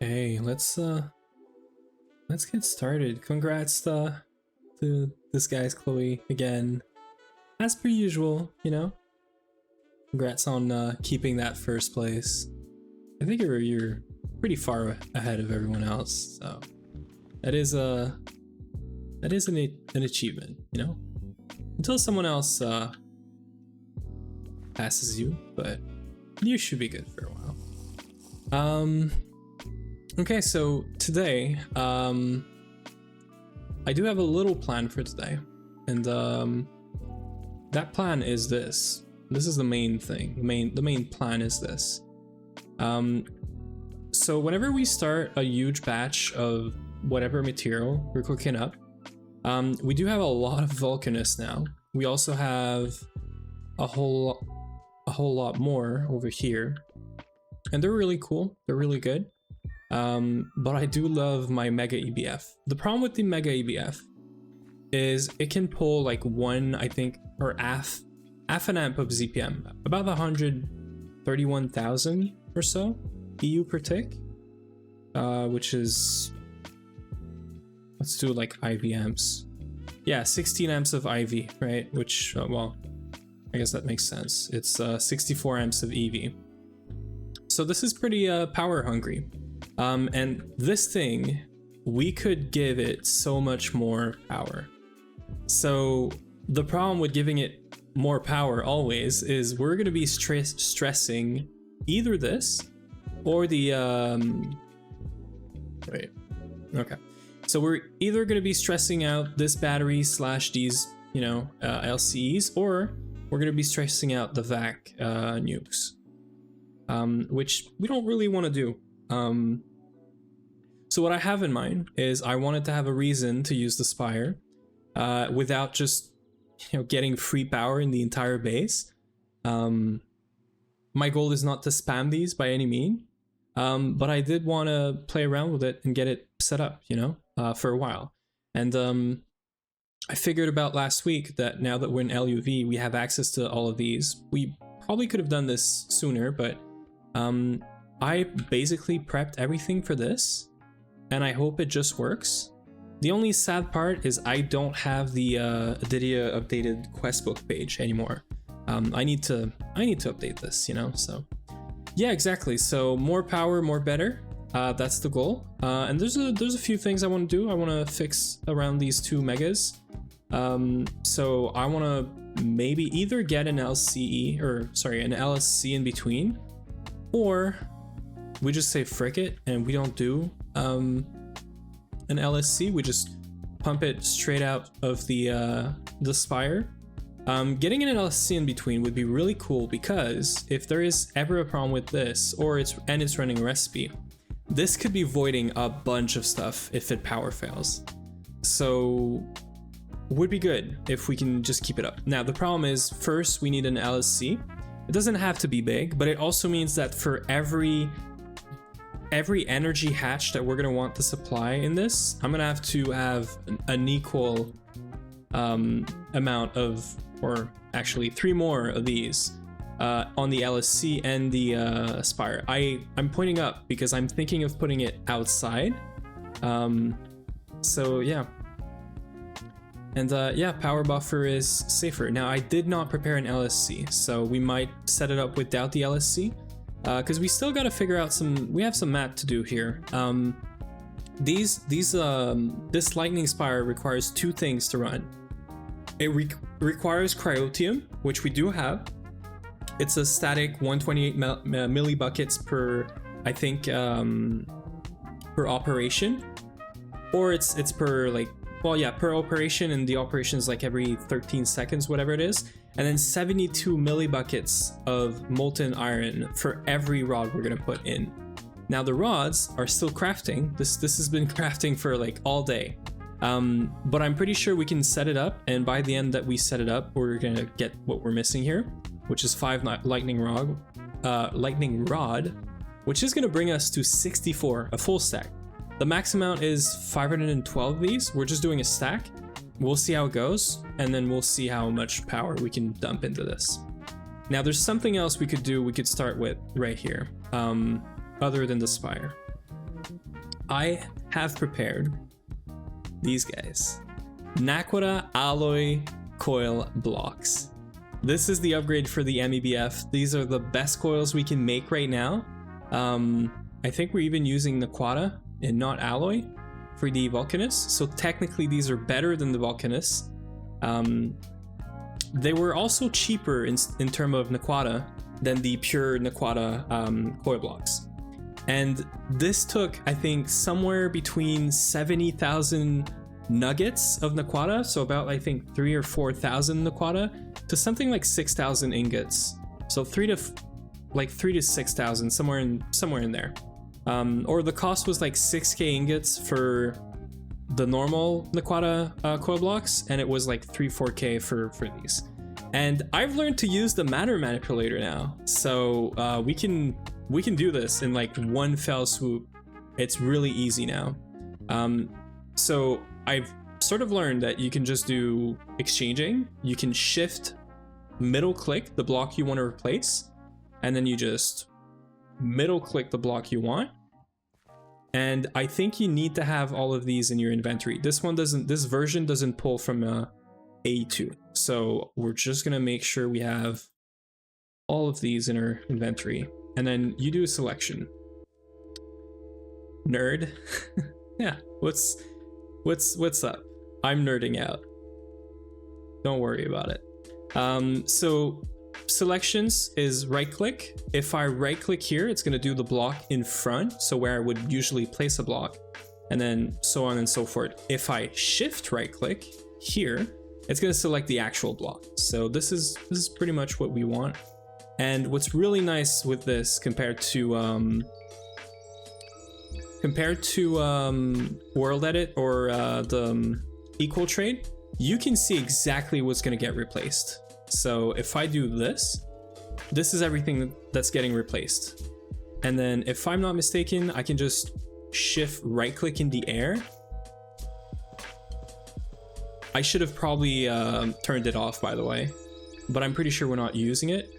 Hey, let's get started. Congrats to this guy's Chloe again. As per usual, you know. Congrats on keeping that first place. I think you're pretty far ahead of everyone else, so that is an achievement, you know. Until someone else passes you, but you should be good for a while. Okay, so today, I do have a little plan for today, and that plan is this. This is the main thing. The main plan is this. So whenever we start a huge batch of whatever material we're cooking up, we do have a lot of Vulcanists now. We also have a whole lot more over here, and they're really cool. They're really good. But I do love my Mega EBF. The problem with the Mega EBF is it can pull like one, I think, or half an amp of ZPM, about 131,000 or so EU per tick, which is, let's do like IV amps. Yeah, 16 amps of IV, right? Which, well, I guess that makes sense. It's 64 amps of EV. So this is pretty power hungry. And this thing, we could give it so much more power. So the problem with giving it more power always is we're going to be stressing either this or the wait, okay, so we're either going to be stressing out this battery slash these, you know, LCEs, or we're going to be stressing out the VAC nukes, which we don't really want to do. So what I have in mind is I wanted to have a reason to use the Spire without just, you know, getting free power in the entire base. My goal is not to spam these by any means, but I did want to play around with it and get it set up, you know, for a while. And I figured about last week that now that we're in LUV, we have access to all of these. We probably could have done this sooner, but I basically prepped everything for this, and I hope it just works. The only sad part is I don't have the Adidia updated quest book page anymore. I need to update this, you know. So yeah, exactly. So more power, more better. That's the goal. And there's a few things I want to do. I want to fix around these two megas. So I want to maybe either get an LCE, or sorry, an LSC in between, or we just say frick it and we don't do an LSC. We just pump it straight out of the Spire. Getting an LSC in between would be really cool, because if there is ever a problem with this, or it's running a recipe, this could be voiding a bunch of stuff if it power fails. So would be good if we can just keep it up. Now the problem is, first we need an LSC. It doesn't have to be big, but it also means that for every energy hatch that we're going to want to supply in this, I'm going to have an equal amount of, or actually 3 more of these on the LSC and the Spire. I'm pointing up because I'm thinking of putting it outside. So yeah. And yeah, power buffer is safer. Now I did not prepare an LSC, so we might set it up without the LSC. Because we still got to figure out we have some math to do here. This Lightning Spire requires 2 things to run. It requires cryotium, which we do have. It's a static 128 millibuckets per, I think, per operation, or it's per, like, well, yeah, per operation, and the operation is like every 13 seconds, whatever it is. And then 72 millibuckets of molten iron for every rod we're gonna put in. Now the rods are still crafting. This has been crafting for like all day. But I'm pretty sure we can set it up, and by the end that we set it up, we're gonna get what we're missing here, which is 5 lightning rod, which is gonna bring us to 64, a full stack. The max amount is 512 of these. We're just doing a stack. We'll see how it goes, and then we'll see how much power we can dump into this. Now there's something else we could do. We could start with right here, other than the Spire. I have prepared these guys. Naquadah Alloy Coil blocks. This is the upgrade for the mEBF. These are the best coils we can make right now. I think we're even using Naquadah and not Alloy for the Vulcanus. So technically these are better than the Vulcanus. They were also cheaper in terms of Naquadah than the pure Naquadah coil blocks. And this took, I think, somewhere between 70,000 nuggets of Naquadah, so about, I think, 3,000 or 4,000 Naquadah, to something like 6,000 ingots. So 3,000 to 6,000, somewhere in there. Or the cost was like 6k ingots for the normal Naquadah coil blocks, and it was like 3-4k for these. And I've learned to use the matter manipulator now, so we can do this in like one fell swoop. It's really easy now. So I've sort of learned that you can just do exchanging. You can shift middle click the block you want to replace, and then you just middle click the block you want. And I think you need to have all of these in your inventory. This version doesn't pull from A2. So we're just gonna make sure we have all of these in our inventory. And then you do a selection. Nerd. Yeah, what's up? I'm nerding out. Don't worry about it. So selections is right click. If I right click here, it's gonna do the block in front, so where I would usually place a block, and then so on and so forth. If I shift right click here, it's gonna select the actual block. So this is pretty much what we want. And what's really nice with this compared to World Edit or the Equal Trade, you can see exactly what's gonna get replaced. So if I do this is everything that's getting replaced. And then if I'm not mistaken, I can just shift right click in the air. I should have probably turned it off, by the way, but I'm pretty sure we're not using it.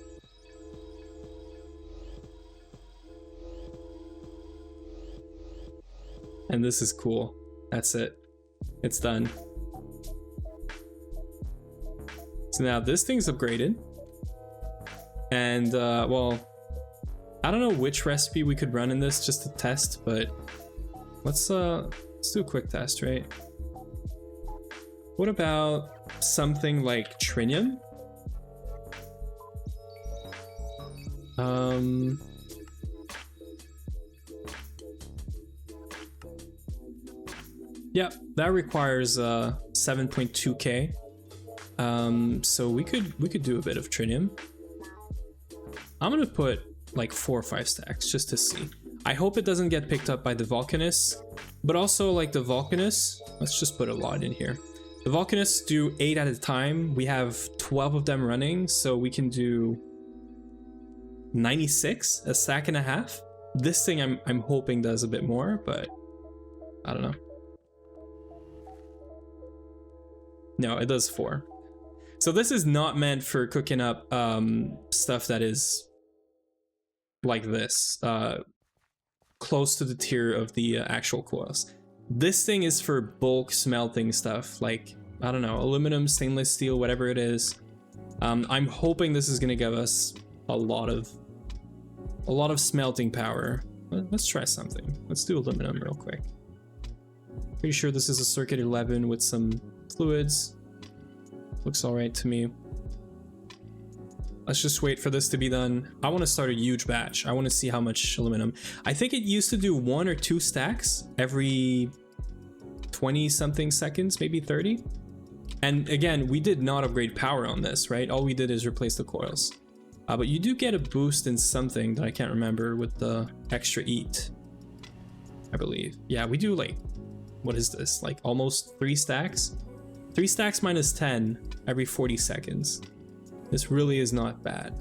And this is cool. That's it. It's done. So now this thing's upgraded. And well, I don't know which recipe we could run in this just to test, but let's do a quick test, right? What about something like Trinium? Yeah, that requires 7.2k. So we could do a bit of Trinium. I'm gonna put like 4 or 5 stacks just to see. I hope it doesn't get picked up by the Vulcanus, but also like the Vulcanus, let's just put a lot in here. The Vulcanus do 8 at a time. We have 12 of them running, so we can do 96, a stack and a half. This thing I'm hoping does a bit more, but I don't know. No, it does 4. So this is not meant for cooking up stuff that is like this, close to the tier of the actual coils. This thing is for bulk smelting stuff, like, I don't know, aluminum, stainless steel, whatever it is. I'm hoping this is gonna give us a lot of smelting power. Let's try something. Let's do aluminum real quick. Pretty sure this is a circuit 11 with some fluids. Looks all right to me. Let's just wait for this to be done. I want to start a huge batch. I want to see how much aluminum. I think it used to do 1 or 2 stacks every 20 something seconds, maybe 30. And again, we did not upgrade power on this, right? All we did is replace the coils. But you do get a boost in something that I can't remember with the extra EAT, I believe. Yeah, we do like, what is this? Like almost 3 stacks? 3 stacks minus 10 every 40 seconds. This really is not bad.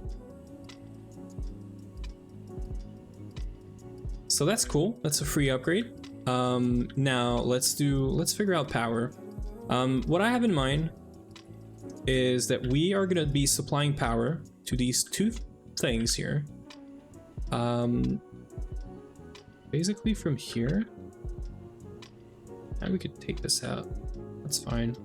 So that's cool. That's a free upgrade. Now let's figure out power. What I have in mind is that we are gonna be supplying power to these 2 things here. Basically from here. And we could take this out. That's fine.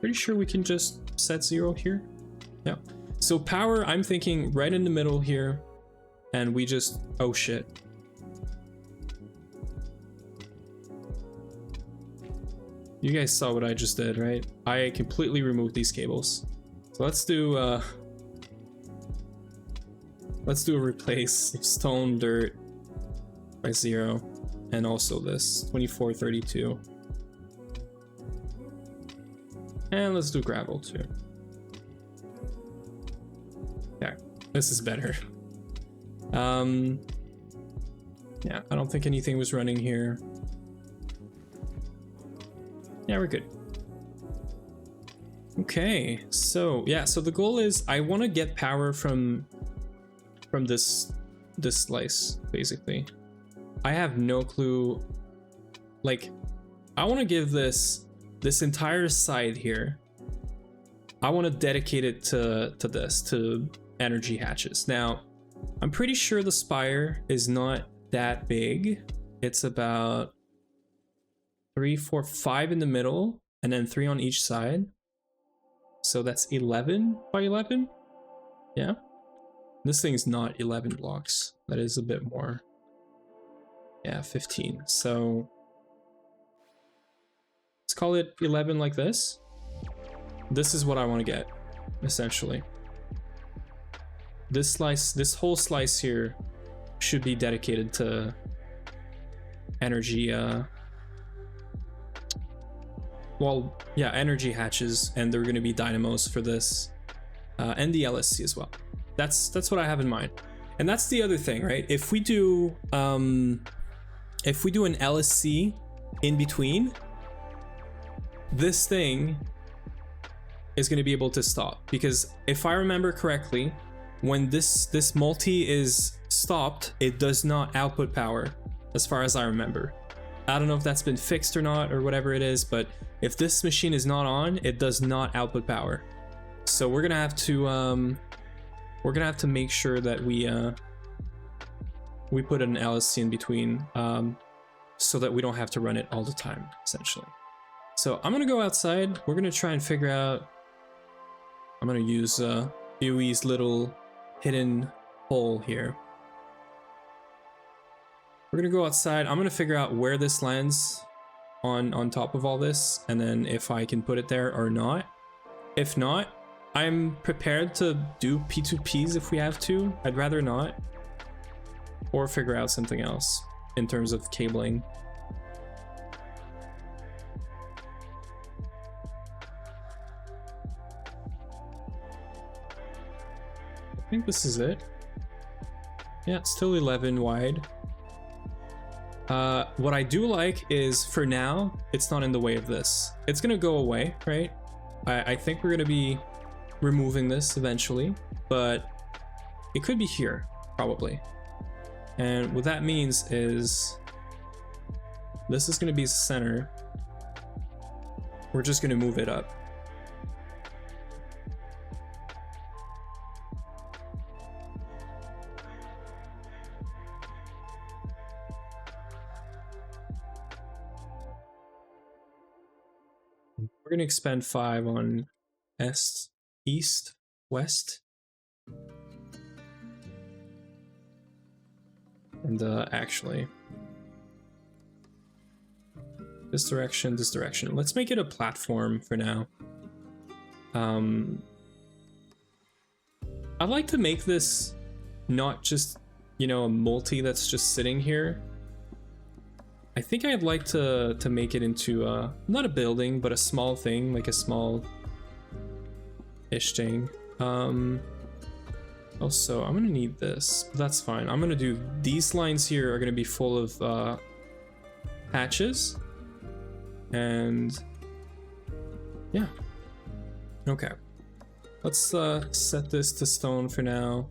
Pretty sure we can just set 0 here. Yeah. So power, I'm thinking right in the middle here. And we just, oh shit. You guys saw what I just did, right? I completely removed these cables. So let's do a replace stone dirt by 0, and also this 2432. And let's do gravel too. Yeah, this is better. Yeah, I don't think anything was running here. Yeah, we're good. Okay, so yeah, so the goal is I want to get power from this slice, basically. I have no clue. Like, I want to give this entire side here, I want to dedicate it to energy hatches. Now, I'm pretty sure the spire is not that big. It's about 3, 4, 5 in the middle, and then 3 on each side. So that's 11 by 11. Yeah. This thing's not 11 blocks. That is a bit more. Yeah, 15. So let's call it 11 like this. This is what I want to get, essentially. This slice, this whole slice here should be dedicated to energy, well, yeah, energy hatches, and they're going to be dynamos for this, and the LSC as well. That's what I have in mind. And that's the other thing, right? If we do an LSC in between, this thing is going to be able to stop, because if I remember correctly, when this multi is stopped, it does not output power, as far as I remember. I don't know if that's been fixed or not, or whatever it is, but if this machine is not on, it does not output power. So we're gonna have to make sure that we put an LSC in between, so that we don't have to run it all the time, essentially. So I'm gonna go outside. We're gonna try and figure out. I'm gonna use Bui's little hidden hole here. We're gonna go outside. I'm gonna figure out where this lands on top of all this, and then if I can put it there or not. If not, I'm prepared to do P2Ps if we have to. I'd rather not, or figure out something else in terms of cabling. I think this is it. Yeah, it's still 11 wide. What I do like is, for now, it's not in the way of this. It's gonna go away, right? I think we're gonna be removing this eventually, but it could be here, probably. And what that means is this is gonna be the center. We're just gonna move it up. We're gonna expend 5 on east, west, and actually this direction, this direction. Let's make it a platform for now. I'd like to make this not just, you know, a multi that's just sitting here. I think I'd like to make it into not a building, but a small thing, like a small-ish thing. Also, I'm gonna need this, but that's fine. I'm gonna do these lines here are gonna be full of hatches, and yeah, okay. Let's set this to stone for now.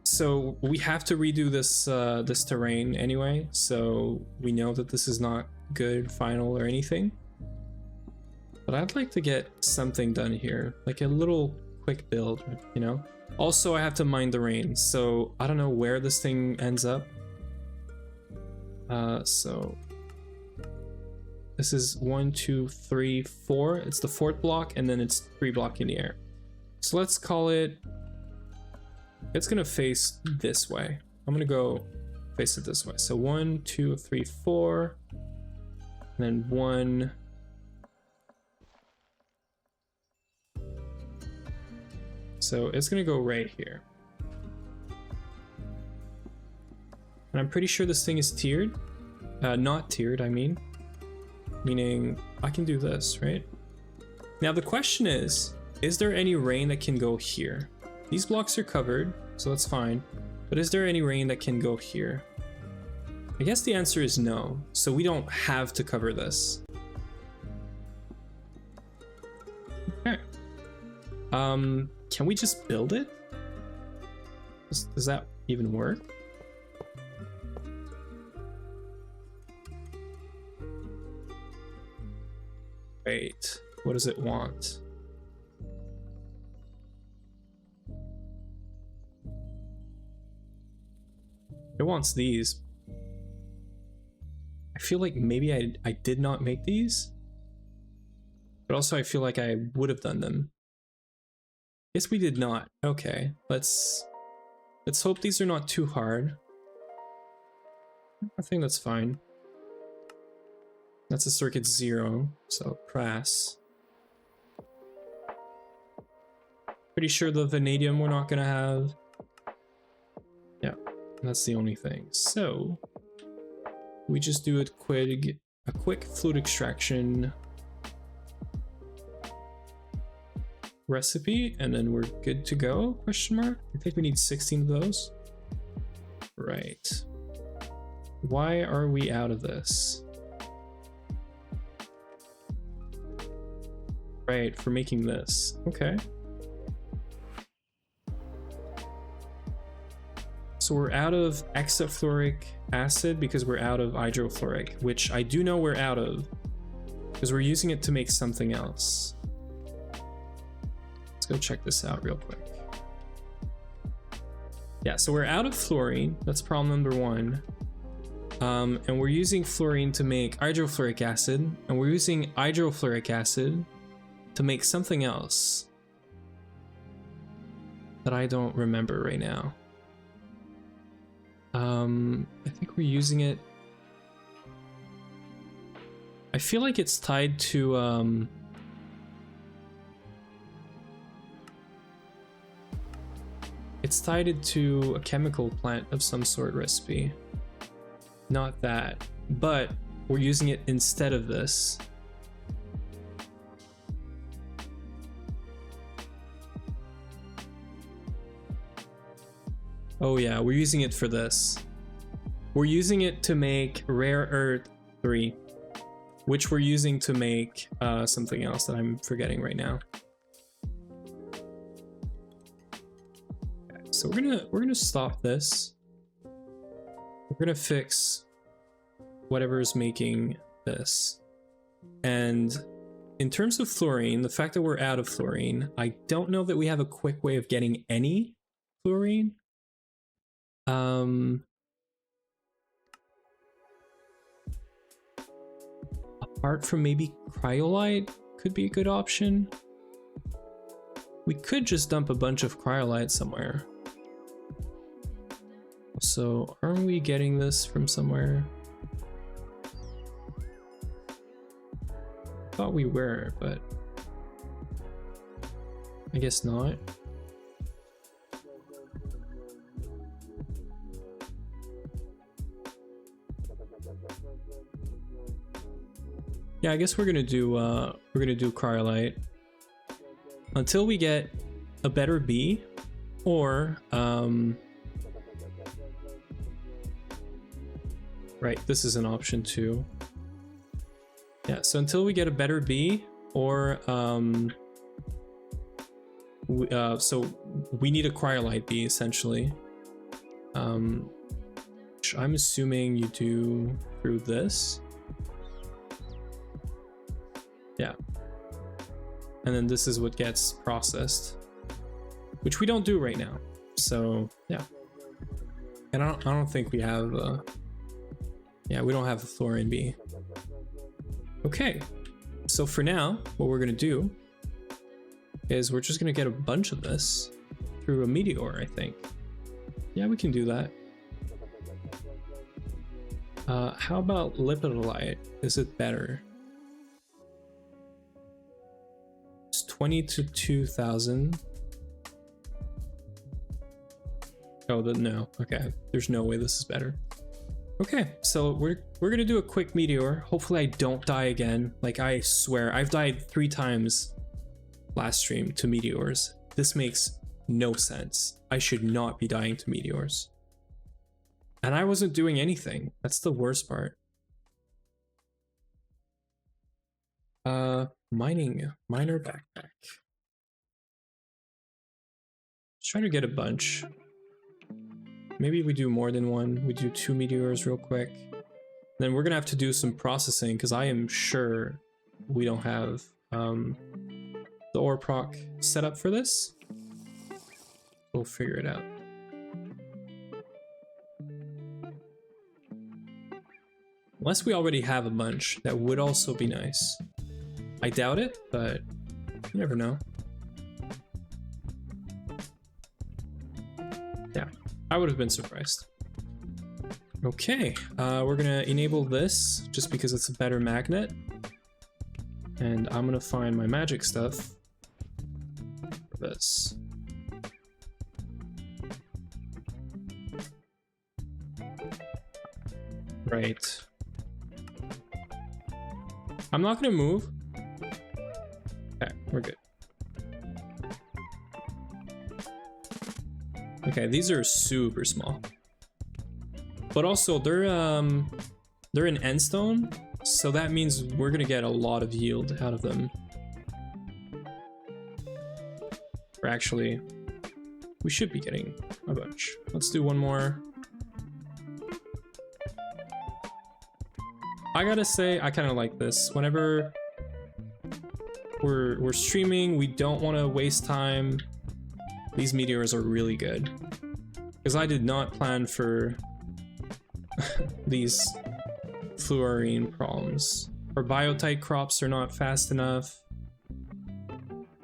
So we have to redo this this terrain anyway, so we know that this is not good final or anything. But I'd like to get something done here, like a little quick build, you know? Also, I have to mind the rain, so I don't know where this thing ends up. So this is 1, 2, 3, 4. It's the 4th block, and then it's 3 block in the air. So let's call it, it's gonna face this way. I'm gonna go face it this way. So 1, 2, 3, 4, and then 1. So it's gonna go right here. And I'm pretty sure this thing is tiered. Not tiered, I mean. Meaning, I can do this, right? Now the question is there any rain that can go here? These blocks are covered, so that's fine. But is there any rain that can go here? I guess the answer is no, so we don't have to cover this. Okay. Can we just build it? Does that even work? Wait, what does it want? It wants these. I feel like maybe I did not make these, but also I feel like I would have done them. Guess we did not. Okay, let's hope these are not too hard. I think that's fine. That's a circuit 0, so press. Pretty sure the vanadium we're not gonna have. Yeah, that's the only thing. So we just do a quick fluid extraction recipe, and then we're good to go, question mark? I think we need 16 of those. Right. Why are we out of this? Right, for making this. Okay. So we're out of hexafluoric acid because we're out of hydrofluoric, which I do know we're out of because we're using it to make something else. Let's go check this out real quick. Yeah, so we're out of fluorine. That's problem number 1. And we're using fluorine to make hydrofluoric acid, and we're using hydrofluoric acid to make something else that I don't remember right now. I think we're using it. I feel like it's tied to it's tied to a chemical plant of some sort recipe. Not that, but we're using it instead of this. Oh yeah, we're using it for this. We're using it to make rare earth 3, which we're using to make something else that I'm forgetting right now. Okay, so we're gonna stop this. We're gonna fix whatever is making this. And in terms of fluorine, the fact that we're out of fluorine, I don't know that we have a quick way of getting any fluorine. Apart from maybe cryolite could be a good option. We could just dump a bunch of cryolite somewhere. So aren't we getting this from somewhere? Thought we were, but I guess not. Yeah, I guess we're gonna do cryolite until we get a better B, or right, this is an option too. Yeah, so until we get a better B, or so we need a cryolite B essentially. Which I'm assuming you do through this. Yeah. And then this is what gets processed. which we don't do right now. So yeah, and I don't think we have yeah, we don't have a fluorine B. Okay, so for now what we're gonna do is we're just gonna get a bunch of this through a meteor, I think. Yeah, we can do that. How about lipidolite? Is it better? It's 20 to 2000. Oh, no. Okay, there's no way this is better. Okay, so we're gonna do a quick meteor. Hopefully I don't die again. Like, I swear, I've died 3 times last stream to meteors. This makes no sense. I should not be dying to meteors. And I wasn't doing anything. That's the worst part. Miner backpack. Just trying to get a bunch. Maybe we do more than one. We do 2 meteors real quick. Then we're gonna have to do some processing because I am sure we don't have the ore proc set up for this. We'll figure it out. Unless we already have a bunch, that would also be nice. I doubt it, but you never know. Yeah, I would have been surprised. Okay, we're gonna enable this just because it's a better magnet. And I'm gonna find my magic stuff for this. Right. I'm not gonna move. Okay, we're good. Okay, these are super small. But also they're in endstone, so that means we're gonna get a lot of yield out of them. Or actually, we should be getting a bunch. Let's do one more. I gotta say, I kind of like this. Whenever we're streaming, we don't want to waste time. These meteors are really good. Because I did not plan for these fluorine problems. Our biotite crops are not fast enough.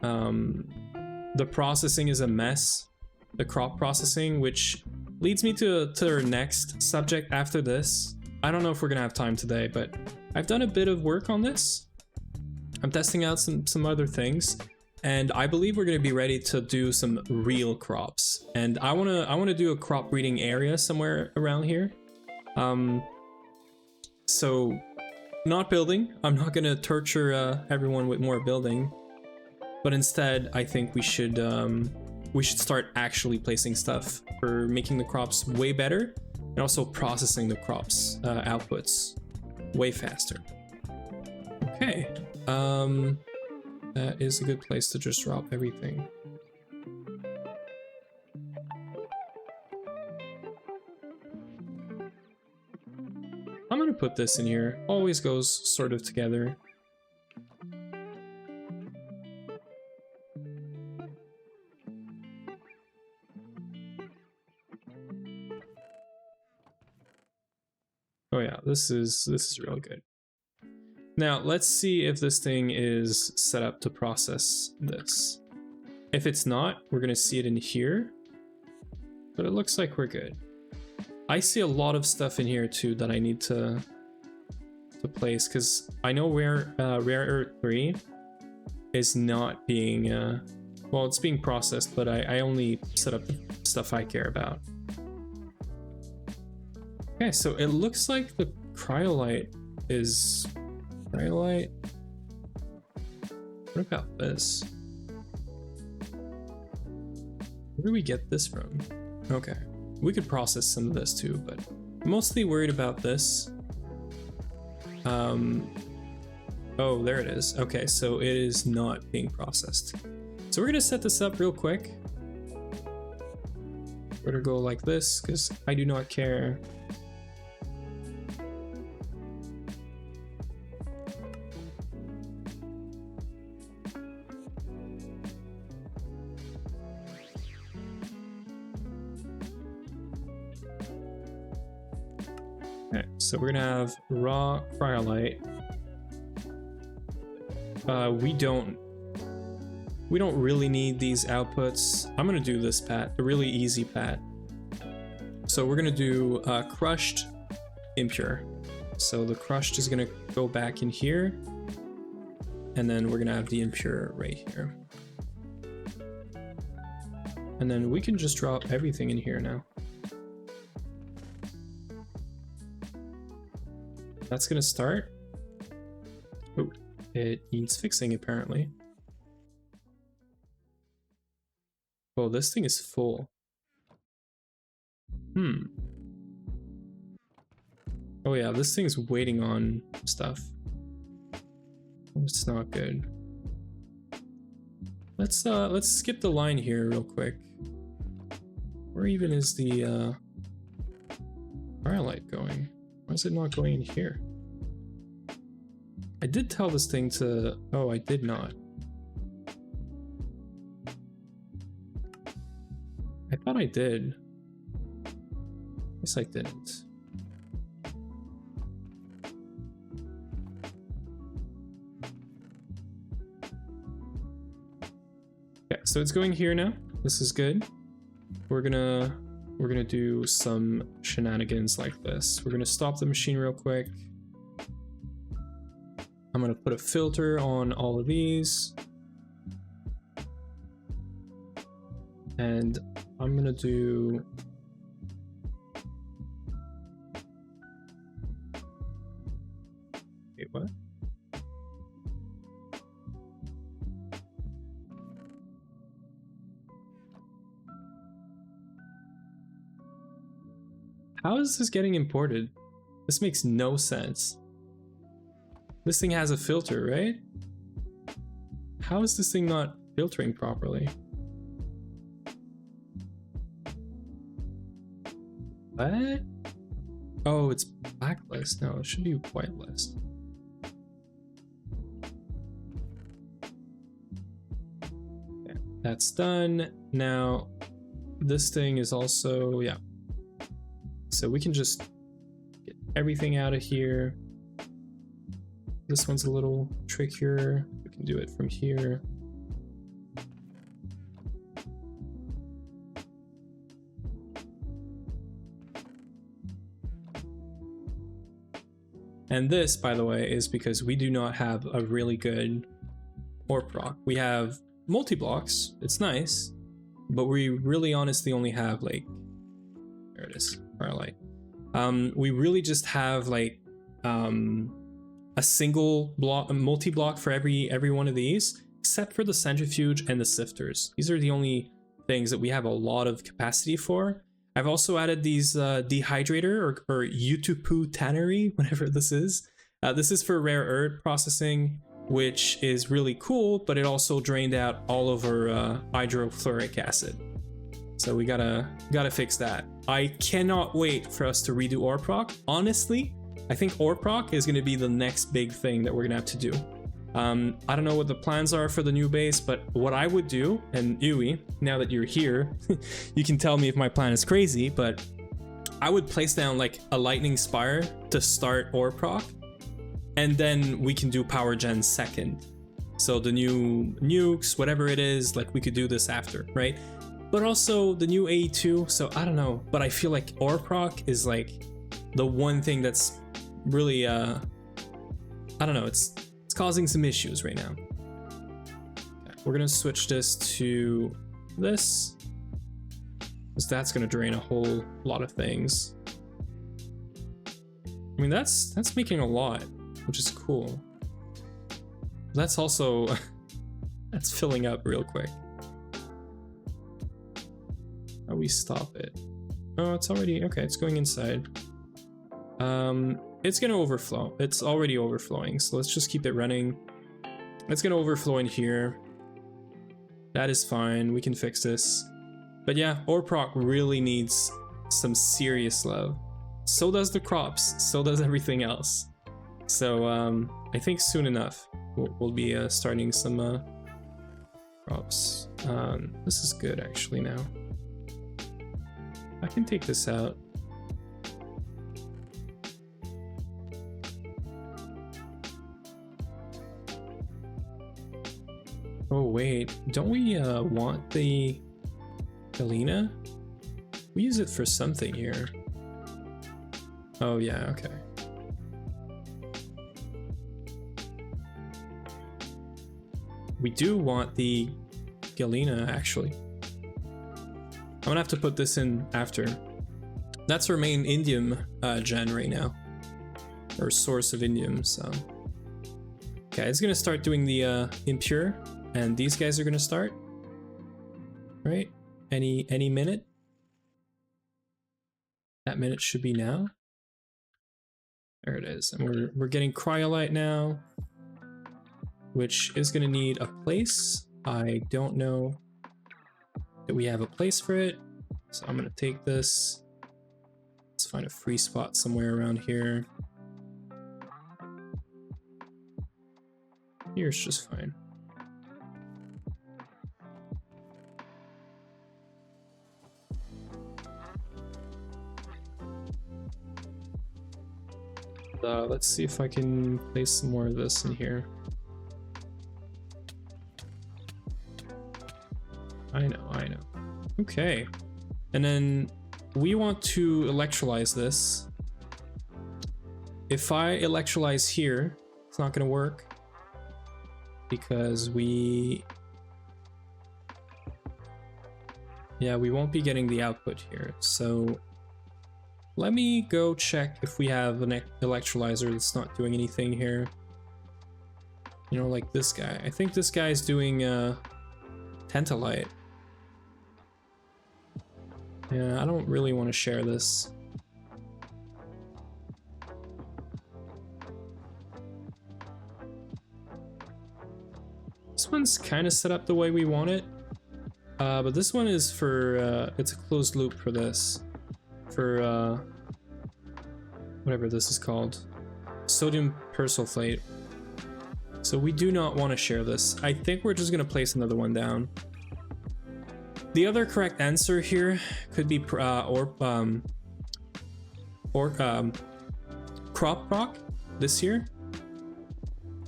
The processing is a mess. The crop processing, which leads me to our next subject after this. I don't know if we're gonna have time today, but I've done a bit of work on this. I'm testing out some other things, and I believe we're gonna be ready to do some real crops. And I wanna do a crop breeding area somewhere around here. So not building. I'm not gonna torture everyone with more building, but instead I think we should start actually placing stuff for making the crops way better. And also processing the crops outputs way faster. Okay, that is a good place to just drop everything. I'm gonna put this in here. Always goes sort of together. Oh yeah, this is real good. Now let's see if this thing is set up to process this. If it's not, we're gonna see it in here, but it looks like we're good. I see a lot of stuff in here too that I need to place, because I know rare earth 3 is not being well, it's being processed, but I only set up the stuff I care about. Okay, so it looks like the cryolite is... Cryolite? What about this? Where do we get this from? Okay, we could process some of this too, but I'm mostly worried about this. Oh, there it is. Okay, so it is not being processed. So we're gonna set this up real quick. We're gonna go like this, because I do not care. Okay, so we're gonna have raw cryolite. We don't really need these outputs. I'm gonna do this pat, the really easy pat. So we're gonna do crushed impure. So the crushed is gonna go back in here, and then we're gonna have the impure right here. And then we can just drop everything in here now. That's gonna start. Oh, it needs fixing apparently. Oh, this thing is full. Oh yeah, this thing's waiting on stuff. It's not good. Let's skip the line here real quick. Where even is the cryolite going? Why is it not going in here? I did tell this thing to... Oh, I did not. I thought I did. Guess I didn't. Okay, so it's going here now. This is good. We're gonna do some shenanigans like this. We're gonna stop the machine real quick. I'm gonna put a filter on all of these. And I'm gonna do... Wait, what? How is this getting imported? This makes no sense. This thing has a filter, right? How is this thing not filtering properly? What? Oh, it's blacklist. No, it should be whitelist. Okay, that's done. Now, this thing is also, yeah. So we can just get everything out of here. This one's a little trickier. We can do it from here. And this, by the way, is because we do not have a really good ore proc. We have multi-blocks, it's nice, but we really honestly only have like, there it is, cryolite. We really just have like a single block, a multi-block for every one of these, except for the centrifuge and the sifters. These are the only things that we have a lot of capacity for. I've also added these dehydrator or Utupu tannery, whatever this is. This is for rare earth processing, which is really cool, but it also drained out all of our hydrofluoric acid. So we gotta fix that. I cannot wait for us to redo ore proc. Honestly, I think ore proc is gonna be the next big thing that we're gonna have to do. I don't know what the plans are for the new base, but what I would do, and Yui, now that you're here, you can tell me if my plan is crazy, but I would place down like a Lightning Spire to start ore proc, and then we can do power gen second. So the new nukes, whatever it is, like we could do this after, right? But also the new AE2, so I don't know, but I feel like ore proc is like the one thing that's really, I don't know, it's causing some issues right now. Okay, we're gonna switch this to this, because that's gonna drain a whole lot of things. I mean, that's making a lot, which is cool. That's also, that's filling up real quick. How we stop it? Oh, it's already, okay, it's going inside. It's gonna overflow. It's already overflowing, so let's just keep it running. It's gonna overflow in here. That is fine, we can fix this. But yeah, ore proc really needs some serious love. So does the crops, so does everything else. So I think soon enough we'll be starting some crops. This is good actually now. I can take this out. Oh wait, don't we want the Galena? We use it for something here. Oh yeah, okay. We do want the Galena, actually. I'm gonna have to put this in after. That's our main indium gen right now. Or source of indium, so. Okay, it's gonna start doing the impure, and these guys are gonna start. Right? Any minute. That minute should be now. There it is. And we're getting cryolite now, which is gonna need a place. I don't know that we have a place for it. So I'm gonna take this. Let's find a free spot somewhere around here. Here's just fine. Let's see if I can place some more of this in here. I know. Okay. And then we want to electrolyze this. If I electrolyze here, it's not gonna work because we won't be getting the output here. So let me go check if we have an electrolyzer that's not doing anything here. You know, like this guy. I think this guy's doing Tantalite. Yeah, I don't really want to share this. This one's kind of set up the way we want it. But this one is for, it's a closed loop for this. For, whatever this is called. Sodium persulfate. So we do not want to share this. I think we're just going to place another one down. The other correct answer here could be crop rock this year.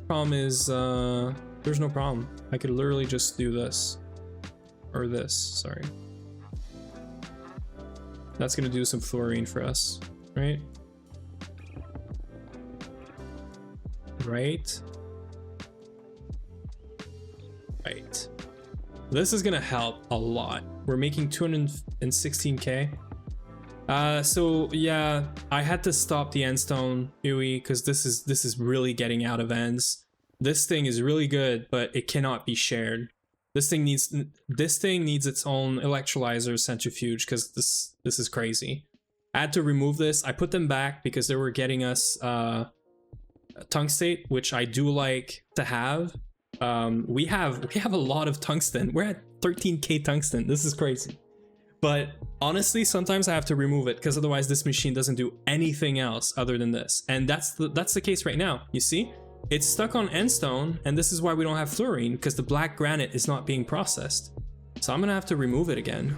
Problem is, there's no problem. I could literally just do this. Or this, sorry. That's gonna do some fluorine for us, right? Right. This is gonna help a lot. We're making 216k. So yeah, I had to stop the endstone UE because this is really getting out of ends. This thing is really good, but it cannot be shared. This thing needs its own electrolyzer centrifuge because this is crazy. I had to remove this. I put them back because they were getting us tungstate, which I do like to have. We have a lot of tungsten. We're at 13k tungsten. This is crazy. But honestly, sometimes I have to remove it because otherwise this machine doesn't do anything else other than this. And that's the case right now. You see? It's stuck on endstone, and this is why we don't have fluorine, because the black granite is not being processed. So I'm gonna have to remove it again,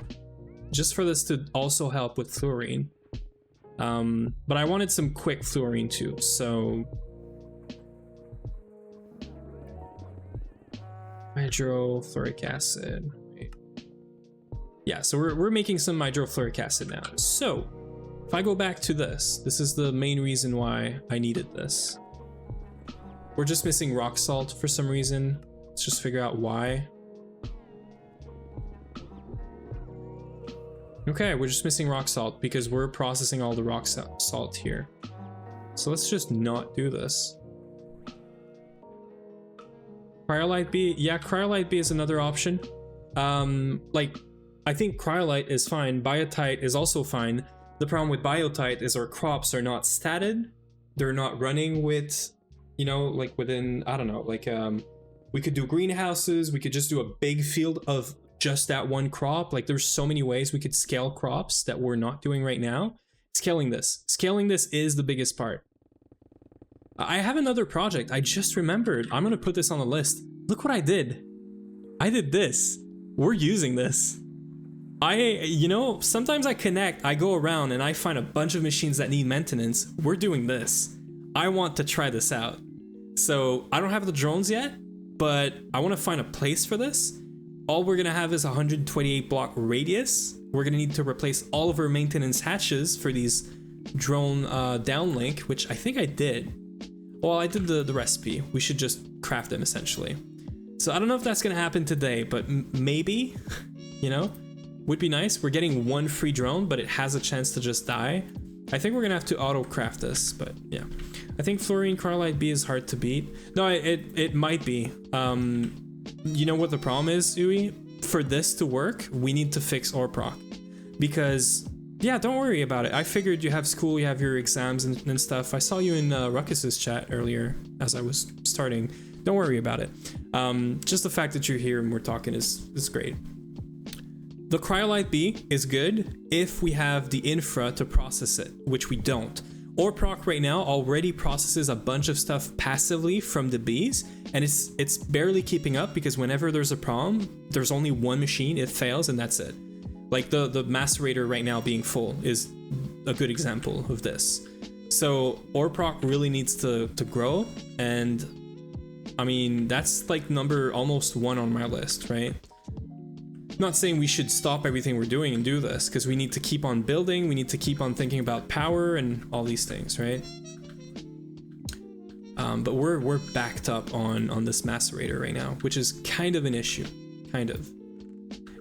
just for this to also help with fluorine. But I wanted some quick fluorine too, so... Hydrofluoric acid. Wait. Yeah, so we're making some hydrofluoric acid now. So, if I go back to this is the main reason why I needed this. We're just missing rock salt for some reason. Let's just figure out why. Okay, we're just missing rock salt because we're processing all the rock salt here. So let's just not do this. Cryolite B, yeah, Cryolite B is another option. Like, I think Cryolite is fine. Biotite is also fine. The problem with Biotite is our crops are not statted. They're not running with... You know, like within, I don't know, like we could do greenhouses, we could just do a big field of just that one crop. Like there's so many ways we could scale crops that we're not doing right now. Scaling this is the biggest part. I have another project, I just remembered. I'm gonna put this on the list. Look what I did. I did this. We're using this. You know, sometimes I go around and I find a bunch of machines that need maintenance. We're doing this. I want to try this out. So I don't have the drones yet, but I want to find a place for this. All we're gonna have is 128 block radius. We're gonna need to replace all of our maintenance hatches for these drone downlink, which I think I did. Well, I did the recipe. We should just craft them essentially. So I don't know if that's gonna happen today, but maybe, you know, would be nice. We're getting one free drone, but it has a chance to just die. I think we're gonna have to auto craft this, but yeah. I think Fluorine Cryolite B is hard to beat. No, it might be. You know what the problem is, Ui? For this to work, we need to fix ore proc. Because, yeah, don't worry about it. I figured you have school, you have your exams and stuff. I saw you in Ruckus's chat earlier as I was starting. Don't worry about it. Just the fact that you're here and we're talking is great. The Cryolite B is good if we have the infra to process it, which we don't. Ore proc right now already processes a bunch of stuff passively from the Bs, and it's barely keeping up because whenever there's a problem, there's only one machine, it fails, and that's it. Like the macerator right now being full is a good example of this. So ore proc really needs to grow, and I mean, that's like number almost 1 on my list, right? I'm not saying we should stop everything we're doing and do this, because we need to keep on building, we need to keep on thinking about power and all these things, right? But we're backed up on this macerator right now, which is kind of an issue, kind of.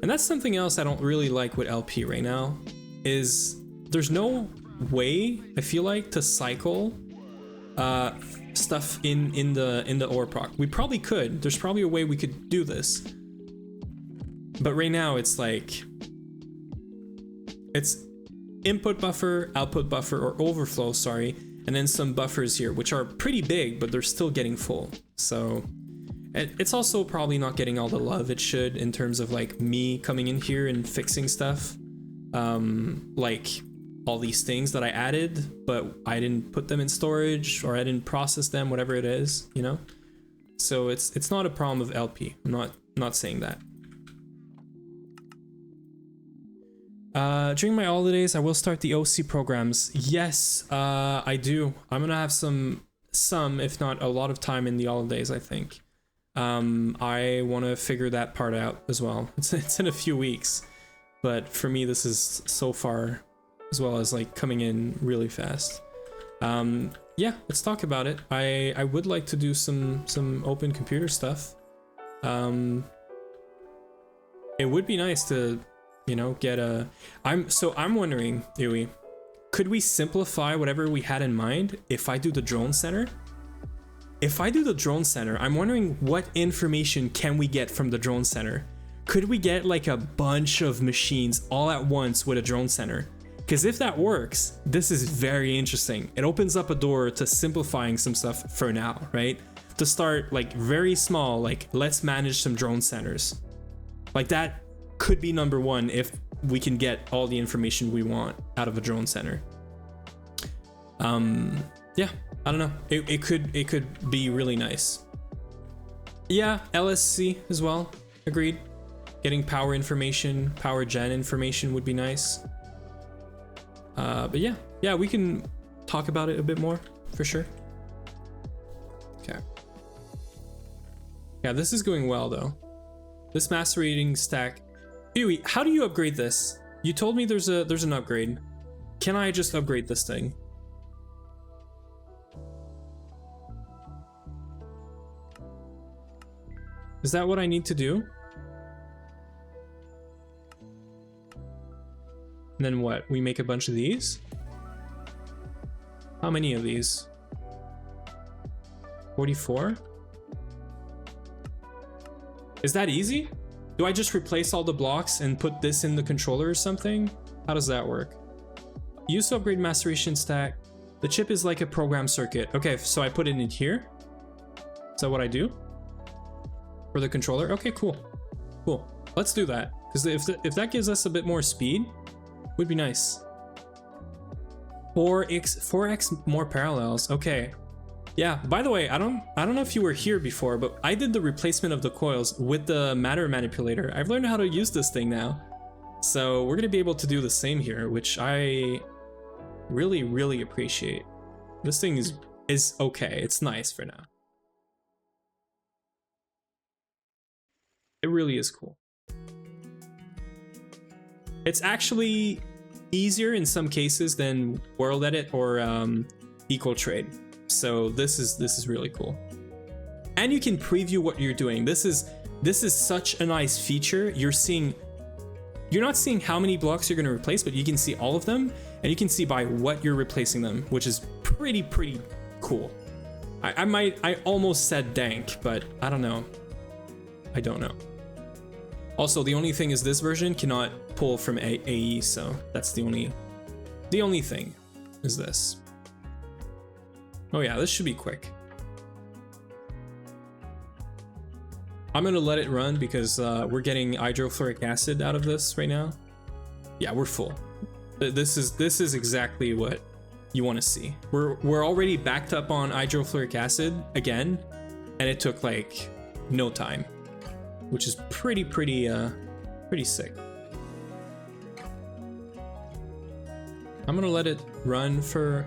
And that's something else I don't really like with LP right now, is there's no way, I feel like, to cycle stuff in the ore proc. We probably could, there's probably a way we could do this. But right now it's like, it's input buffer, output buffer, or overflow, sorry, and then some buffers here, which are pretty big, but they're still getting full. So it's also probably not getting all the love it should in terms of like me coming in here and fixing stuff. Like all these things that I added, but I didn't put them in storage or I didn't process them, whatever it is, you know? So it's not a problem of LP. I'm not saying that. During my holidays, I will start the OC programs. Yes, I do. I'm gonna have some, if not a lot of time in the holidays, I think. I want to figure that part out as well. It's in a few weeks, but for me, this is so far, as well as like coming in really fast. Yeah, let's talk about it. I would like to do some open computer stuff. It would be nice to, you know, get a... I'm wondering, Yui, could we simplify whatever we had in mind if I do the drone center? If I do the drone center, I'm wondering what information can we get from the drone center? Could we get like a bunch of machines all at once with a drone center? Because if that works, this is very interesting. It opens up a door to simplifying some stuff for now, right? To start like very small, like let's manage some drone centers. Like that could be number 1 if we can get all the information we want out of a drone center. Yeah, I don't know. It could be really nice. Yeah, LSC as well. Agreed. Getting power information, power gen information would be nice. But yeah, we can talk about it a bit more for sure. Okay. Yeah, this is going well though. This macerating stack. Anyway, how do you upgrade this? You told me there's an upgrade. Can I just upgrade this thing? Is that what I need to do? And then what? We make a bunch of these? How many of these? 44? Is that easy? Do I just replace all the blocks and put this in the controller or something? How does that work? Use to upgrade maceration stack. The chip is like a program circuit. Okay, so I put it in here. Is that what I do? For the controller? Okay, cool. Cool. Let's do that. Because if that gives us a bit more speed, would be nice. 4x more parallels. Okay. Yeah, by the way, I don't know if you were here before, but I did the replacement of the coils with the matter manipulator. I've learned how to use this thing now. So we're gonna be able to do the same here, which I really, really appreciate. This thing is okay. It's nice for now. It really is cool. It's actually easier in some cases than World Edit or Equal Trade. So this is really cool. And you can preview what you're doing. This is such a nice feature. You're not seeing how many blocks you're going to replace, but you can see all of them, and you can see by what you're replacing them, which is pretty cool. I almost said dank, but I don't know. I don't know. Also, the only thing is this version cannot pull from AE, so that's the only thing is this. Oh yeah, this should be quick. I'm gonna let it run because we're getting hydrofluoric acid out of this right now. Yeah, we're full. This is exactly what you want to see. We're already backed up on hydrofluoric acid again, and it took like no time, which is pretty sick. I'm gonna let it run for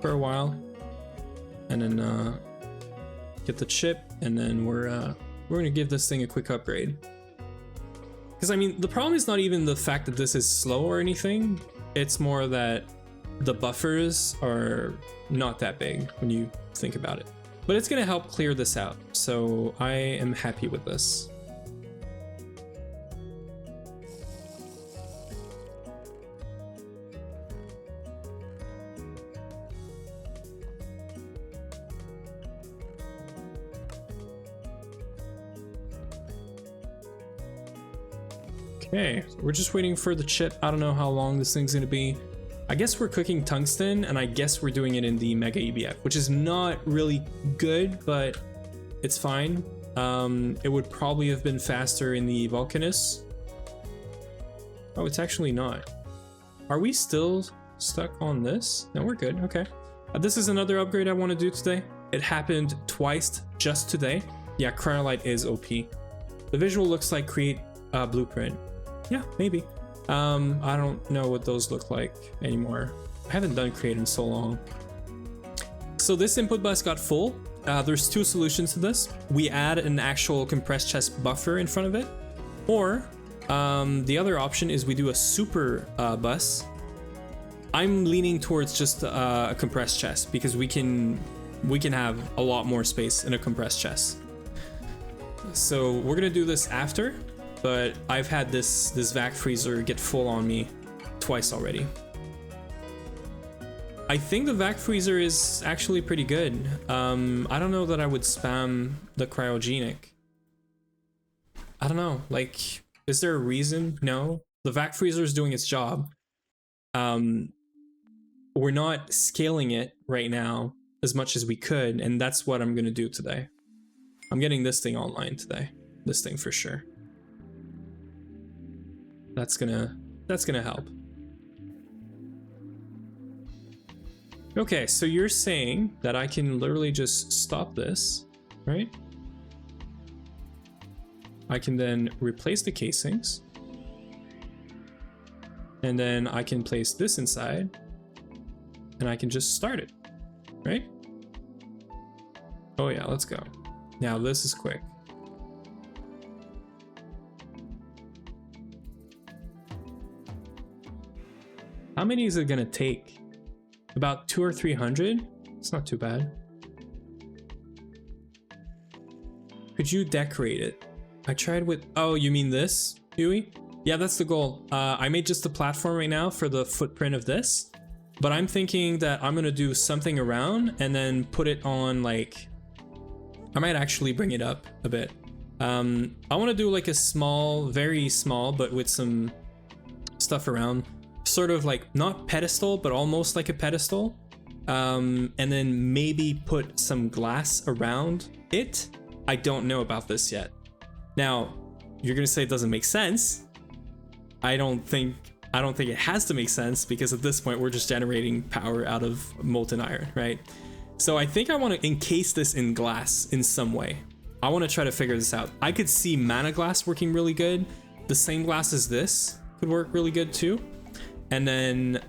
a while, and then get the chip, and then we're gonna give this thing a quick upgrade. Because I mean, the problem is not even the fact that this is slow or anything. It's more that the buffers are not that big when you think about it. But it's gonna help clear this out, so I am happy with this. Okay, so we're just waiting for the chip. I don't know how long this thing's gonna be. I guess we're cooking tungsten, and I guess we're doing it in the Mega EBF, which is not really good, but it's fine. It would probably have been faster in the Vulcanus. Oh, it's actually not. Are we still stuck on this? No, we're good. Okay. This is another upgrade I want to do today. It happened twice just today. Yeah, Cryolite is OP. The visual looks like create a blueprint. Yeah, maybe. I don't know what those look like anymore. I haven't done create in so long. So this input bus got full. There's two solutions to this. We add an actual compressed chest buffer in front of it, or the other option is we do a super bus. I'm leaning towards just a compressed chest because we can have a lot more space in a compressed chest. So we're gonna do this after, but I've had this vac freezer get full on me twice already. I think the vac freezer is actually pretty good. I don't know that I would spam the cryogenic. I don't know, like, is there a reason? No, the vac freezer is doing its job. We're not scaling it right now as much as we could, and that's what I'm gonna do today. I'm getting this thing online today. This thing for sure. That's gonna help. Okay, so you're saying that I can literally just stop this, right? I can then replace the casings, and then I can place this inside, and I can just start it, right? Oh yeah, let's go. Now this is quick. How many is it gonna take? About 200 or 300? It's not too bad. Could you decorate it? I tried with, oh, you mean this, Huey? Yeah, that's the goal. I made just the platform right now for the footprint of this, but I'm thinking that I'm gonna do something around and then put it on, like, I might actually bring it up a bit. I wanna do like a small, very small, but with some stuff around, sort of like not pedestal, but almost like a pedestal. And then maybe put some glass around it. I don't know about this yet. Now, you're gonna say it doesn't make sense. I don't think it has to make sense, because at this point we're just generating power out of molten iron, right? So I think I want to encase this in glass in some way. I want to try to figure this out. I could see mana glass working really good. The same glass as this could work really good too. And then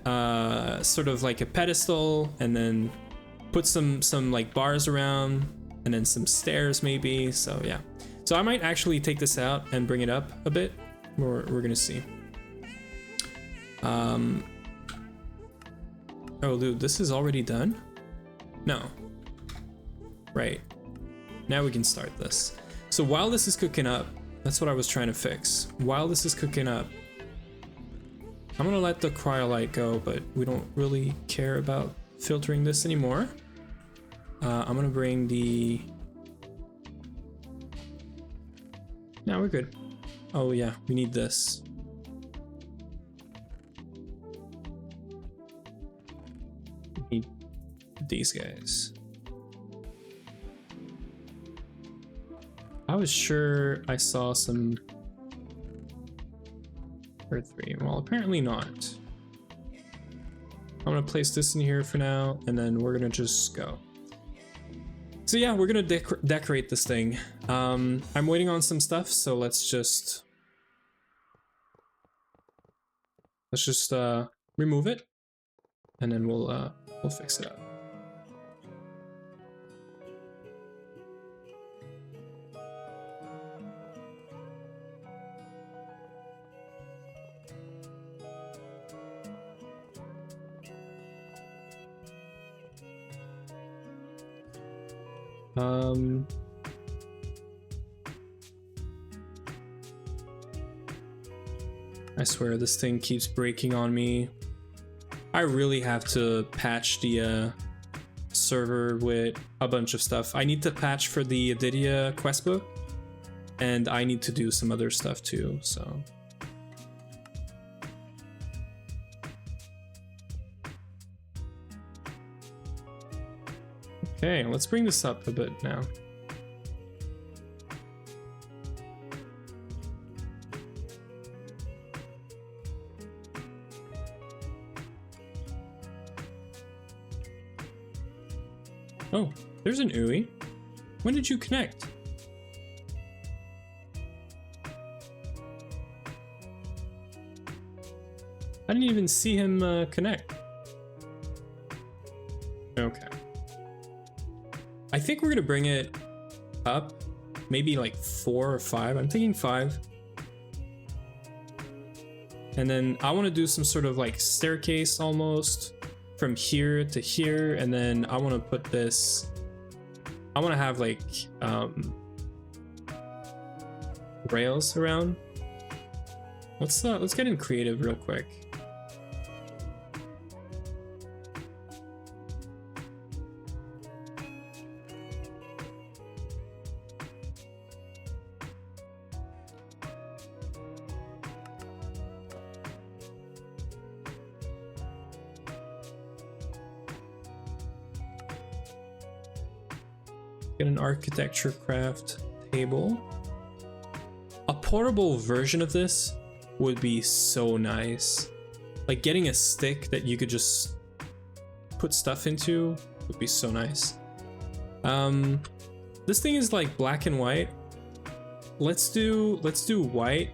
sort of like a pedestal, and then put some like bars around, and then some stairs maybe. So yeah, So I might actually take this out and bring it up a bit. We're gonna see. Oh, dude, this is already done? No. Right. Now we can start this. So while this is cooking up, that's what I was trying to fix. While this is cooking up, I'm gonna let the cryolite go, but we don't really care about filtering this anymore. I'm gonna bring the... No, we're good. Oh yeah, we need this. We need these guys. I was sure I saw some Earth 3. Well, apparently not. I'm gonna place this in here for now, and then we're gonna just go. So yeah, we're gonna decorate this thing. I'm waiting on some stuff, so let's just remove it, and then we'll fix it up. I swear this thing keeps breaking on me. I really have to patch the server with a bunch of stuff. I need to patch for the Adidia quest book, and I need to do some other stuff too, so. Okay, let's bring this up a bit now. Oh, there's an Uwe. When did you connect? I didn't even see him connect. Okay. I think we're gonna bring it up, maybe like 4 or 5. I'm thinking 5. And then I want to do some sort of like staircase almost from here to here, and then I want to put this. I want to have like rails around. Let's get in creative real quick. Get an architecture craft table. A portable version of this would be so nice. Like getting a stick that you could just put stuff into would be so nice. This thing is like black and white. Let's do white.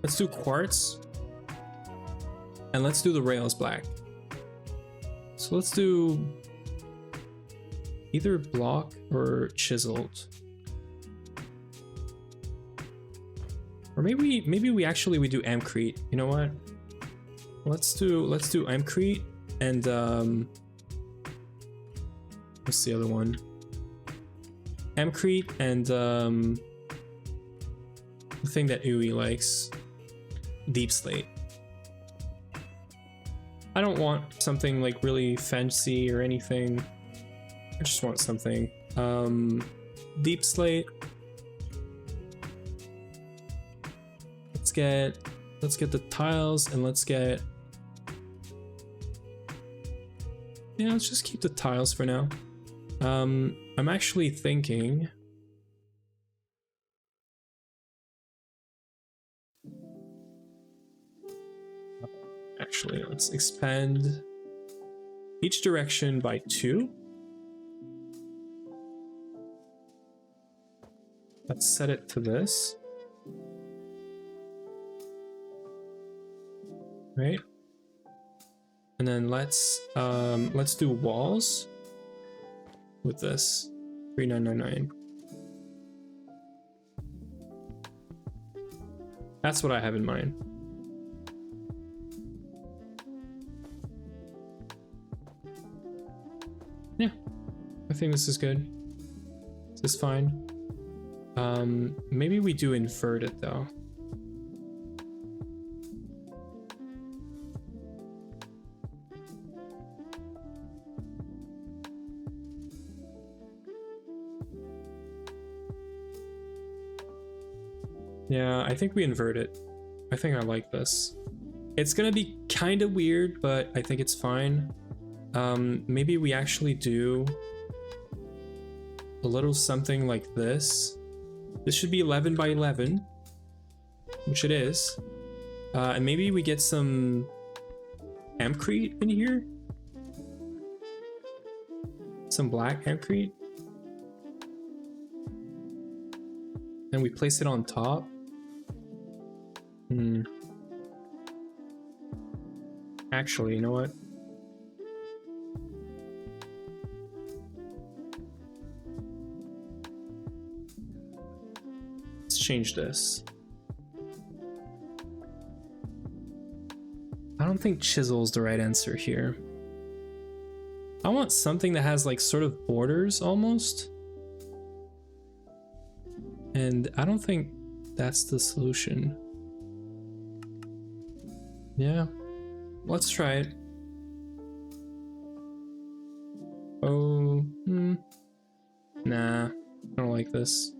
Let's do quartz. And let's do the rails black. So let's do either block or chiseled. Or maybe we do amcrete. You know what? Let's do amcrete and what's the other one? Amcrete and the thing that Uwe likes, deep slate. I don't want something like really fancy or anything. I just want something. Deep slate. Let's get the tiles, and let's just keep the tiles for now. I'm actually thinking let's expand each direction by 2. Let's set it to this. Right? And then let's do walls with this. 3999. That's what I have in mind. Yeah, I think this is good. This is fine. Maybe we do invert it though. Yeah, I think we invert it. I think I like this. It's gonna be kind of weird, but I think it's fine. Maybe we actually do a little something like this. This should be 11 by 11, which it is. And maybe we get some amcrete in here. Some black amcrete. And we place it on top. Actually, you know what? Let's change this. I don't think chisel is the right answer here. I want something that has like sort of borders almost. And I don't think that's the solution. Yeah, let's try it. Oh, nah, I don't like this.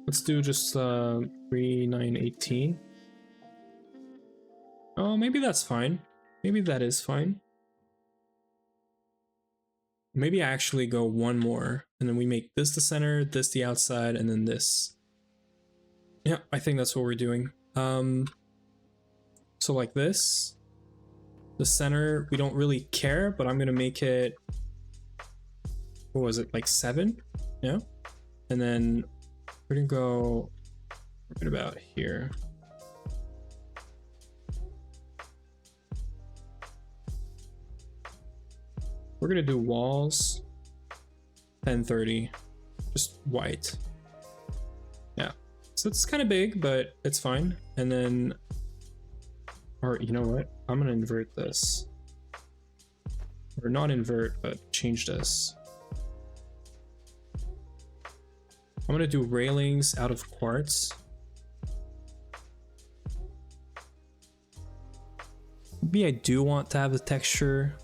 Let's do just 3918. Oh, maybe that's fine. Maybe that is fine. Maybe I actually go one more, and then we make this the center, this the outside, and then this. Yeah, I think that's what we're doing. So like this, the center, we don't really care, but I'm gonna make it, what was it, like 7? Yeah, and then we're gonna go right about here. We're gonna do walls 1030, just white. Yeah, so it's kind of big, but it's fine. And then, or you know what? I'm gonna invert this. Or not invert, but change this. I'm gonna do railings out of quartz. Maybe I do want to have the texture.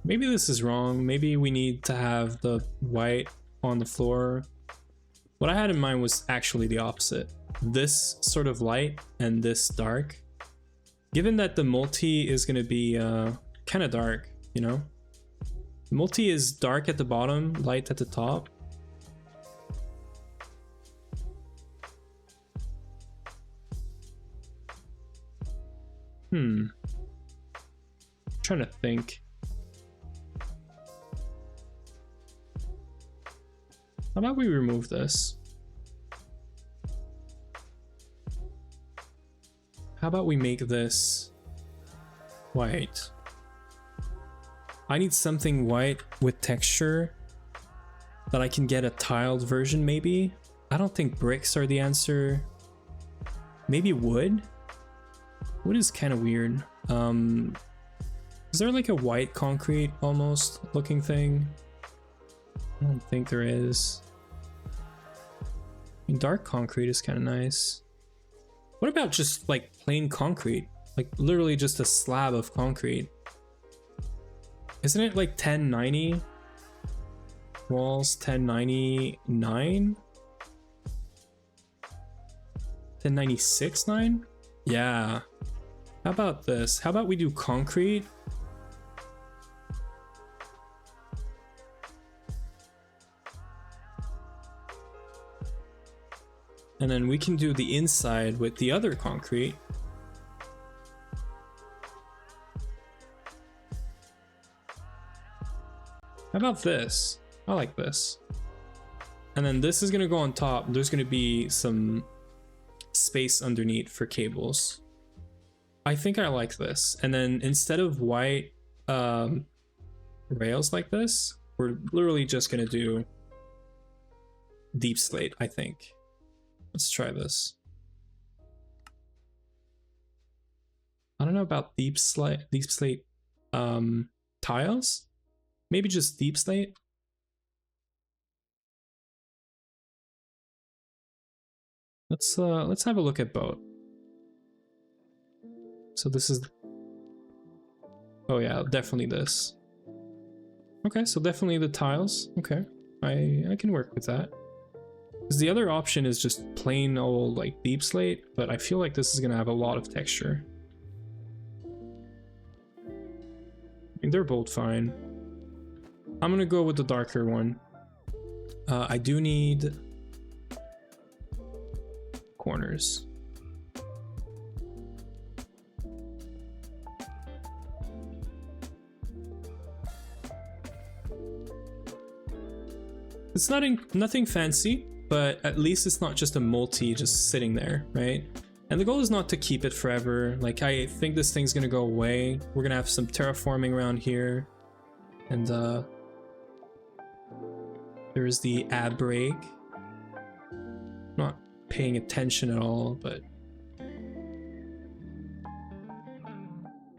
Maybe this is wrong. Maybe we need to have the white on the floor. What I had in mind was actually the opposite. This sort of light and this dark. Given that the multi is going to be kind of dark, you know? The multi is dark at the bottom, light at the top. I'm trying to think. How about we remove this? How about we make this white? I need something white with texture that I can get a tiled version maybe. I don't think bricks are the answer. Maybe wood? Wood is kind of weird. Is there like a white concrete almost looking thing? I don't think there is. I mean, dark concrete is kind of nice. What about just like plain concrete? Like literally just a slab of concrete. Isn't it like 1090? Walls 1099? 1096.9? Yeah. How about this? How about we do concrete? And then we can do the inside with the other concrete. How about this? I like this. And then this is gonna go on top. There's gonna be some space underneath for cables. I think I like this. And then instead of white rails like this, we're literally just gonna do deep slate, I think. Let's try this. I don't know about deep slate tiles. Maybe just deep slate. Let's have a look at both. So this is, oh yeah, definitely this. Okay, so definitely the tiles. Okay, I can work with that. Because the other option is just plain old like deep slate, but I feel like this is gonna have a lot of texture. I mean, they're both fine. I'm gonna go with the darker one. I do need corners. It's nothing fancy, but at least it's not just a multi just sitting there, right? And the goal is not to keep it forever. Like, I think this thing's gonna go away. We're gonna have some terraforming around here. And there's the ad break. Not paying attention at all, but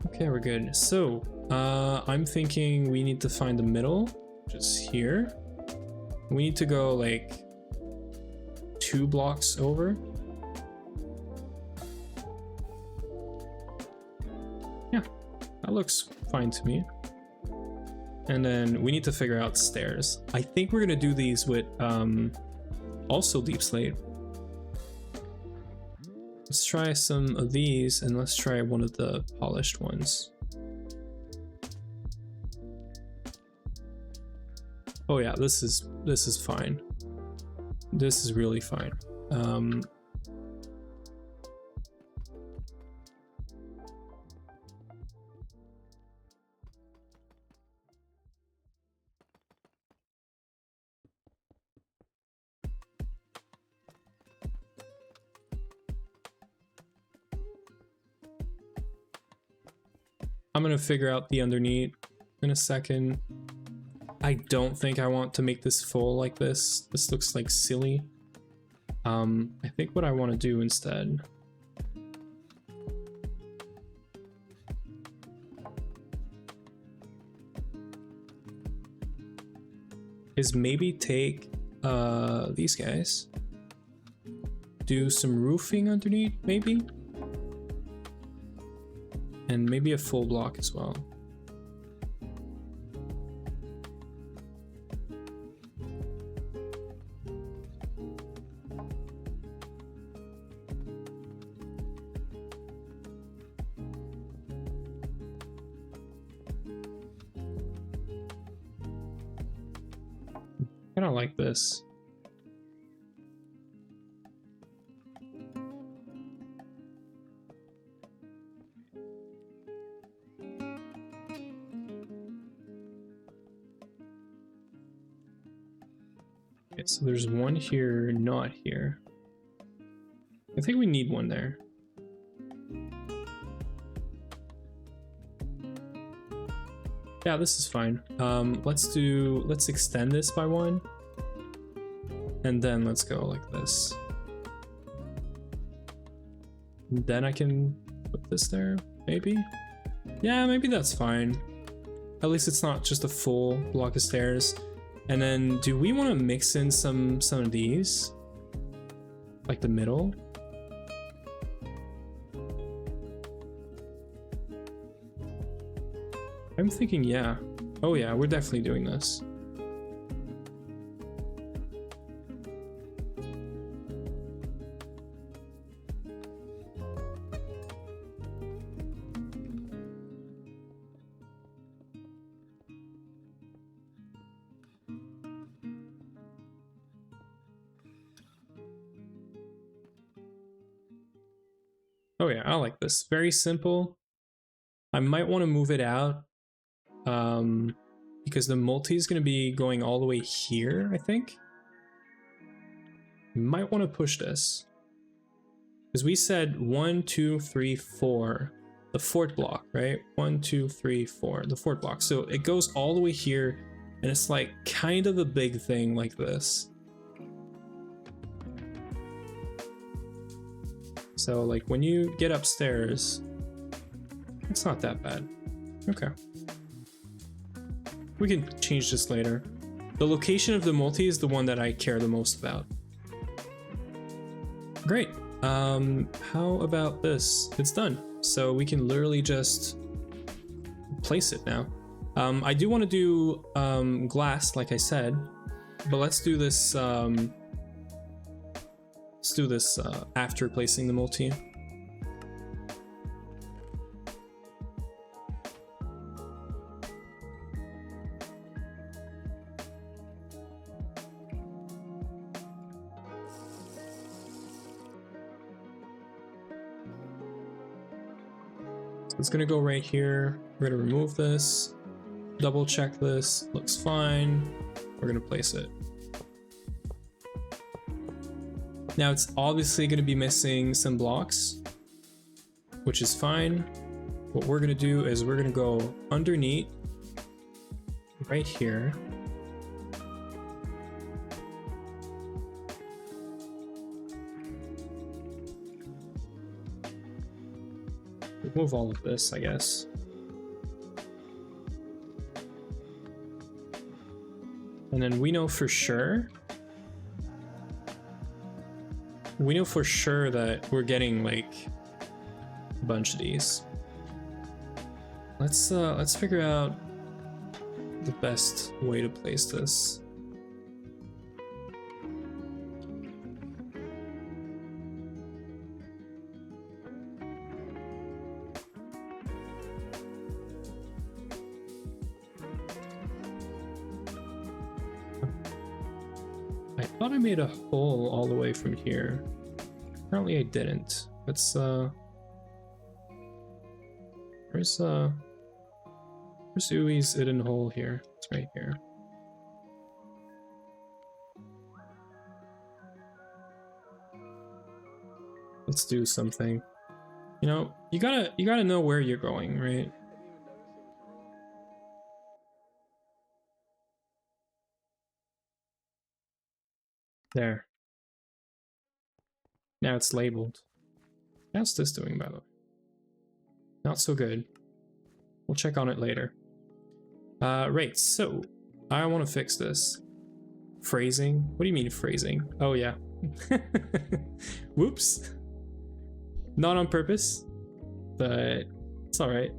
okay, we're good. So I'm thinking we need to find the middle, just here. We need to go like 2 blocks over. Yeah, that looks fine to me. And then we need to figure out stairs. I think we're gonna do these with also deep slate. Let's try some of these, and let's try one of the polished ones. Oh yeah, this is fine. This is really fine. I'm gonna figure out the underneath in a second. I don't think I want to make this full like this. This looks like silly. I think what I want to do instead is maybe take these guys, do some roofing underneath, maybe, and maybe a full block as well. I don't like this. Okay, so there's one here, not here. I think we need one there. Yeah, this is fine. Let's extend this by 1. And then let's go like this. And then I can put this there, maybe? Yeah, maybe that's fine. At least it's not just a full block of stairs. And then do we want to mix in some of these? Like the middle? I'm thinking, yeah. Oh yeah, we're definitely doing this. Oh yeah, I like this. Very simple. I might want to move it out because the multi is going to be going all the way here, I think. You might want to push this. Because we said 1, 2, 3, 4. The fourth block, right? 1, 2, 3, 4. The fourth block. So it goes all the way here, and it's like kind of a big thing like this. So like when you get upstairs, it's not that bad. Okay. We can change this later. The location of the multi is the one that I care the most about. Great. How about this? It's done. So we can literally just place it now. I do want to do glass, like I said, but let's do this. Let's do this after placing the multi. It's gonna go right here. We're gonna remove this, double check this, looks fine. We're gonna place it. Now it's obviously gonna be missing some blocks, which is fine. What we're gonna do is we're gonna go underneath, right here. Remove all of this, I guess. And then we know for sure that we're getting like a bunch of these. Let's figure out the best way to place this. I thought I made a hole all the way from here. Apparently I didn't. Let's where's Ui's hidden hole here? It's right here. Let's do something. You know, you gotta know where you're going, right? There. Now it's labeled. How's this doing, by the way? Not so good. We'll check on it later. Right, so I want to fix this. Phrasing? What do you mean phrasing? Oh yeah. Whoops. Not on purpose, but it's all right.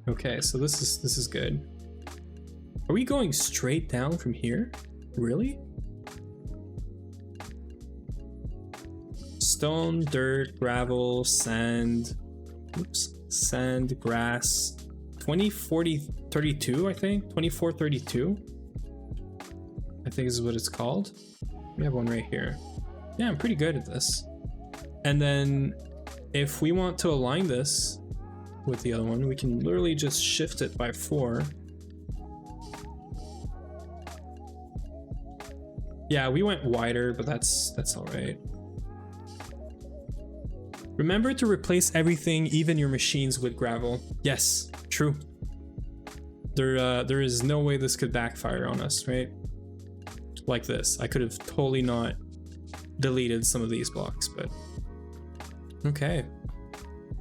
Okay, so this is good. Are we going straight down from here? Really? Stone, dirt, gravel, sand. Oops. Sand, grass. 20, 40, 32, I think. 24, 32. I think is what it's called. We have one right here. Yeah, I'm pretty good at this. And then if we want to align this with the other one, we can literally just shift it by 4. Yeah, we went wider, but that's all right. Remember to replace everything, even your machines, with gravel. Yes, true. There is no way this could backfire on us, right? Like this. I could have totally not deleted some of these blocks, but okay.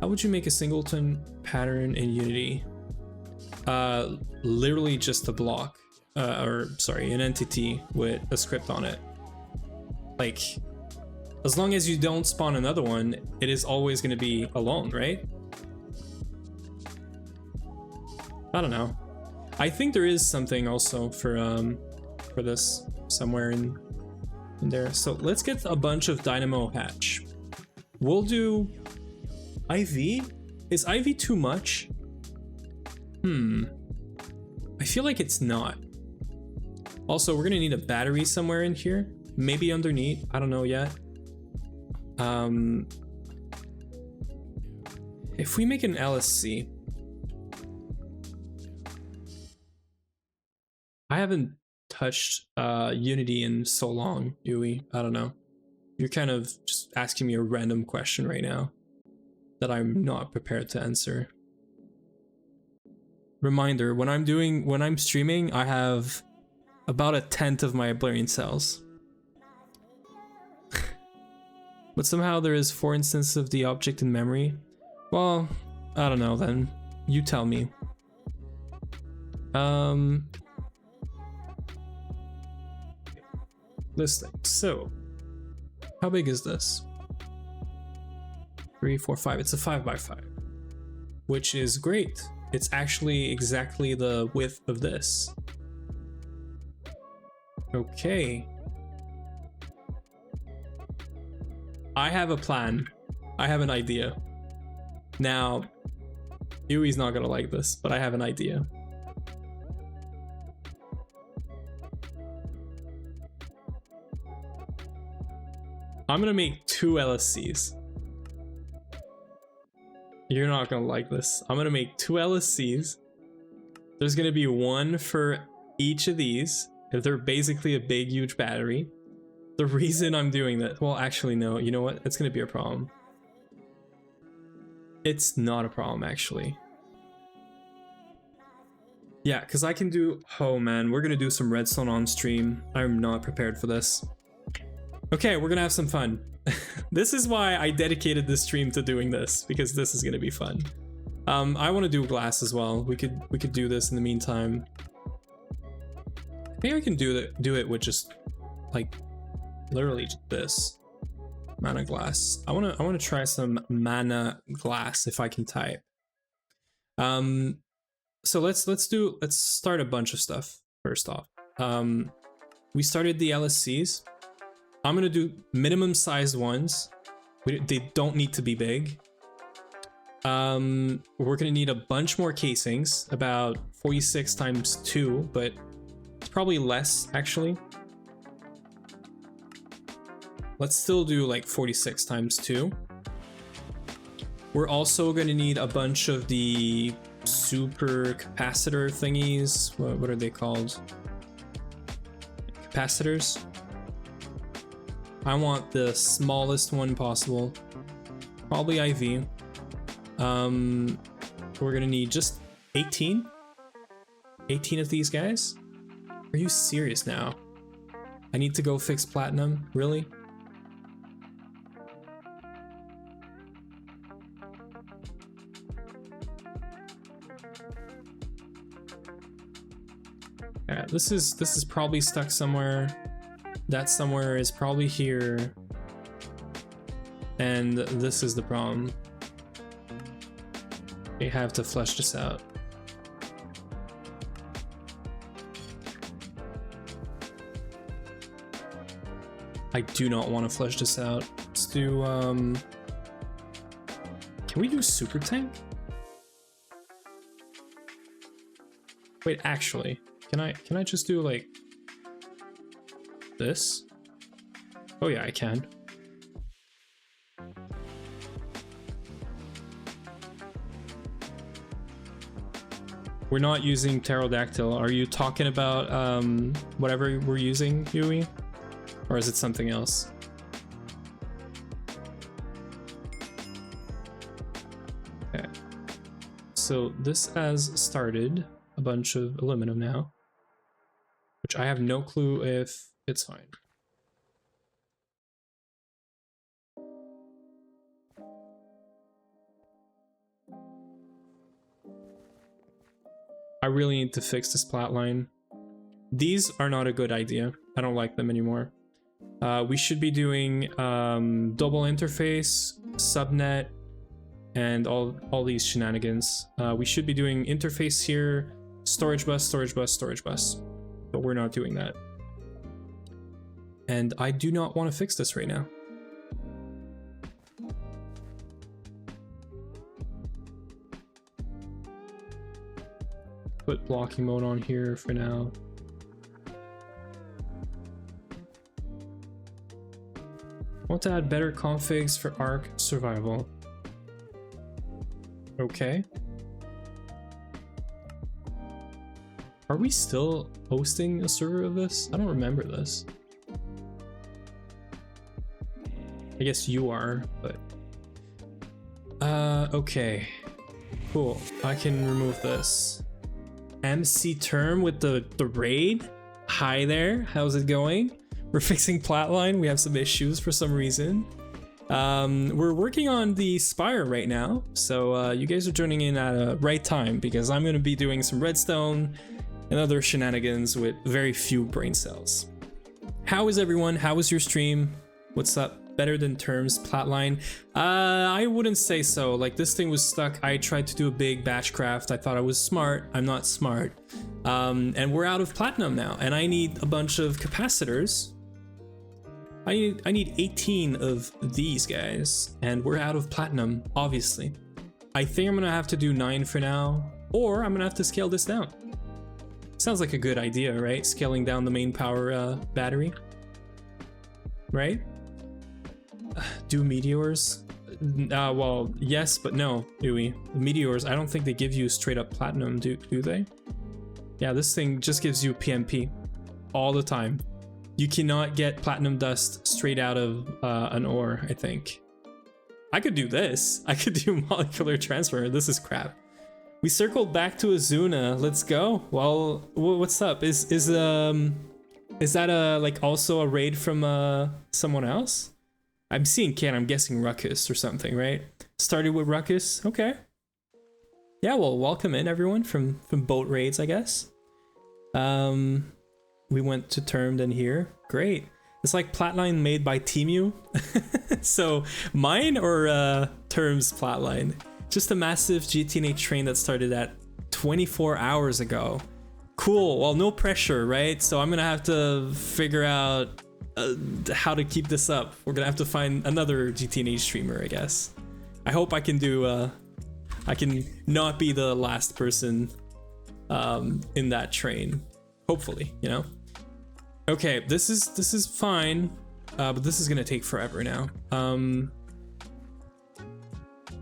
How would you make a singleton pattern in Unity? Literally just a block. Or sorry, an entity with a script on it. Like, as long as you don't spawn another one, it is always going to be alone, right? I don't know. I think there is something also for this somewhere in there. So let's get a bunch of dynamo hatch. We'll do IV. Is IV too much? I feel like it's not. Also, we're gonna need a battery somewhere in here. Maybe underneath. I don't know yet. If we make an LSC, I haven't touched Unity in so long, Yui. I don't know. You're kind of just asking me a random question right now that I'm not prepared to answer. Reminder, when I'm streaming, I have about 1/10 of my blurring cells. But somehow there is 4 instances of the object in memory. Well, I don't know then. You tell me. This thing. So, how big is this? 3, 4, 5. It's a 5x5, which is great. It's actually exactly the width of this. Okay. I have a plan. I have an idea. Now, Yui's not gonna like this, but I have an idea. I'm gonna make 2 LSCs. You're not gonna like this. I'm gonna make 2 LSCs. There's gonna be one for each of these. They're basically a big, huge battery. The reason I'm doing that, well, actually, no, you know what? It's gonna be a problem. It's not a problem, actually. Yeah, because I can do, oh man, we're gonna do some redstone on stream. I'm not prepared for this. Okay, we're gonna have some fun. This is why I dedicated this stream to doing this, because this is gonna be fun. I want to do glass as well. We could do this in the meantime. I think I can do it with just like literally just this mana glass. I wanna try some mana glass if I can type. So let's start a bunch of stuff first off. We started the LSCs. I'm gonna do minimum sized ones. They don't need to be big. We're gonna need a bunch more casings, about 46 times 2, but it's probably less actually. Let's still do like 46 times 2. We're also gonna need a bunch of the super capacitor thingies. What are they called? Capacitors. I want the smallest one possible, probably IV. We're gonna need just 18 of these guys. Are you serious now? I need to go fix platinum, really? Yeah, this is probably stuck somewhere. That somewhere is probably here, and this is the problem. We have to flesh this out. I do not want to flesh this out. Let's do can we do super tank? Wait, actually, can I just do like this? Oh yeah, I can. We're not using pterodactyl. Are you talking about whatever we're using, Yui? Or is it something else? Okay. So this has started a bunch of aluminum now, which I have no clue if it's fine. I really need to fix this plot line. These are not a good idea. I don't like them anymore. We should be doing double interface, subnet, and all these shenanigans. We should be doing interface here, storage bus, storage bus, storage bus. But we're not doing that. And I do not want to fix this right now. Put blocking mode on here for now. Want to add better configs for Arc survival. Okay. Are we still hosting a server of this? I don't remember this. I guess you are, but... okay. Cool. I can remove this. MC term with the raid? Hi there, how's it going? We're fixing Flatline, we have some issues for some reason. We're working on the Spire right now, so you guys are joining in at a right time because I'm gonna be doing some redstone and other shenanigans with very few brain cells. How is everyone? How was your stream? What's up? Better than terms, Flatline? I wouldn't say so. Like, this thing was stuck. I tried to do a big batch craft. I thought I was smart. I'm not smart. And we're out of platinum now, and I need a bunch of capacitors. I need 18 of these guys, and we're out of platinum, obviously. I think I'm gonna have to do 9 for now, or I'm gonna have to scale this down. Sounds like a good idea, right? Scaling down the main power battery, right? Do meteors? Well, yes, but no, Dewey. The meteors, I don't think they give you straight up platinum, do they? Yeah, this thing just gives you PMP all the time. You cannot get platinum dust straight out of an ore, I think. I could do this. I could do molecular transfer. This is crap. We circled back to Azuna. Let's go. Well, what's up? Is that like also a raid from someone else? I'm seeing Ken. I'm guessing Ruckus or something, right? Started with Ruckus. Okay. Yeah. Well, welcome in everyone from boat raids, I guess. We went to termed in here. Great. It's like Flatline made by Temu. So mine or terms Flatline? Just a massive GTNH train that started at 24 hours ago. Cool. Well, no pressure, right? So I'm gonna have to figure out how to keep this up. We're gonna have to find another GTNH streamer, I guess. I hope I can do I can not be the last person in that train. Hopefully, you know. Okay, this is fine, but this is gonna take forever now.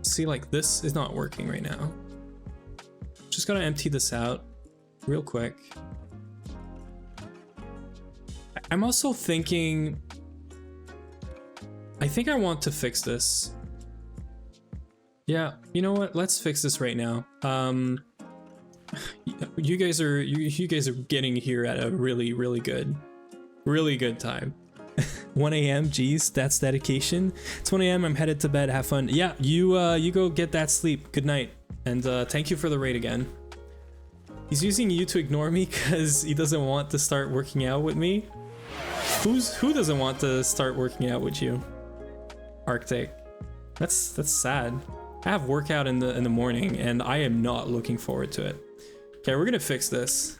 See, like, this is not working right now. Just gotta empty this out real quick. I'm also thinking, I think I want to fix this. Yeah, you know what? Let's fix this right now. You guys are getting here at a really good time. 1 a.m. Geez, that's dedication. It's 1 a.m. I'm headed to bed. Have fun. Yeah, you go get that sleep. Good night, and thank you for the raid again. He's using you to ignore me because he doesn't want to start working out with me. Who doesn't want to start working out with you? Arctic. That's sad. I have workout in the morning, and I am not looking forward to it. Okay, we're gonna fix this.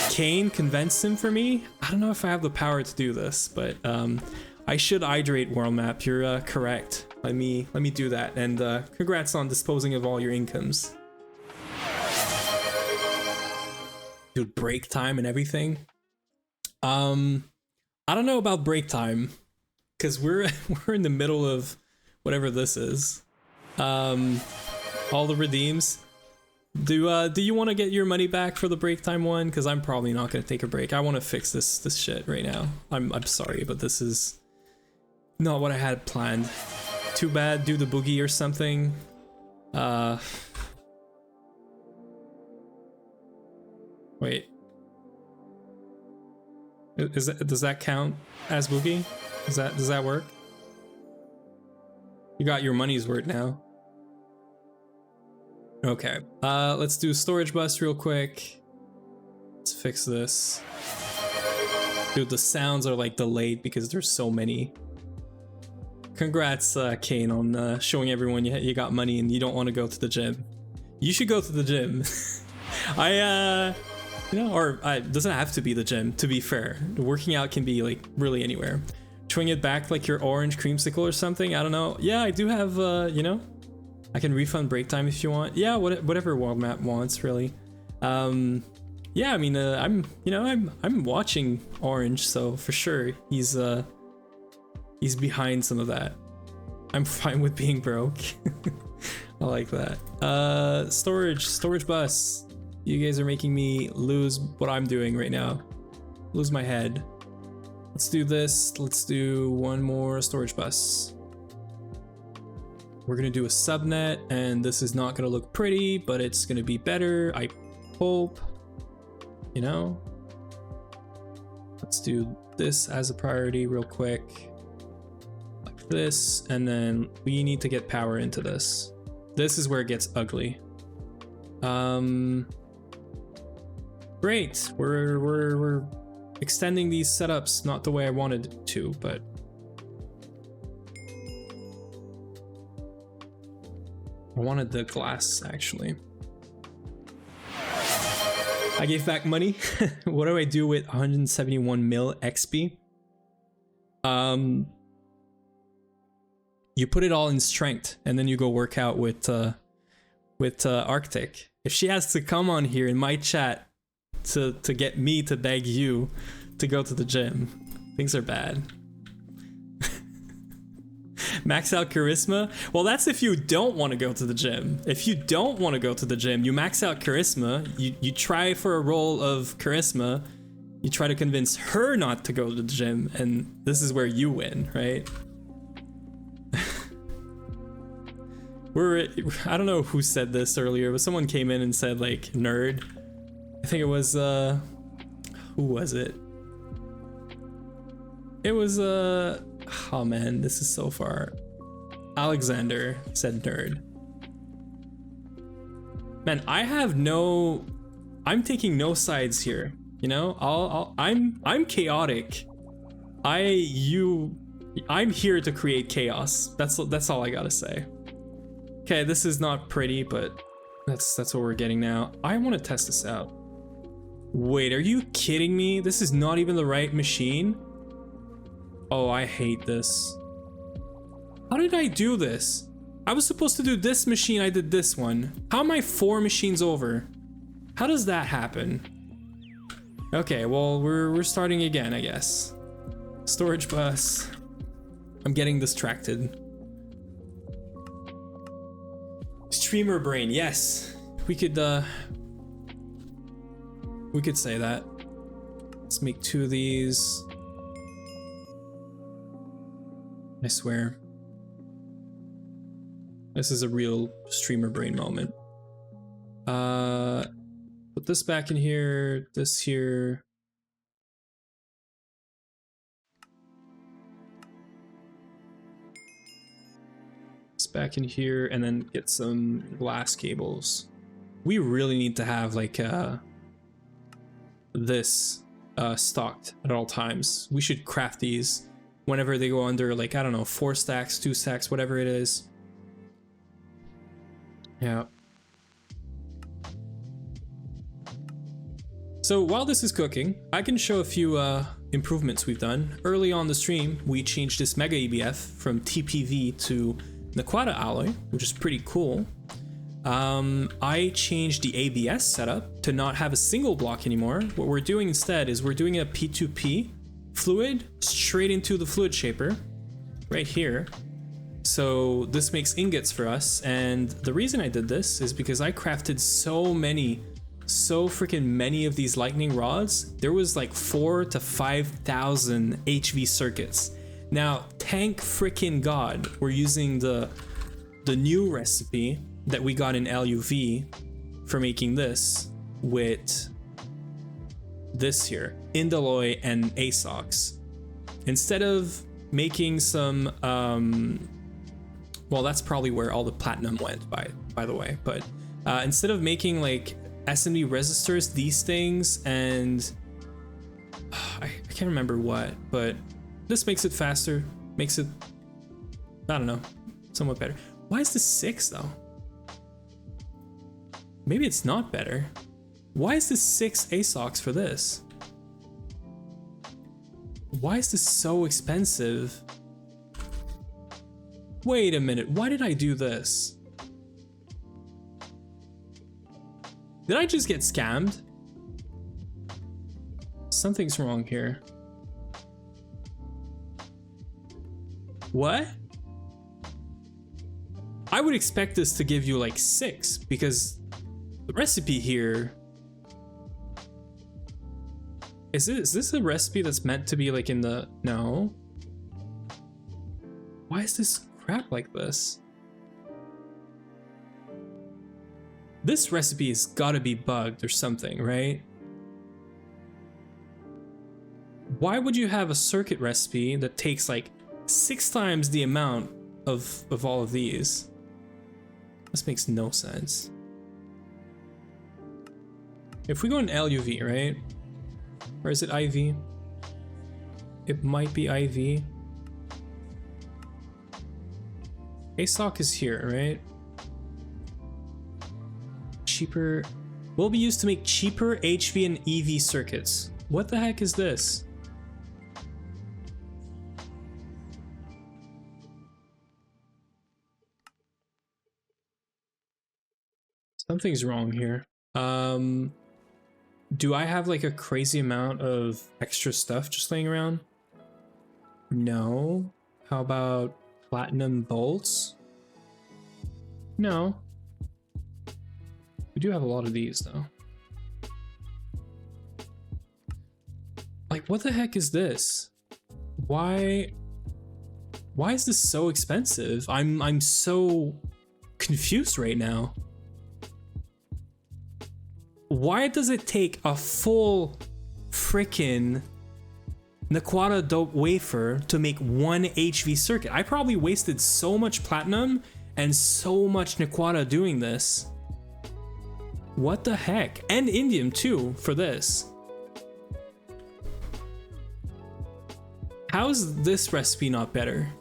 Kane convinced him for me. I don't know if I have the power to do this, but I should hydrate world map. You're correct. Let me do that, and congrats on disposing of all your incomes. Dude, break time and everything. I don't know about break time, because we're in the middle of whatever this is. All the redeems. Do you want to get your money back for the break time one? Because I'm probably not going to take a break. I want to fix this shit right now. I'm sorry, but this is not what I had planned. Too bad. Do the boogie or something. Wait. Does that count as boogie? Does that work? You got your money's worth now. Okay, let's do storage bus real quick. Let's fix this. Dude, the sounds are like delayed because there's so many. Congrats, Kane, on showing everyone you got money and you don't want to go to the gym. You should go to the gym. It doesn't have to be the gym, to be fair. Working out can be like really anywhere. Swing it back like your orange creamsicle or something, I don't know. Yeah, I do have, I can refund break time if you want. Yeah, whatever world map wants, really. Yeah, I mean, I'm watching Orange, so for sure he's He's behind some of that. I'm fine with being broke. I like that. Storage bus. You guys are making me lose what I'm doing right now. Lose my head. Let's do this. Let's do one more storage bus. We're gonna do a subnet, and this is not gonna look pretty, but it's gonna be better, I hope. You know? Let's do this as a priority real quick. Like this, and then we need to get power into this. This is where it gets ugly. Great. We're extending these setups not the way I wanted to, but I wanted the glass actually. I gave back money. What do I do with 171 mil XP? You put it all in strength, and then you go work out with Arctic. If she has to come on here in my chat to get me to beg you to go to the gym, things are bad. Max out charisma? Well, that's if you don't want to go to the gym. If you don't want to go to the gym, you max out charisma, you try for a role of charisma, you try to convince her not to go to the gym, and this is where you win, right? I don't know who said this earlier, but someone came in and said like nerd. I think it was who was it? It was oh man, this is so far. Alexander said nerd. Man, I'm taking no sides here. You know, I'm chaotic. I'm here to create chaos. That's all I gotta say. Okay, this is not pretty, but that's what we're getting now. I want to test this out. Wait, are you kidding me? This is not even the right machine? Oh, I hate this. How did I do this? I was supposed to do this machine, I did this one. How am I 4 machines over? How does that happen? Okay, well, we're starting again, I guess. Storage bus. I'm getting distracted. Streamer brain, yes. We could say that. Let's make 2 of these. I swear. This is a real streamer brain moment. Put this back in here, this here. This back in here, and then get some glass cables. We really need to have like this stocked at all times. We should craft these whenever they go under, like, I don't know, 4 stacks, 2 stacks, whatever it is. Yeah. So while this is cooking, I can show a few improvements we've done. Early on the stream, we changed this Mega EBF from TPV to Naquata alloy, which is pretty cool. I changed the ABS setup to not have a single block anymore. What we're doing instead is we're doing a P2P fluid straight into the fluid shaper right here. So this makes ingots for us, and the reason I did this is because I crafted so freaking many of these lightning rods. There was like 4,000 to 5,000 HV circuits. Now, thank freaking God, we're using the new recipe that we got in LUV for making this with this here, Indaloy and ASOX. Instead of making some, well, that's probably where all the platinum went, by the way, but instead of making like SMD resistors, these things, and I can't remember what, but this makes it faster, makes it, I don't know, somewhat better. Why is this 6 though? Maybe it's not better. Why is this 6 ASOX for this? Why is this so expensive? Wait a minute, why did I do this? Did I just get scammed? Something's wrong here. What? I would expect this to give you like 6 because the recipe here. Is this a recipe that's meant to be like in the, no? Why is this crap like this? This recipe has got to be bugged or something, right? Why would you have a circuit recipe that takes like 6 times the amount of all of these? This makes no sense. If we go in LUV, right? Or is it IV? It might be IV. ASOC is here, right? Cheaper. Will be used to make cheaper HV and EV circuits. What the heck is this? Something's wrong here. Do I have like a crazy amount of extra stuff just laying around? No. How about platinum bolts? No. We do have a lot of these though. Like, what the heck is this? Why is this so expensive? I'm so confused right now. Why does it take a full frickin' Naquata dope wafer to make one HV circuit? I probably wasted so much platinum and so much Naquata doing this. What the heck? And indium too for this. How's this recipe not better?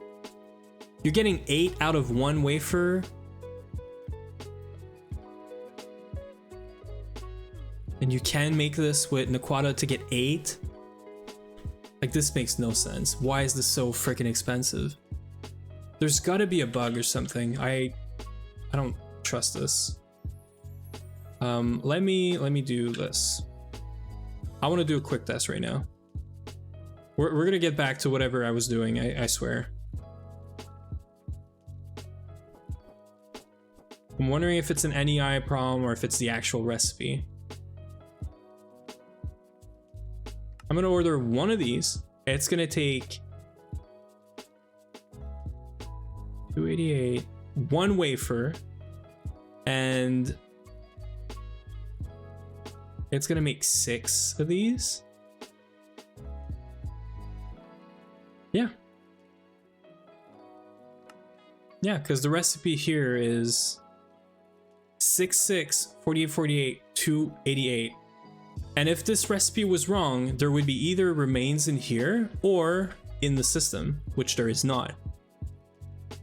You're getting 8 out of 1 wafer. And you can make this with Naquata to get 8? Like, this makes no sense. Why is this so freaking expensive? There's gotta be a bug or something. I don't trust this. Let me do this. I want to do a quick test right now. We're gonna get back to whatever I was doing, I swear. I'm wondering if it's an NEI problem or if it's the actual recipe. I'm gonna order one of these. It's gonna take 288, 1 wafer, and it's gonna make 6 of these. Yeah. Yeah, because the recipe here is 66, 48, 48, 288. And if this recipe was wrong, there would be either remains in here or in the system, which there is not.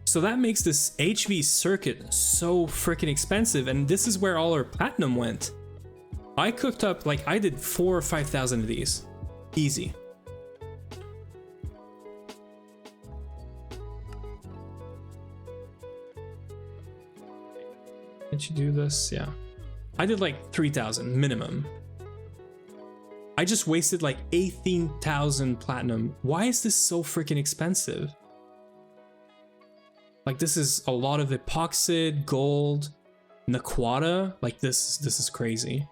So that makes this HV circuit so freaking expensive, and this is where all our platinum went. I cooked up, like, I did 4,000 or 5,000 of these. Easy. Did you do this? Yeah. I did like 3,000 minimum. I just wasted like 18,000 platinum. Why is this so freaking expensive? Like, this is a lot of epoxid, gold, Naquata. Like, this is crazy.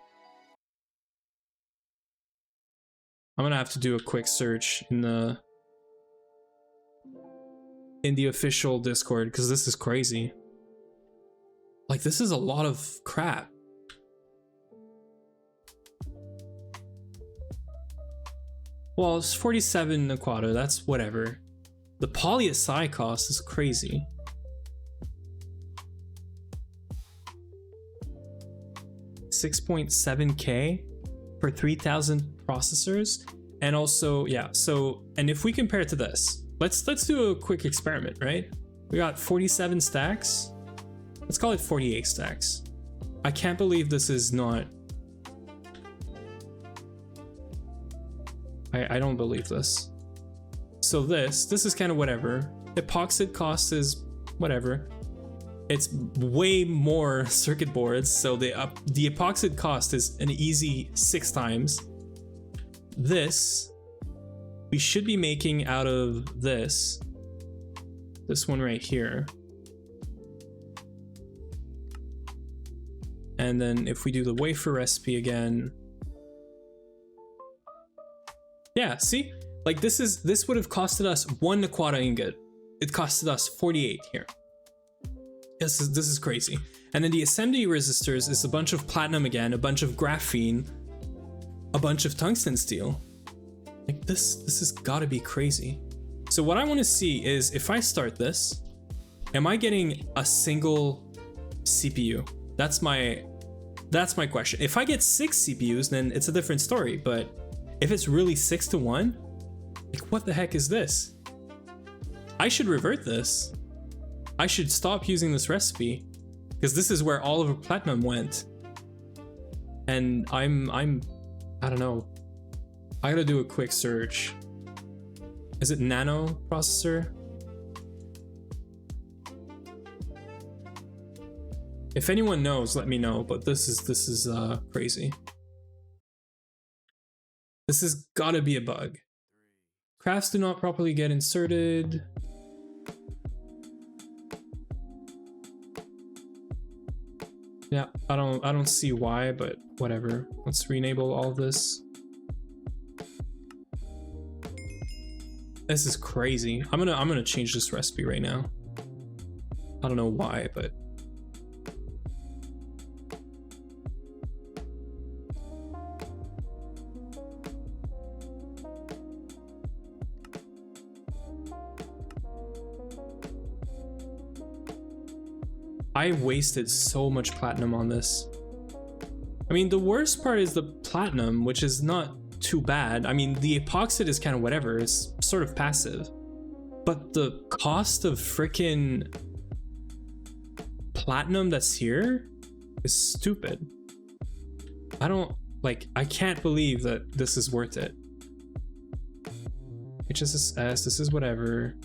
I'm gonna have to do a quick search in the official Discord because this is crazy. Like, this is a lot of crap. Well, it's 47 Naquata, that's whatever. The poly-Si cost is crazy. $6.7K for 3,000 processors. And also, yeah, so, and if we compare it to this, let's do a quick experiment, right? We got 47 stacks. Let's call it 48 stacks. I can't believe this is not... I don't believe this. So this is kind of whatever. Epoxid cost is whatever. It's way more circuit boards, so the epoxid cost is an easy 6 times. This, we should be making out of this this one right here. And then if we do the wafer recipe again, yeah, see, like this would have costed us 1 Naquata ingot. It costed us 48 here. This is crazy. And then the assembly resistors is a bunch of platinum again, a bunch of graphene, a bunch of tungsten steel. Like this has got to be crazy. So what I want to see is if I start this, am I getting a single CPU? That's my question. If I get 6 CPUs, then it's a different story. But if it's really 6 to 1, like what the heck is this? I should revert this. I should stop using this recipe because this is where all of our platinum went. And I don't know. I gotta do a quick search. Is it nano processor? If anyone knows, let me know, but this is crazy. This has gotta be a bug. Crafts do not properly get inserted. Yeah, I don't see why, but whatever. Let's re-enable all of this. This is crazy. I'm gonna change this recipe right now. I don't know why, but I wasted so much platinum on this. I mean, the worst part is the platinum, which is not too bad. I mean, the epoxide is kind of whatever, it's sort of passive. But the cost of freaking platinum that's here is stupid. I can't believe that this is worth it. HSS, this is whatever.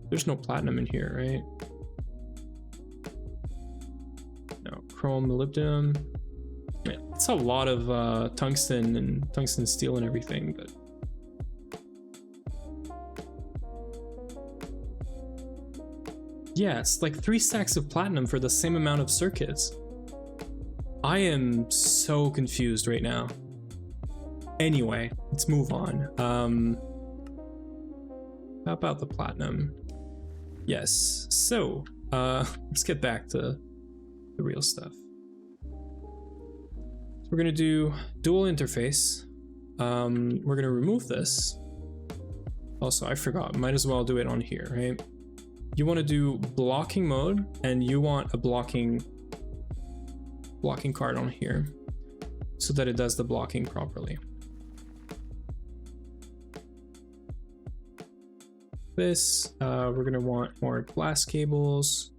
There's no platinum in here, right? No, chrome, molybdenum. Man, it's a lot of tungsten and tungsten steel and everything, but yeah, it's like 3 stacks of platinum for the same amount of circuits. I am so confused right now. Anyway, let's move on. How about the platinum? Yes, so let's get back to the real stuff. So we're gonna do dual interface. We're gonna remove this. Also, I forgot, might as well do it on here, right? You want to do blocking mode, and you want a blocking card on here so that it does the blocking properly. This, we're gonna want more glass cables.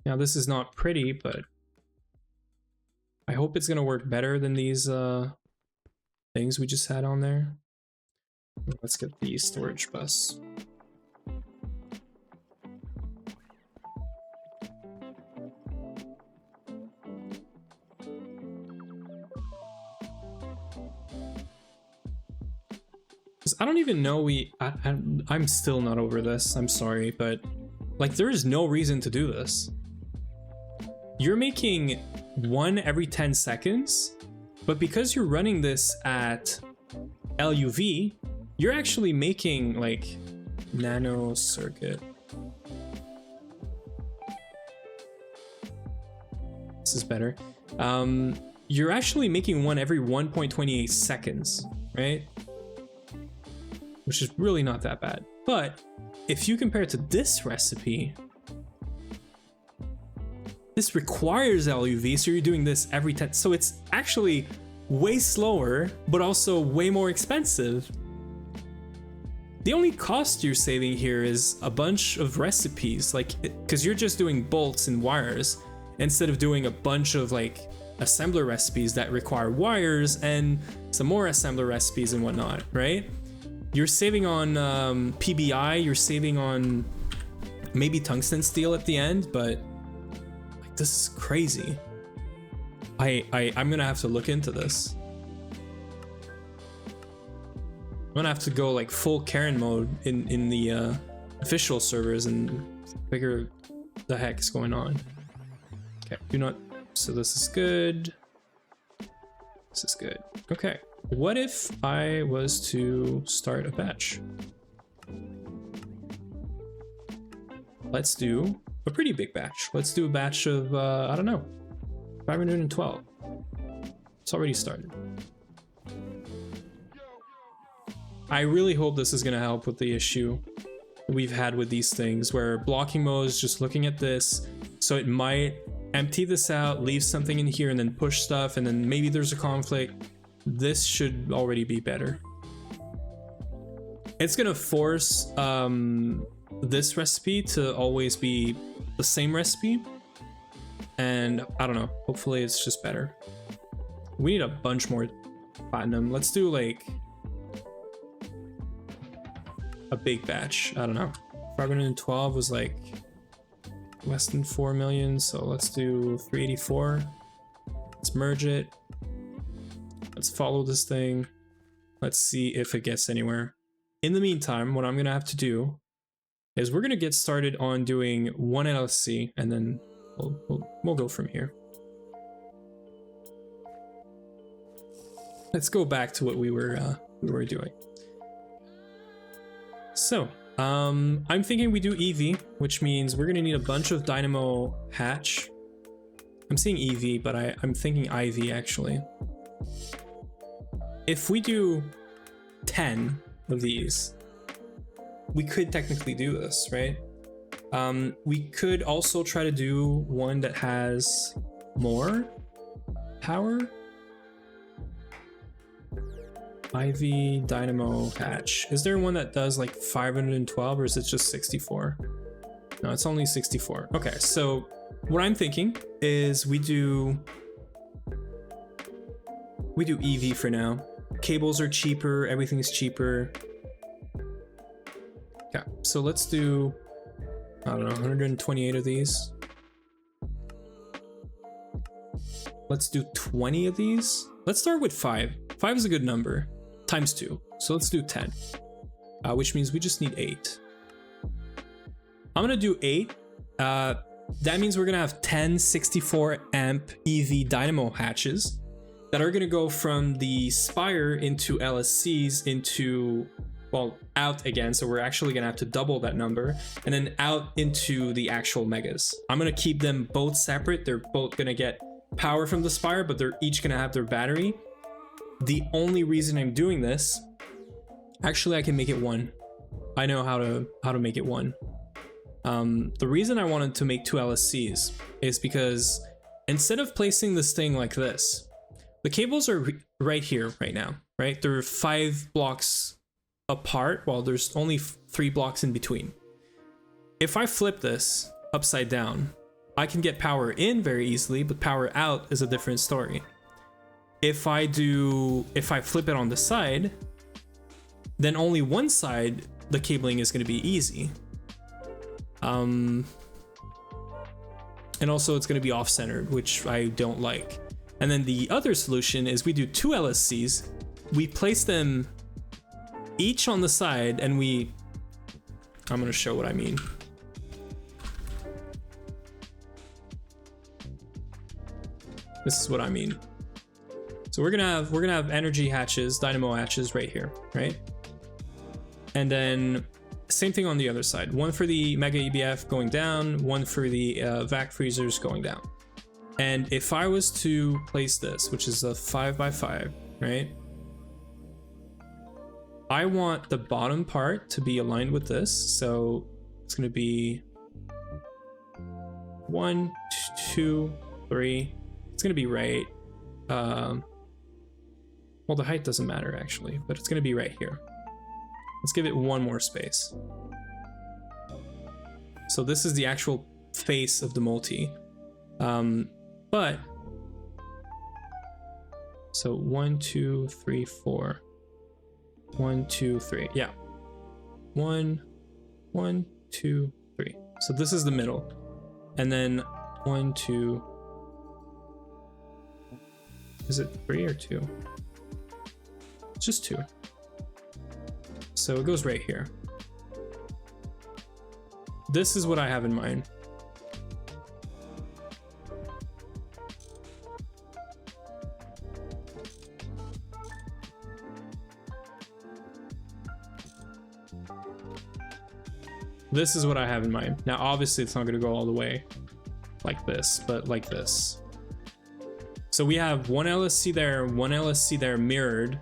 Now this is not pretty, but I hope it's gonna work better than these things we just had on there. Let's get the storage bus. I don't even know I'm still not over this, I'm sorry, but like there is no reason to do this. You're making 1 every 10 seconds, but because you're running this at LUV, you're actually making like nano circuit. This is better. You're actually making 1 every 1.28 seconds, right? Which is really not that bad. But if you compare it to this recipe, this requires LUV, so you're doing this every 10. So it's actually way slower, but also way more expensive. The only cost you're saving here is a bunch of recipes, like, because you're just doing bolts and wires instead of doing a bunch of like assembler recipes that require wires and some more assembler recipes and whatnot, right? You're saving on PBI, you're saving on maybe tungsten steel at the end, but like this is crazy. I'm gonna have to look into this. I'm gonna have to go like full Karen mode in the official servers and figure the heck is going on. Okay, do not. So this is good. This is good. Okay, what if I was to start a batch? Let's do a pretty big batch. Let's do a batch of, I don't know, 512. It's already started. I really hope this is going to help with the issue we've had with these things, where blocking mode is just looking at this, so it might empty this out, leave something in here, and then push stuff, and then maybe there's a conflict. This should already be better. It's going to force this recipe to always be the same recipe, and I don't know, hopefully it's just better. We need a bunch more platinum. Let's do like a big batch. I don't know, 512 was like less than 4 million, so let's do 384. Let's merge it. Let's follow this thing. Let's see if it gets anywhere. In the meantime, what I'm gonna have to do is we're gonna get started on doing one LSC, and then we'll go from here. Let's go back to what we were doing. So I'm thinking we do EV, which means we're gonna need a bunch of dynamo hatch. I'm saying EV, but I'm thinking IV actually. If we do 10 of these, we could technically do this, right? We could also try to do one that has more power. IV dynamo hatch. Is there one that does like 512, or is it just 64? No, it's only 64. Okay, so what I'm thinking is we do EV for now. Cables are cheaper, everything is cheaper. Yeah, so let's do, I don't know, 128 of these. Let's do 20 of these. Let's start with 5. 5 is a good number. Times 2. So let's do 10. Which means we just need 8. I'm gonna do 8. That means we're gonna have 10 64 amp EV dynamo hatches that are gonna go from the Spire into LSCs into, well, out again, so we're actually gonna have to double that number, and then out into the actual megas. I'm gonna keep them both separate. They're both gonna get power from the Spire, but they're each gonna have their battery. The only reason I'm doing this, actually I can make it 1. I know how to make it 1. The reason I wanted to make 2 LSCs is because instead of placing this thing like this, the cables are right here right now, right? They're 5 blocks apart while there's only 3 blocks in between. If I flip this upside down, I can get power in very easily, but power out is a different story. If I flip it on the side, then only one side, the cabling is going to be easy. And also it's going to be off-centered, which I don't like. And then the other solution is we do 2 LSCs, we place them each on the side, and I'm going to show what I mean. This is what I mean. So we're gonna have energy hatches, dynamo hatches right here, right? And then same thing on the other side. One for the mega EBF going down, one for the vac freezers going down. And if I was to place this, which is a 5x5, right? I want the bottom part to be aligned with this. So it's gonna be 1, 2, 3. It's gonna be right. Well, the height doesn't matter actually, but it's gonna be right here. Let's give it 1 more space. So this is the actual face of the multi. But so 1, 2, 3, 4. 1, 2, 3. Yeah. 1, 1, 2, 3. So this is the middle. And then 1, 2, Is it 3 or 2? It's just 2. So it goes right here. This is what I have in mind. This is what I have in mind. Now, obviously, it's not going to go all the way like this, but like this. So we have one LSC there mirrored,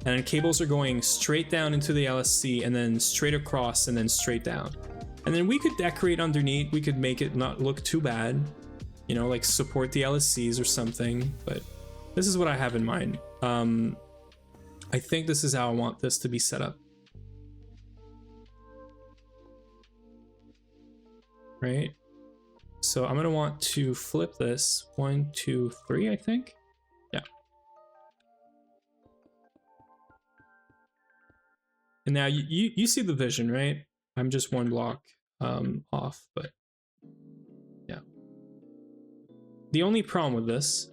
and then cables are going straight down into the LSC and then straight across and then straight down. And then we could decorate underneath. We could make it not look too bad, you know, like support the LSCs or something. But this is what I have in mind. I think this is how I want this to be set up. Right? So I'm gonna want to flip this 1, 2, 3, I think. Yeah. And now you see the vision, right? I'm just one block off, but yeah. The only problem with this,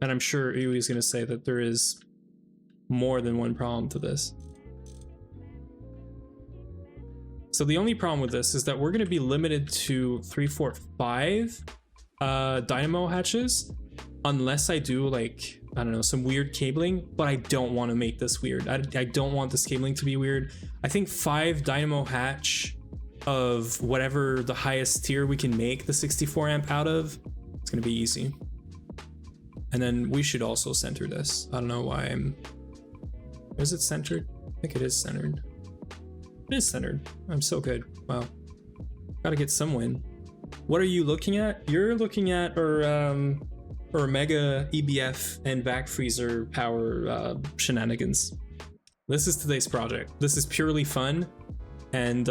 and I'm sure Iwi's gonna say that there is more than one problem to this. So the only problem with this is that we're going to be limited to 3, 4, 5 dynamo hatches, unless I do like, I don't know, some weird cabling, but I don't want to make this weird. I don't want this cabling to be weird. I think 5 dynamo hatch of whatever the highest tier we can make the 64 amp out of, it's going to be easy. And then we should also center this. I don't know why is it centered? I think it is centered. It is centered. I'm so good. Wow. Gotta get some win. What are you looking at? You're looking at our mega EBF and back freezer power shenanigans. This is today's project. This is purely fun, and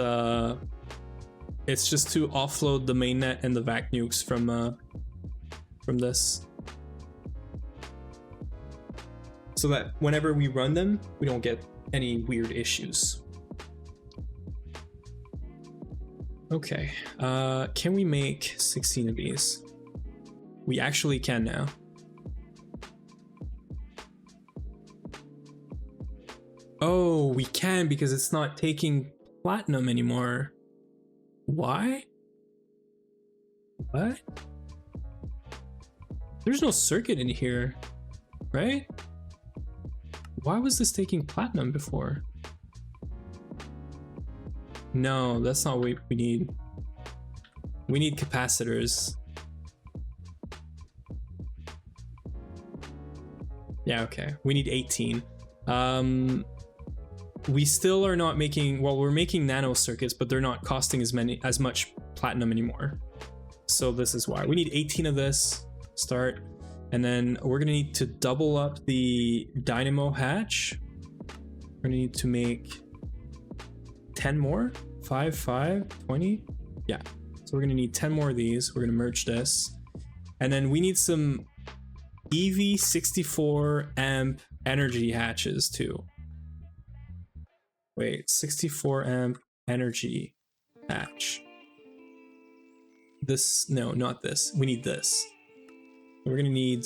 it's just to offload the mainnet and the vac nukes from this, so that whenever we run them, we don't get any weird issues. Okay, can we make 16 of these? We actually can now. Oh, we can because it's not taking platinum anymore. Why? What? There's no circuit in here, right? Why was this taking platinum before? No, that's not what we need. We need capacitors. Yeah, okay. We need 18. We still are not making, well, we're making nano circuits, but they're not costing as much platinum anymore. So this is why. We need 18 of this, start. And then we're gonna need to double up the dynamo hatch. We're gonna need to make 10 more. 5, 5, 20. Yeah. So we're gonna need 10 more of these. We're gonna merge this. And then we need some EV 64 amp energy hatches too. Wait, 64 amp energy hatch. This, no, not this. We need this. We're gonna need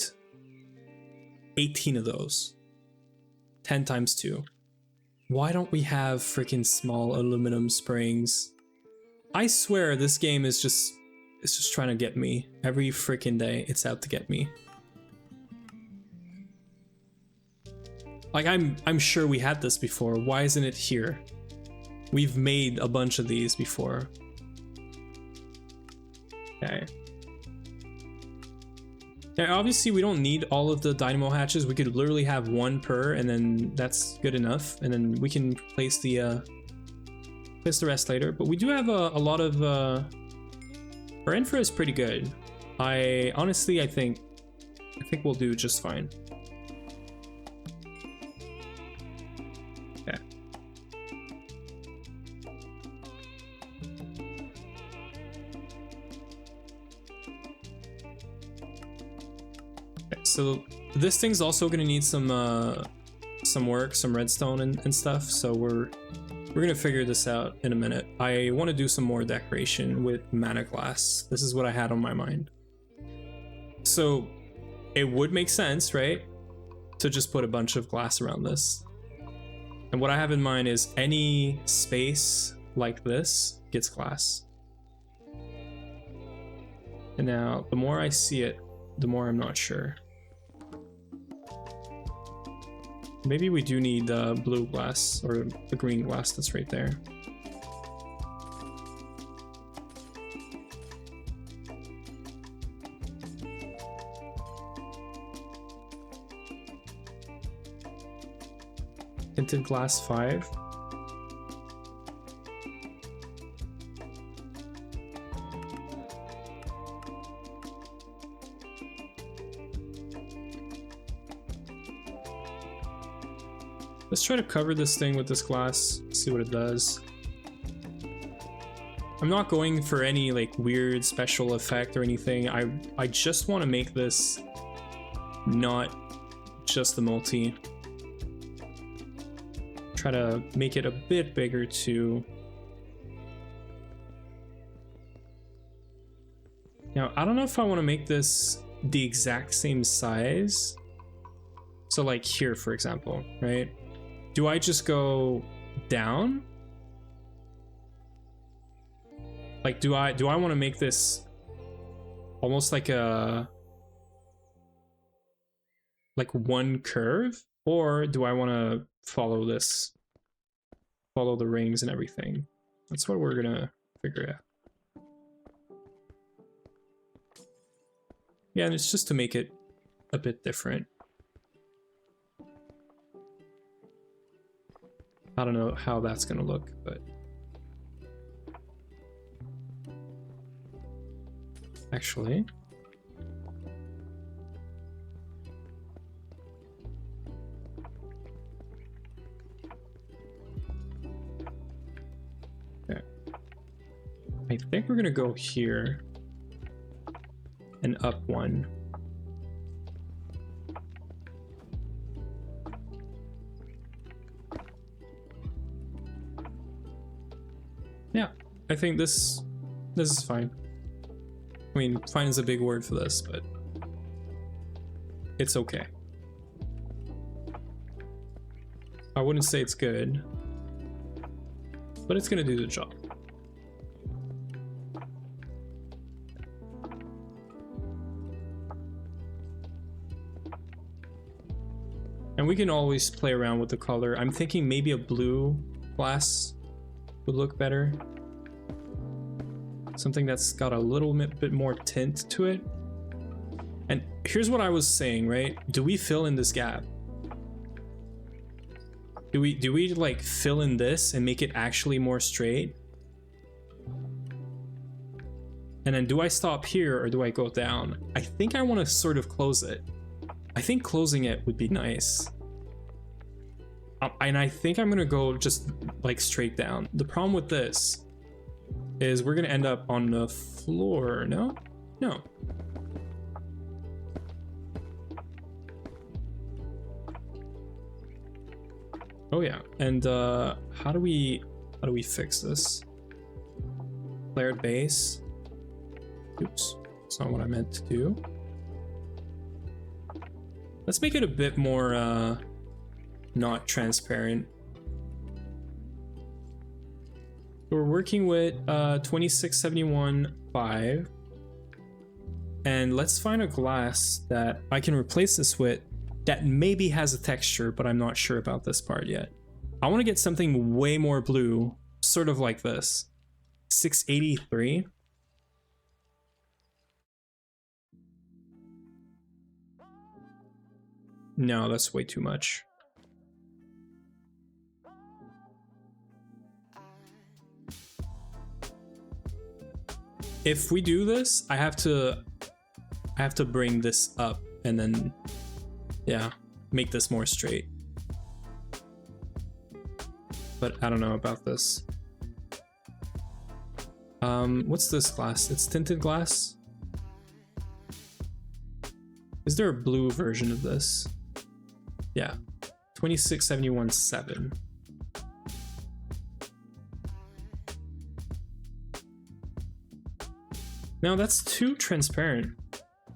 18 of those. 10 times 2. Why don't we have freaking small aluminum springs? I swear this game is just, it's just trying to get me. Every freaking day it's out to get me. Like I'm sure we had this before. Why isn't it here? We've made a bunch of these before. Okay. Yeah, obviously we don't need all of the dynamo hatches. We could literally have 1 per, and then that's good enough. And then we can place the rest later. But we do have a lot of our infra is pretty good. I think we'll do just fine. Okay. So this thing's also gonna need some work, some redstone and stuff. So we're gonna figure this out in a minute. I want to do some more decoration with mana glass. This is what I had on my mind. So it would make sense, right? To just put a bunch of glass around this. And what I have in mind is any space like this gets glass. And now, the more I see it, the more I'm not sure. Maybe we do need the blue glass or the green glass that's right there. Tinted glass 5. Let's try to cover this thing with this glass, see what it does. I'm not going for any like weird special effect or anything. I just want to make this not just the multi. Try to make it a bit bigger too. Now, I don't know if I want to make this the exact same size. So like here, for example, right? Do I just go down? Like, do I want to make this almost like one curve, or do I want to follow the rings and everything? That's what we're gonna figure out. Yeah, and it's just to make it a bit different. I don't know how that's gonna look, but actually, okay. I think we're gonna go here and up one. Yeah, I think this is fine. I mean, fine is a big word for this, but it's okay. I wouldn't say it's good, but it's gonna do the job. And we can always play around with the color. I'm thinking maybe a blue glass would look better. Something that's got a little bit more tint to it. And here's what I was saying, right? Do we fill in this gap? Do we like fill in this and make it actually more straight? And then do I stop here or do I go down? I think I want to sort of close it. I think closing it would be nice. And I think I'm gonna go just like straight down. The problem with this is we're gonna end up on the floor. No? No. Oh yeah, and how do we fix this? Flared base. Oops, that's not what I meant to do. Let's make it a bit more not transparent. We're working with 2671.5, and let's find a glass that I can replace this with that maybe has a texture, but I'm not sure about this part yet. I want to get something way more blue, sort of like this. 683. No, that's way too much. If we do this, I have to bring this up and then, yeah, make this more straight. But I don't know about this. What's this glass? It's tinted glass? Is there a blue version of this? Yeah, 2671.7. Now that's too transparent.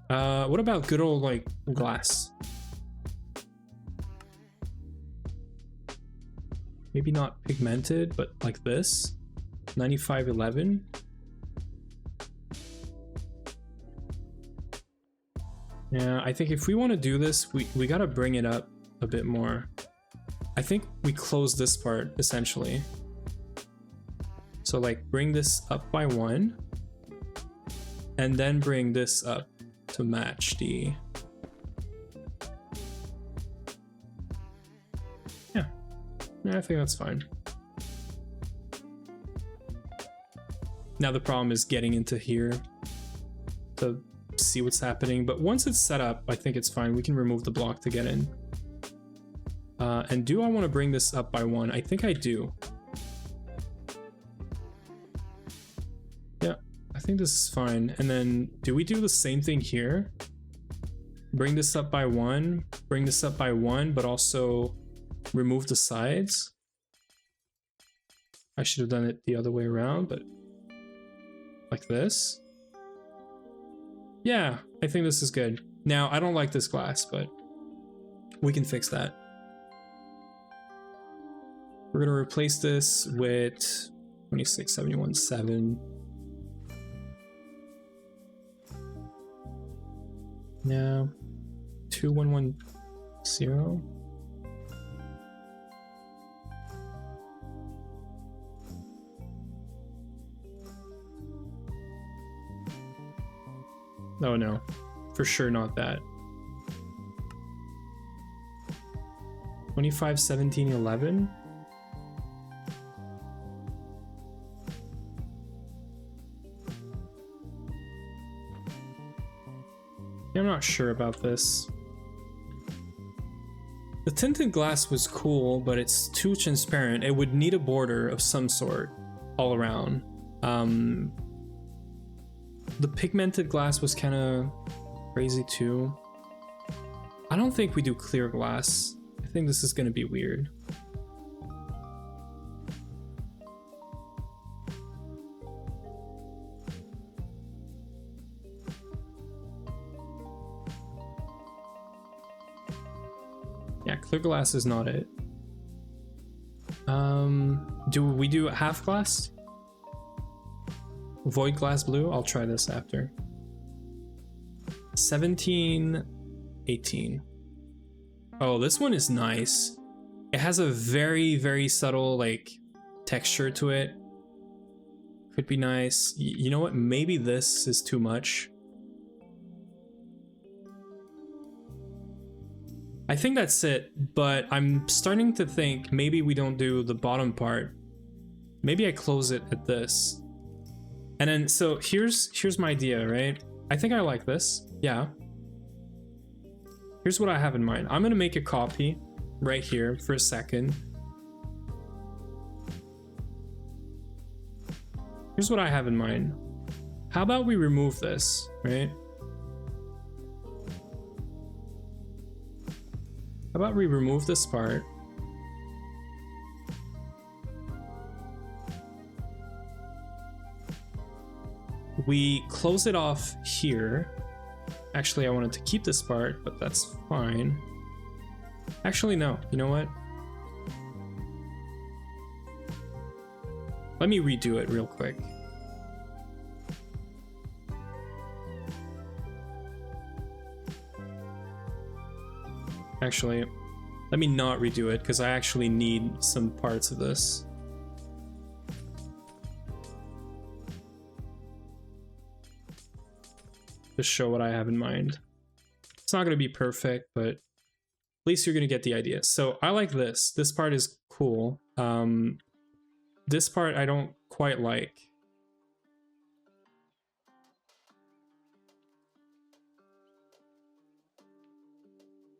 What about good old like glass? Maybe not pigmented, but like this. 9511. Yeah, I think if we want to do this, we gotta bring it up a bit more. I think we close this part essentially. So like bring this up by 1 and then bring this up to match the... Yeah, I think that's fine. Now the problem is getting into here to see what's happening, but once it's set up, I think it's fine. We can remove the block to get in. And do I want to bring this up by 1? I think I do. Yeah, I think this is fine. And then do we do the same thing here? Bring this up by 1, bring this up by 1, but also remove the sides. I should have done it the other way around, but like this. Yeah, I think this is good. Now, I don't like this glass, but we can fix that. We're gonna replace this with 26717. Now, 2110. Oh no, for sure not that. 251711. I'm not sure about this. The tinted glass was cool, but it's too transparent. It would need a border of some sort all around. The pigmented glass was kind of crazy too. I don't think we do clear glass. I think this is going to be weird. Yeah, clear glass is not it. Do we do half glass? Void glass blue? I'll try this after. 1718. Oh, this one is nice. It has a very, very subtle like texture to it. Could be nice. You know what? Maybe this is too much. I think that's it, but I'm starting to think maybe we don't do the bottom part. Maybe I close it at this. And then, so here's my idea, right? I think I like this, yeah. Here's what I have in mind. I'm gonna make a copy right here for a second. Here's what I have in mind. How about we remove this, right? How about we remove this part? We close it off here. Actually, I wanted to keep this part, but that's fine. Actually, no. You know what? Let me redo it real quick. Actually, let me not redo it because I actually need some parts of this. Just show what I have in mind. It's not going to be perfect, but at least you're going to get the idea. So I like this. This part is cool. This part I don't quite like.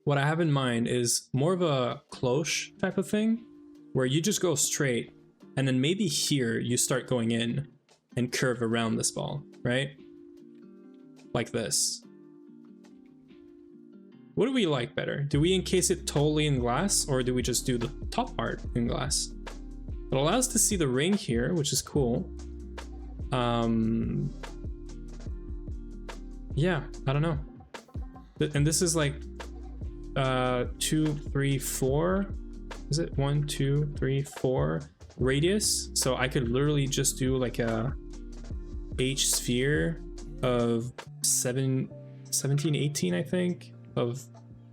What I have in mind is more of a cloche type of thing, where you just go straight, and then maybe here you start going in and curve around this ball, right? Like this. What do we like better? Do we encase it totally in glass, or do we just do the top part in glass? It allows us to see the ring here, which is cool. Yeah, I don't know. And this is like 2, 3, 4. Is it 1, 2, 3, 4 radius? So I could literally just do like a H sphere of 17, 18, I think. Of,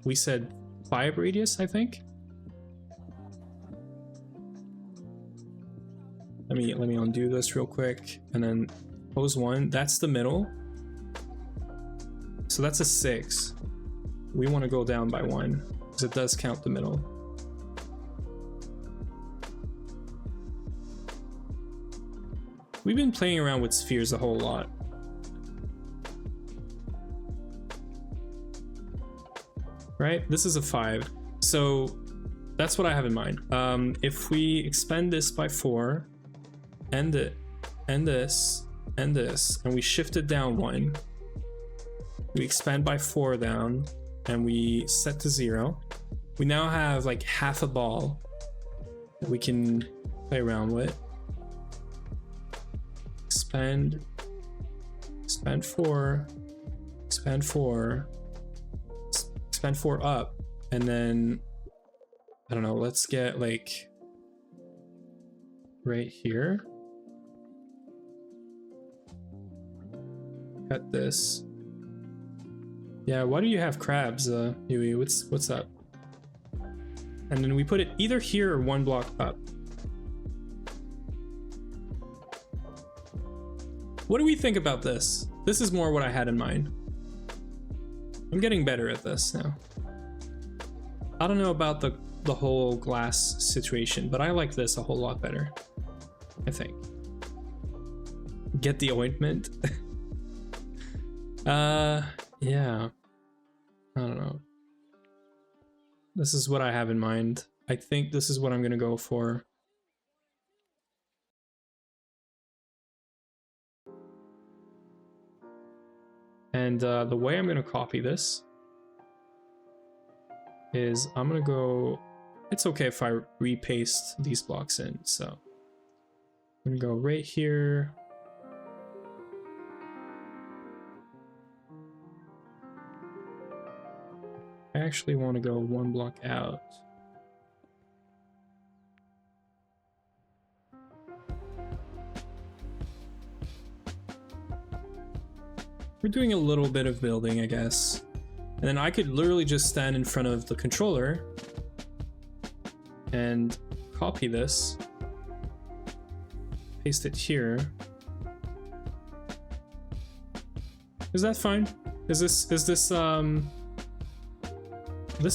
we said 5 radius, I think. Let me undo this real quick, and then pose 1. That's the middle. So that's a 6. We want to go down by 1 because it does count the middle. We've been playing around with spheres a whole lot. Right? This is a 5. So that's what I have in mind. If we expand this by 4, end it, and this, and this, and we shift it down 1, we expand by 4 down, and we set to 0. We now have like half a ball that we can play around with. Expand 4, expand 4, expand 4 up, and then I don't know, let's get like right here. Cut this. Yeah, why do you have crabs, Yui? What's up? And then we put it either here or 1 block up. What do we think about this? This is more what I had in mind. I'm getting better at this now. I don't know about the whole glass situation, but I like this a whole lot better, I think. Get the ointment. Yeah. I don't know. This is what I have in mind. I think this is what I'm gonna go for. And the way I'm gonna copy this is I'm gonna go, it's okay if I repaste these blocks in, so I'm gonna go right here. I actually want to go 1 block out. We're doing a little bit of building, I guess. And then I could literally just stand in front of the controller and copy this, paste it here. Is that fine? Is this this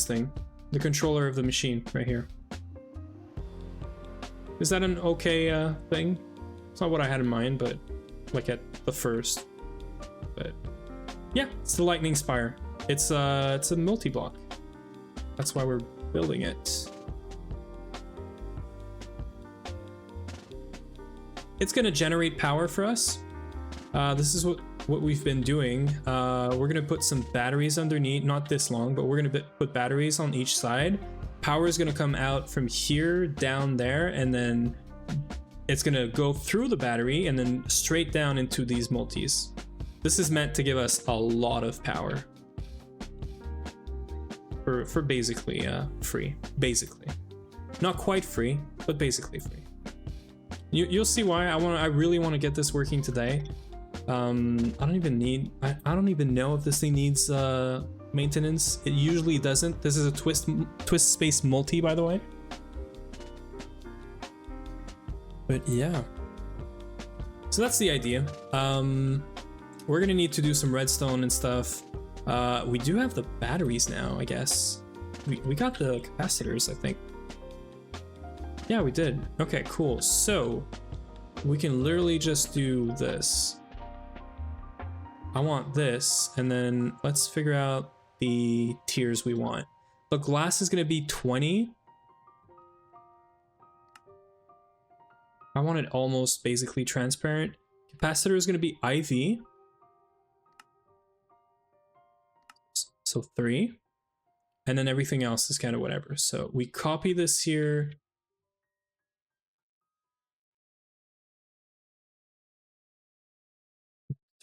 thing, the controller of the machine right here? Is that an okay thing? It's not what I had in mind, but like at the first. But yeah, it's the Lightning Spire. It's a multi-block. That's why we're building it. It's gonna generate power for us. This is what we've been doing. We're gonna put some batteries underneath, not this long, but we're gonna put batteries on each side. Power is gonna come out from here down there, and then it's gonna go through the battery and then straight down into these multis. This is meant to give us a lot of power for basically free. Basically, not quite free, but basically free. You'll see why. I really want to get this working today. I don't even know if this thing needs maintenance. It usually doesn't. This is a twist space multi, by the way. But yeah, so that's the idea. We're gonna need to do some redstone and stuff. We do have the batteries now, I guess. We got the capacitors, I think. Yeah, we did. Okay, cool. So we can literally just do this. I want this, and then let's figure out the tiers we want. The glass is gonna be 20. I want it almost basically transparent. Capacitor is gonna be IV. So 3. And then everything else is kind of whatever. So we copy this here.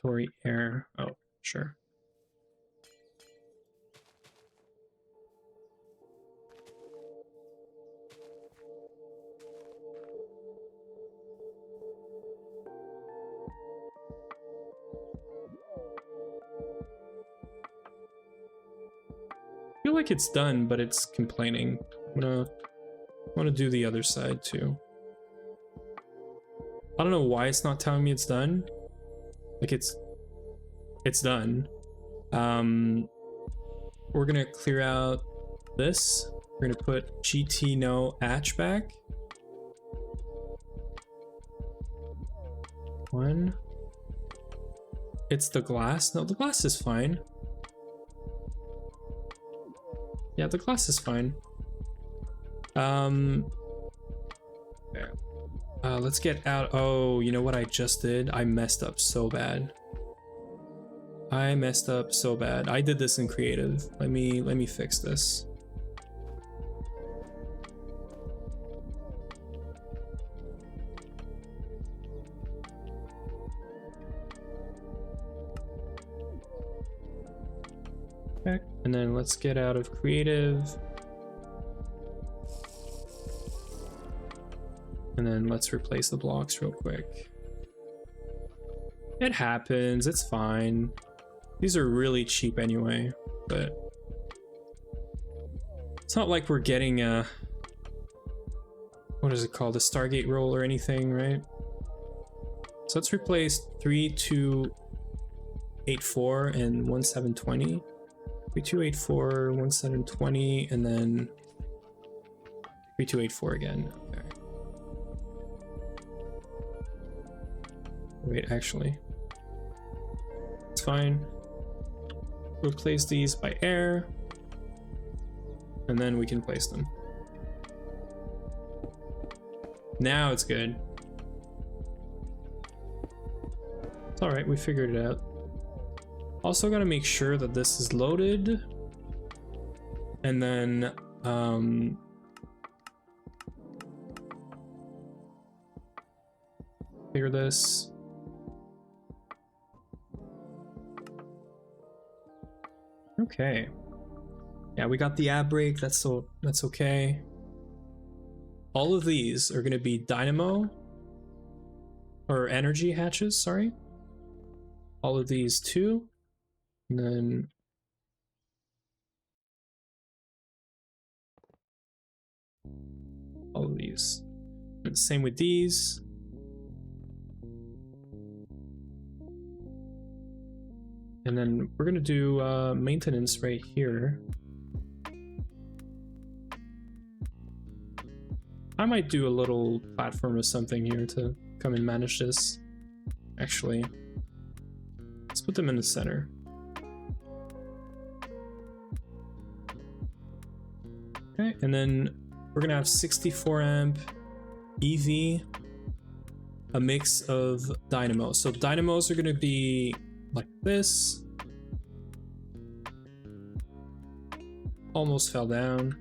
Tory air. Oh, sure. feel like it's done, but it's complaining. I want to do the other side too. I don't know why it's not telling me it's done. Like it's done. We're gonna clear out this. We're gonna put GTNH back. 1. It's the glass. No, the glass is fine. Yeah, the glass is fine. Let's get out. Oh, you know what I just did? I messed up so bad. I messed up so bad. I did this in creative. Let me fix this. Okay, and then let's get out of creative. And then let's replace the blocks real quick. It happens, it's fine. These are really cheap anyway, but it's not like we're getting a, what is it called, a Stargate roll or anything, right? So let's replace 3284 and 1720. 3284, 1720, and then 3284 again. Okay. Wait, actually, it's fine. Replace these by air, and then we can place them. Now it's good. It's all right, we figured it out. Also gotta make sure that this is loaded, and then clear this. Okay. Yeah, we got the ab break. That's okay. All of these are gonna be dynamo or energy hatches, sorry. All of these too. And then all of these. And same with these. And then we're gonna do maintenance right here. I might do a little platform or something here to come and manage this. Actually, let's put them in the center. Okay, and then we're gonna have 64 amp EV, a mix of dynamos. So dynamos are gonna be like this. Almost fell down.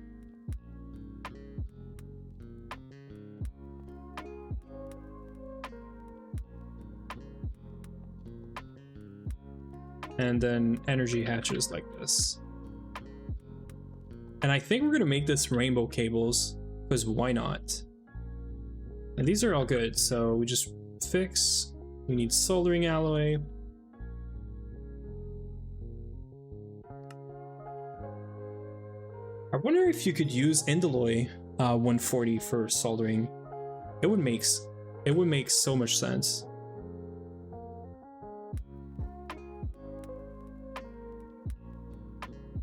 And then energy hatches like this. And I think we're gonna make this rainbow cables, because why not? And these are all good, so we just fix. We need soldering alloy. I wonder if you could use Indaloy 140 for soldering. It would make so much sense.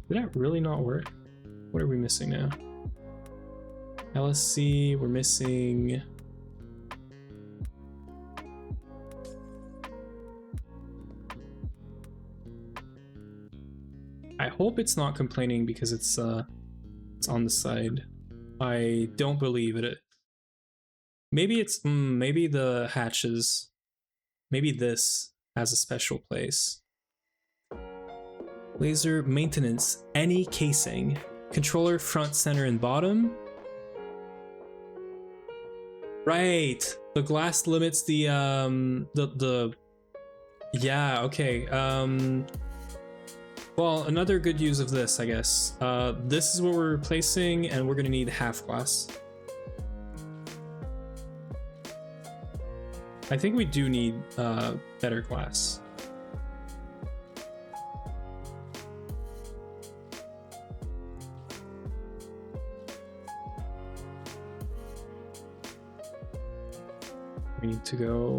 Did that really not work? What are we missing now? LSC, we're missing. I hope it's not complaining because it's on the side. I don't believe it. Maybe it's maybe the hatches. Maybe this has a special place. Laser maintenance, any casing. Controller front, center, and bottom. Right. The glass limits the yeah, okay. Well, another good use of this, I guess. This is what we're replacing, and we're gonna need half glass. I think we do need better glass. We need to go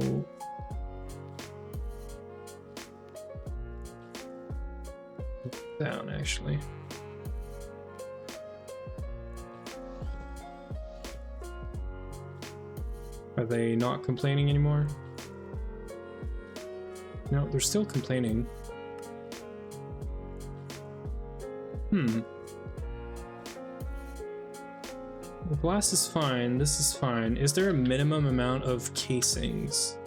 down, actually. Are they not complaining anymore? No, they're still complaining. The glass is fine, this is fine. Is there a minimum amount of casings?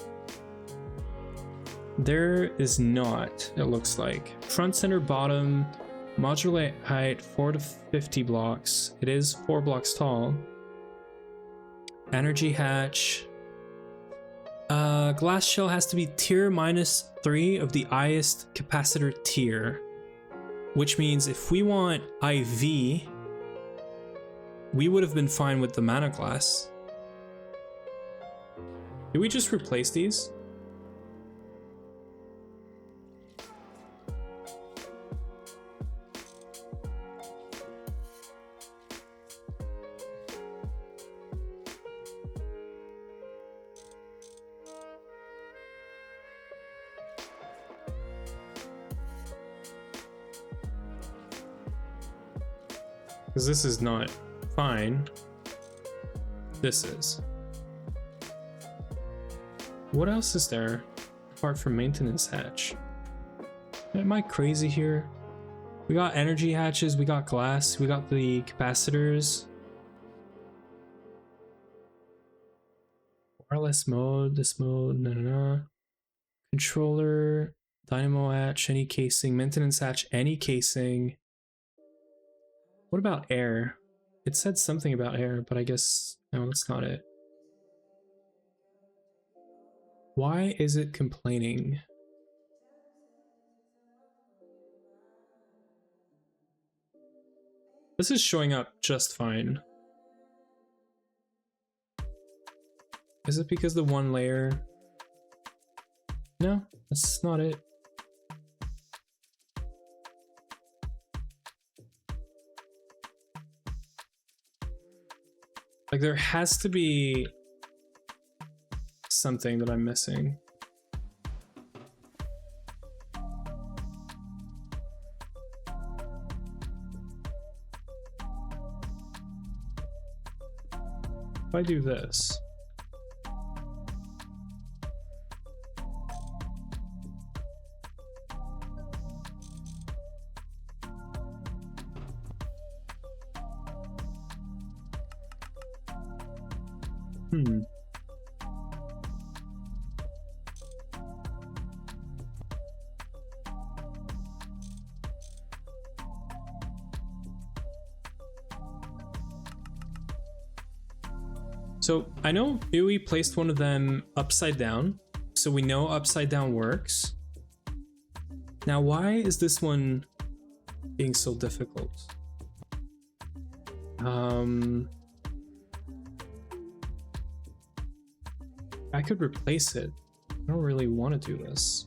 There is not, it looks like. Front, center, bottom, modular height 4 to 50 blocks. It is 4 blocks tall. Energy hatch. Glass shell has to be tier -3 of the highest capacitor tier. Which means if we want IV, we would have been fine with the mana glass. Did we just replace these? Because this is not fine. This is. What else is there apart from maintenance hatch? Am I crazy here? We got energy hatches, we got glass, we got the capacitors. Wireless mode, this mode, no. Controller, dynamo hatch, any casing, maintenance hatch, any casing. What about air? It said something about air, but I guess, no, that's not it. Why is it complaining? This is showing up just fine. Is it because the one layer? No, that's not it. Like, there has to be something that I'm missing. If I do this. So I know we placed one of them upside down, so we know upside down works. Now, why is this one being so difficult? I could replace it. I don't really want to do this.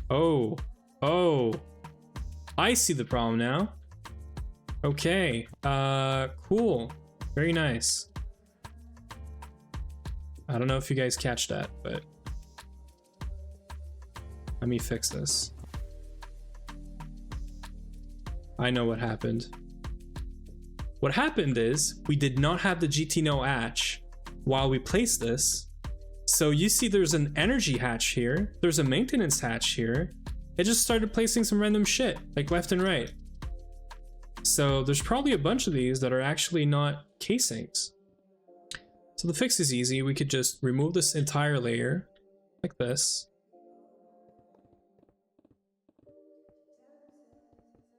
Oh, I see the problem now. Okay, cool. Very nice. I don't know if you guys catch that, but let me fix this. I know what happened. What happened is we did not have the GTNH hatch while we placed this. So you see there's an energy hatch here. There's a maintenance hatch here. It just started placing some random shit, like left and right. So there's probably a bunch of these that are actually not casings. So the fix is easy. We could just remove this entire layer like this.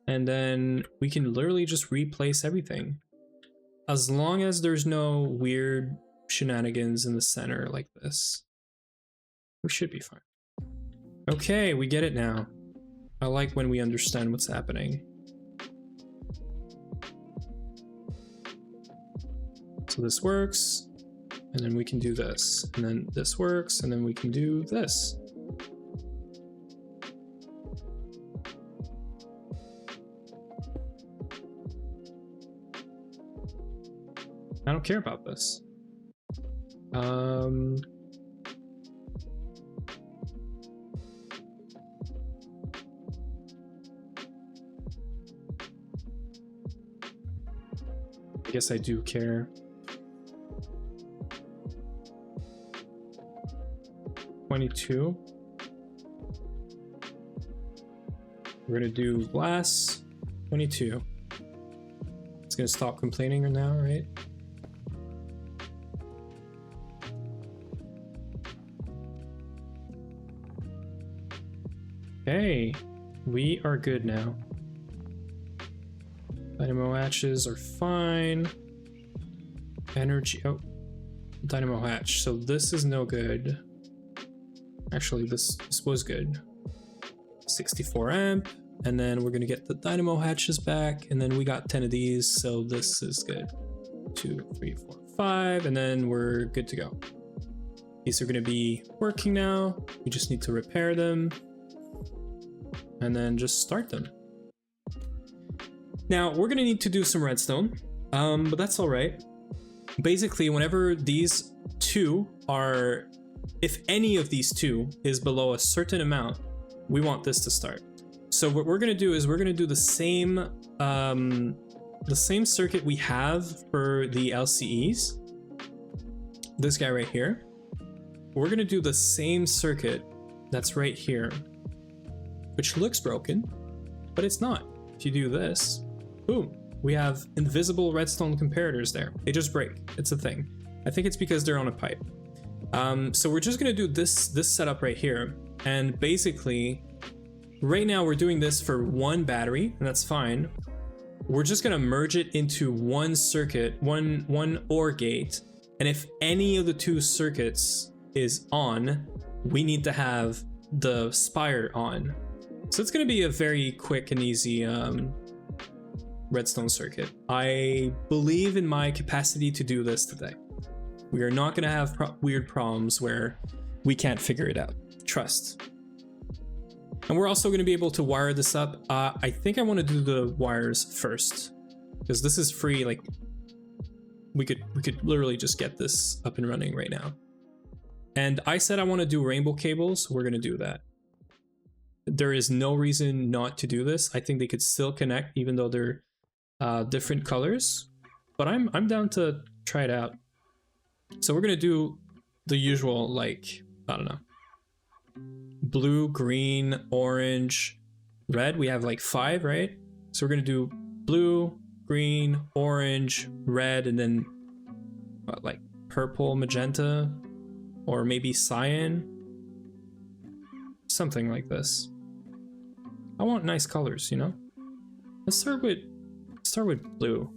And then we can literally just replace everything. As long as there's no weird shenanigans in the center like this, we should be fine. Okay, we get it now. I like when we understand what's happening. So this works, and then we can do this, and then this works, and then we can do this. I don't care about this. I guess I do care. 22. We're gonna do glass 22. It's gonna stop complaining now, right? Okay, we are good now. Dynamo hatches are fine. Energy, oh, dynamo hatch. So this is no good. Actually, this was good. 64 amp, and then we're gonna get the dynamo hatches back, and then we got 10 of these, so this is good. 2, 3, 4, 5, and then we're good to go. These are gonna be working now. We just need to repair them, and then just start them. Now, we're gonna need to do some redstone, but that's all right. Basically, whenever these two are, if any of these two is below a certain amount, we want this to start. So what we're gonna do is we're gonna do the same circuit we have for the LCEs. This guy right here. We're gonna do the same circuit that's right here, which looks broken, but it's not. If you do this, boom, we have invisible redstone comparators there. They just break. It's a thing. I think it's because they're on a pipe. So we're just gonna do this setup right here, and basically, right now we're doing this for one battery, and that's fine. We're just gonna merge it into one circuit, one OR gate, and if any of the two circuits is on, we need to have the spire on. So it's gonna be a very quick and easy redstone circuit. I believe in my capacity to do this today. We are not gonna have weird problems where we can't figure it out. Trust. And we're also gonna be able to wire this up. I think I wanna do the wires first, because this is free. Like, we could literally just get this up and running right now. And I said I wanna do rainbow cables, we're gonna do that. There is no reason not to do this. I think they could still connect even though they're different colors, but I'm down to try it out. So we're gonna do the usual, like, I don't know, blue, green, orange, red. We have like 5, right? So we're gonna do blue, green, orange, red, and then what, like purple, magenta, or maybe cyan, something like this. I want nice colors, you know. Let's start with blue.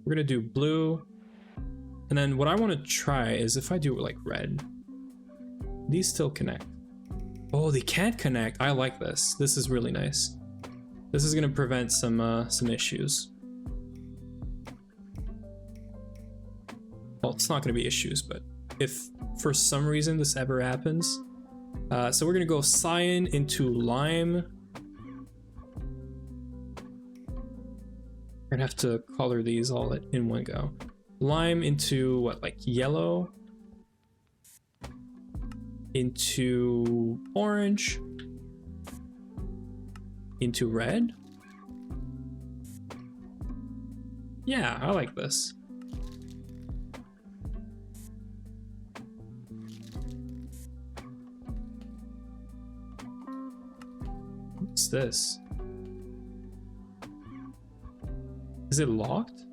We're gonna do blue, and then what I want to try is if I do like red, these still connect. Oh, they can't connect. I like this. This is really nice. This is gonna prevent some issues. Well, it's not gonna be issues, but if for some reason this ever happens, so we're gonna go cyan into lime. We're gonna have to color these all in one go. Lime into what, like yellow, into orange, into red. Yeah, I like this. What's this? Is it locked?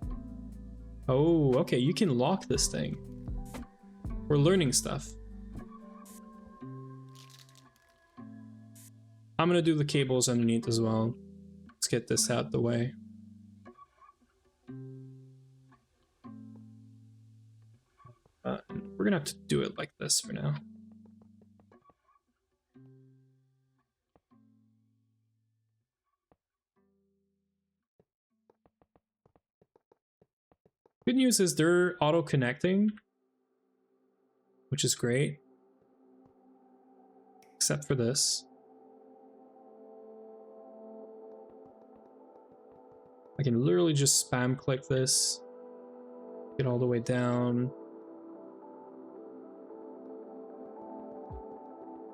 Oh, okay, you can lock this thing. We're learning stuff. I'm gonna do the cables underneath as well. Let's get this out the way. We're gonna have to do it like this for now. Good news is they're auto-connecting, which is great. Except for this. I can literally just spam click this. Get all the way down.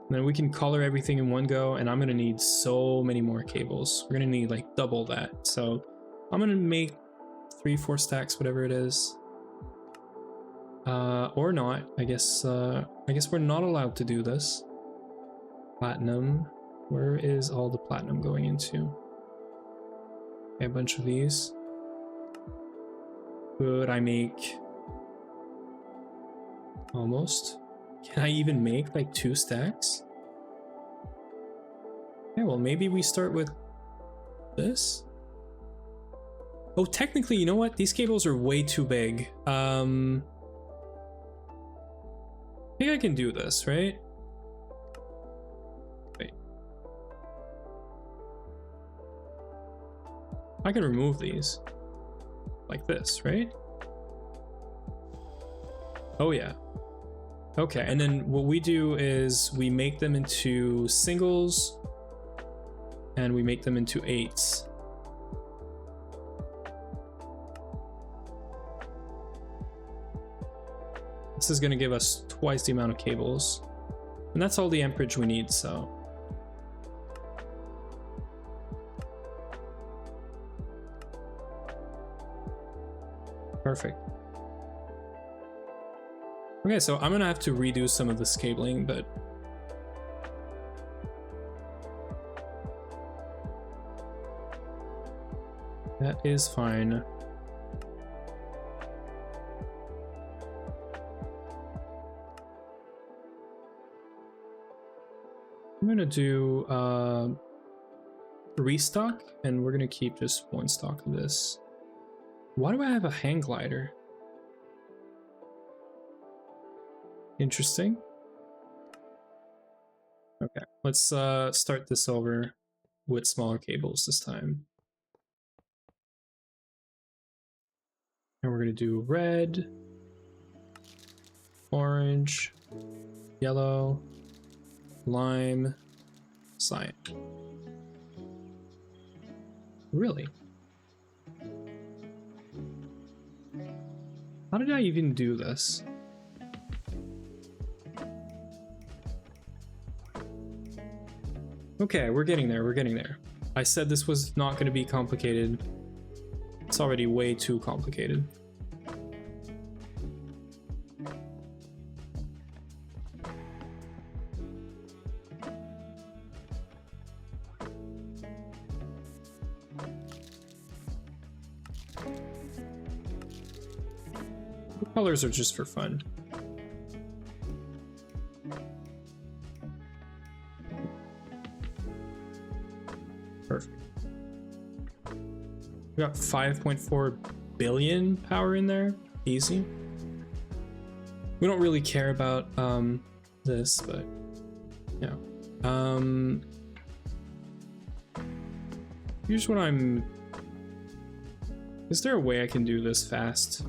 And then we can color everything in one go, and I'm gonna need so many more cables. We're gonna need like double that. So I'm gonna make 3-4 stacks, whatever it is. Or not. I guess we're not allowed to do this. Platinum. Where is all the platinum going into? Okay, a bunch of these. Could I make almost? Can I even make like 2 stacks? Okay, well maybe we start with this. Oh, technically, you know what? These cables are way too big. I think I can do this, right? Wait. I can remove these. Like this, right? Oh yeah. Okay, and then what we do is we make them into singles and we make them into 8s. This is going to give us twice the amount of cables. And that's all the amperage we need, so. Perfect. Okay, so I'm gonna have to redo some of this cabling, but that is fine. I'm gonna do restock, and we're gonna keep just 1 stock of this. Why do I have a hang glider? Interesting. Okay, let's start this over with smaller cables this time. And we're gonna do red, orange, yellow, lime, cyan. Really? How did I even do this? Okay, we're getting there, we're getting there. I said this was not going to be complicated. It's already way too complicated. The colors are just for fun. Perfect. We got 5.4 billion power in there. Easy. We don't really care about this, but yeah. Here's what I'm... Is there a way I can do this fast?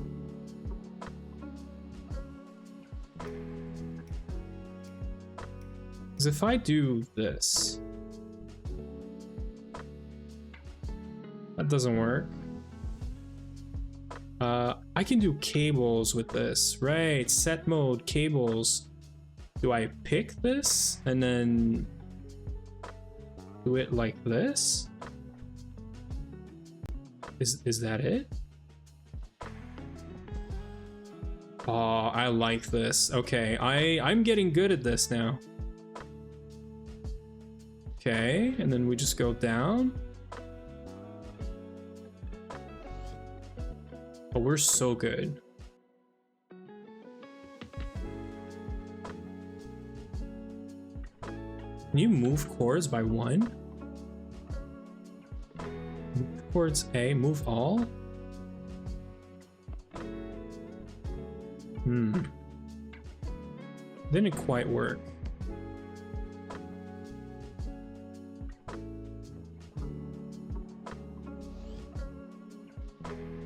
Because if I do this... That doesn't work. I can do cables with this. Right, set mode, cables. Do I pick this and then do it like this? Is that it? Oh, I like this. Okay, I'm getting good at this now. Okay, and then we just go down. Oh, we're so good. Can you move chords by 1? Move chords A, move all? Didn't quite work.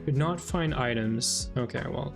Could not find items. Okay, well.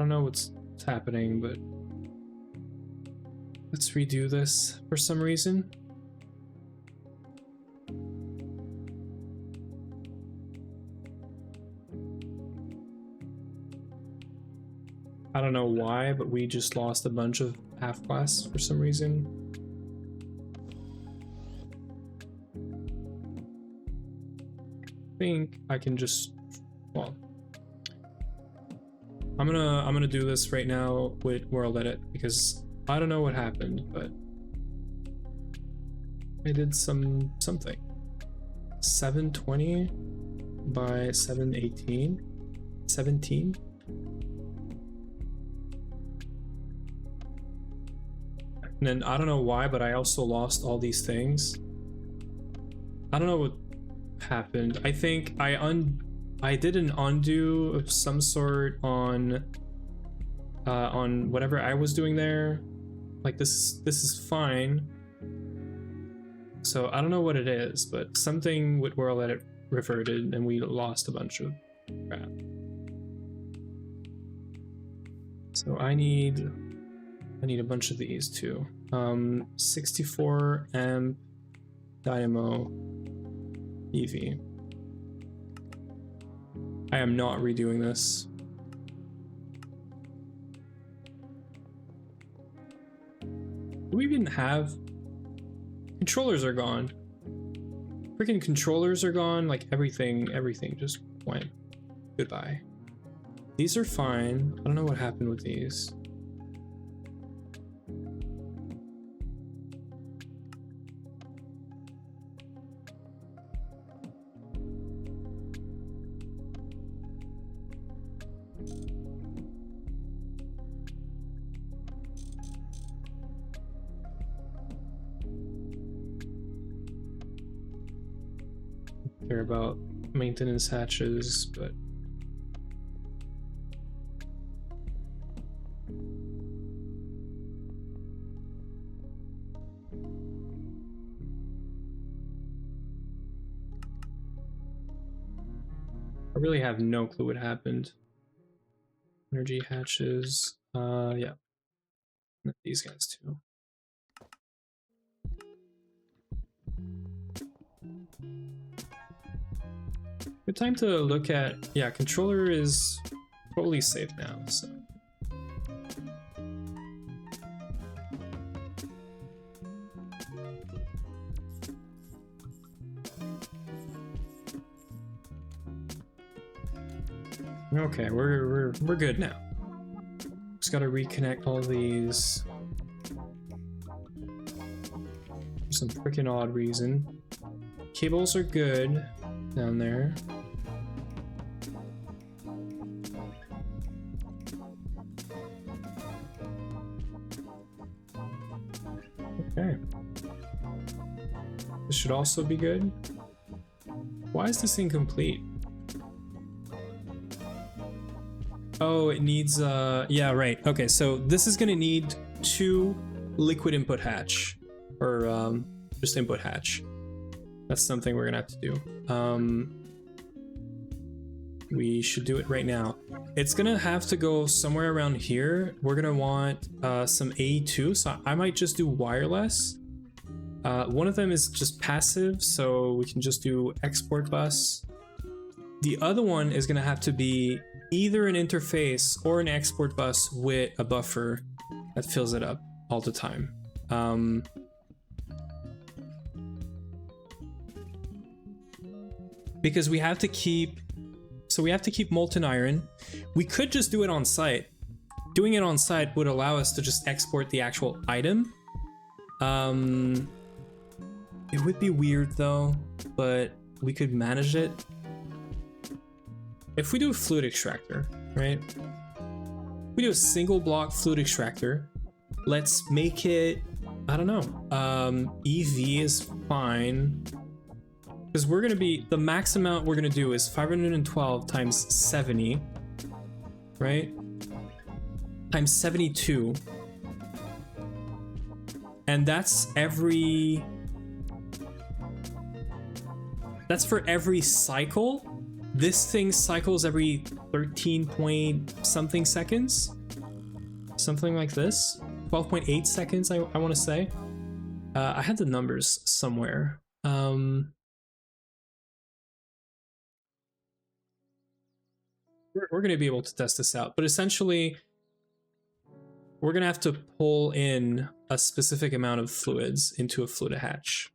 don't know what's happening, but let's redo this for some reason. I don't know why, but we just lost a bunch of half class for some reason. I think I can just, well, I'm gonna do this right now with World Edit because I don't know what happened, but I did something. 720 by 718, 17. And then I don't know why, but I also lost all these things. I don't know what happened. I think I did an undo of some sort on whatever I was doing there. Like this is fine. So I don't know what it is, but something with World Edit reverted and we lost a bunch of crap. So I need a bunch of these too. 64 amp dynamo EV. I am not redoing this. Do we even have controllers are gone? Freaking controllers are gone. Like everything just went goodbye. These are fine. I don't know what happened with these. Care about maintenance hatches, but I really have no clue what happened. Energy hatches, yeah, these guys too. Good time to look at, yeah, controller is totally safe now, so. Okay, we're good now. Just gotta reconnect all these for some freaking odd reason. Cables are good down there. Okay. This should also be good. Why is this incomplete? Oh, it needs, yeah, right. Okay, so this is gonna need 2 liquid input hatch, or just input hatch. That's something we're gonna have to do. We should do it right now. It's gonna have to go somewhere around here. We're gonna want some A2, so I might just do wireless. One of them is just passive, so we can just do export bus. The other one is gonna have to be either an interface or an export bus with a buffer that fills it up all the time. Because we have to keep, so we have to keep molten iron. We could just do it on site. Doing it on site would allow us to just export the actual item. It would be weird though, but we could manage it. If we do a fluid extractor, right? We do a single block fluid extractor. Let's make it, I don't know. EV is fine. Because we're gonna be, the max amount we're gonna do is 512 times 70, right? Times 72. And that's for every cycle. This thing cycles every 13 point something seconds, something like this. 12.8 seconds, I want to say. I had the numbers somewhere. We're going to be able to test this out, but essentially we're going to have to pull in a specific amount of fluids into a fluid hatch.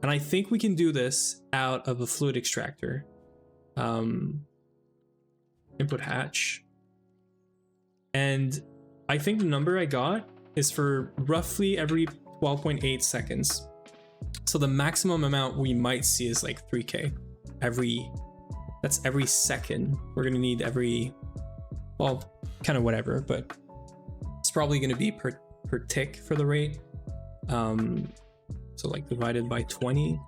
And I think we can do this out of a fluid extractor. Input hatch. And I think the number I got is for roughly every 12.8 seconds. So the maximum amount we might see is like 3K. That's every second. We're gonna need every, well, kind of whatever, but it's probably gonna be per tick for the rate. So like divided by 20.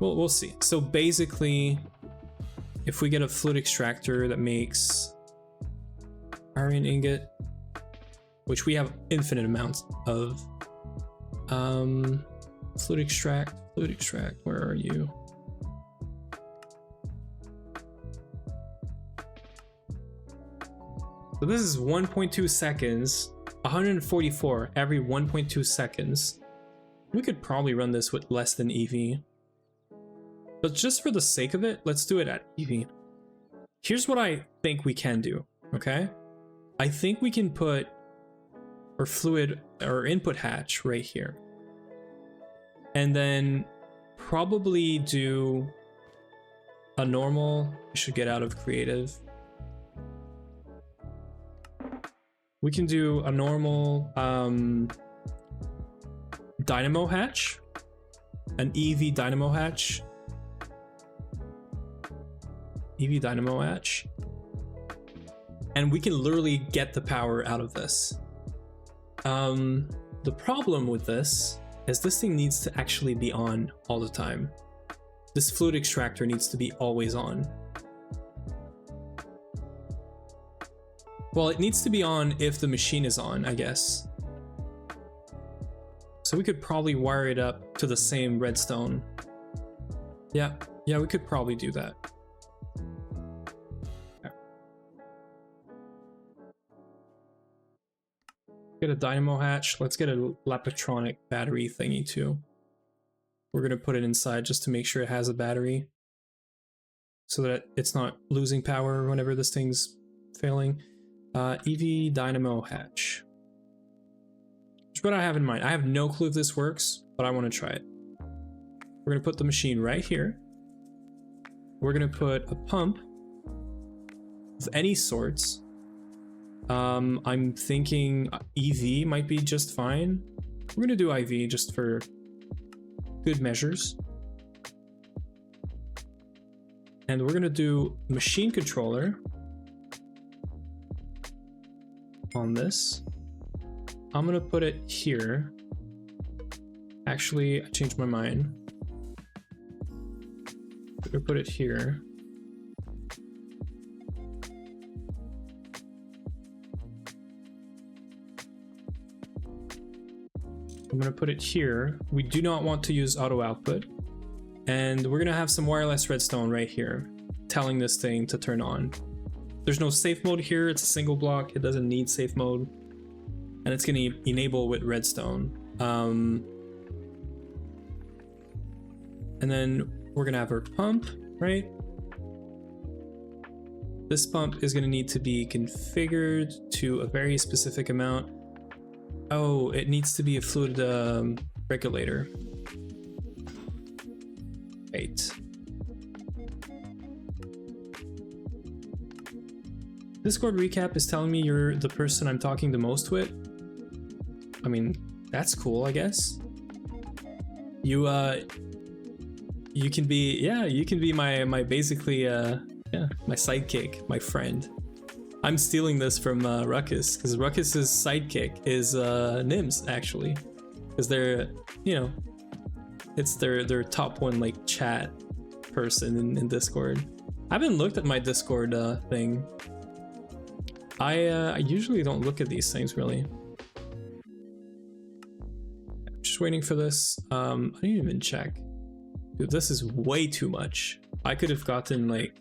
We'll see. So basically, if we get a fluid extractor that makes iron ingot, which we have infinite amounts of, fluid extract, where are you? So this is 1.2 seconds, 144 every 1.2 seconds. We could probably run this with less than EV. But just for the sake of it, let's do it at EV. Here's what I think we can do, okay? I think we can put our fluid or input hatch right here. And then probably do a normal, we should get out of creative. We can do a normal dynamo hatch, an EV dynamo hatch. EV dynamo hatch, and we can literally get the power out of this. The problem with this is this thing needs to actually be on all the time. This fluid extractor needs to be always on. Well, it needs to be on if the machine is on, I guess. So we could probably wire it up to the same redstone. Yeah, we could probably do that. Get a dynamo hatch. Let's get a Lapatronic battery thingy too. We're gonna put it inside just to make sure it has a battery, so that it's not losing power whenever this thing's failing. EV dynamo hatch. Which is what I have in mind. I have no clue if this works, but I want to try it. We're gonna put the machine right here. We're gonna put a pump of any sorts. I'm thinking EV might be just fine. We're gonna do IV just for good measures. And we're gonna do machine controller on this. I'm gonna put it here. Actually, I changed my mind. I'm gonna put it here. I'm gonna put it here. We do not want to use auto output. And we're gonna have some wireless redstone right here, telling this thing to turn on. There's no safe mode here, it's a single block, it doesn't need safe mode. And it's gonna enable with redstone. And then we're gonna have our pump, right? This pump is gonna need to be configured to a very specific amount. Oh, it needs to be a fluid regulator. Wait. Discord recap is telling me you're the person I'm talking the most with. I mean, that's cool, I guess. You can be, yeah, you can be my basically, yeah, my sidekick, my friend. I'm stealing this from Ruckus, because Ruckus's sidekick is Nims, actually. Because they're, you know, it's their top one, like, chat person in Discord. I haven't looked at my Discord thing. I usually don't look at these things, really. I'm just waiting for this. I didn't even check. Dude, this is way too much. I could have gotten like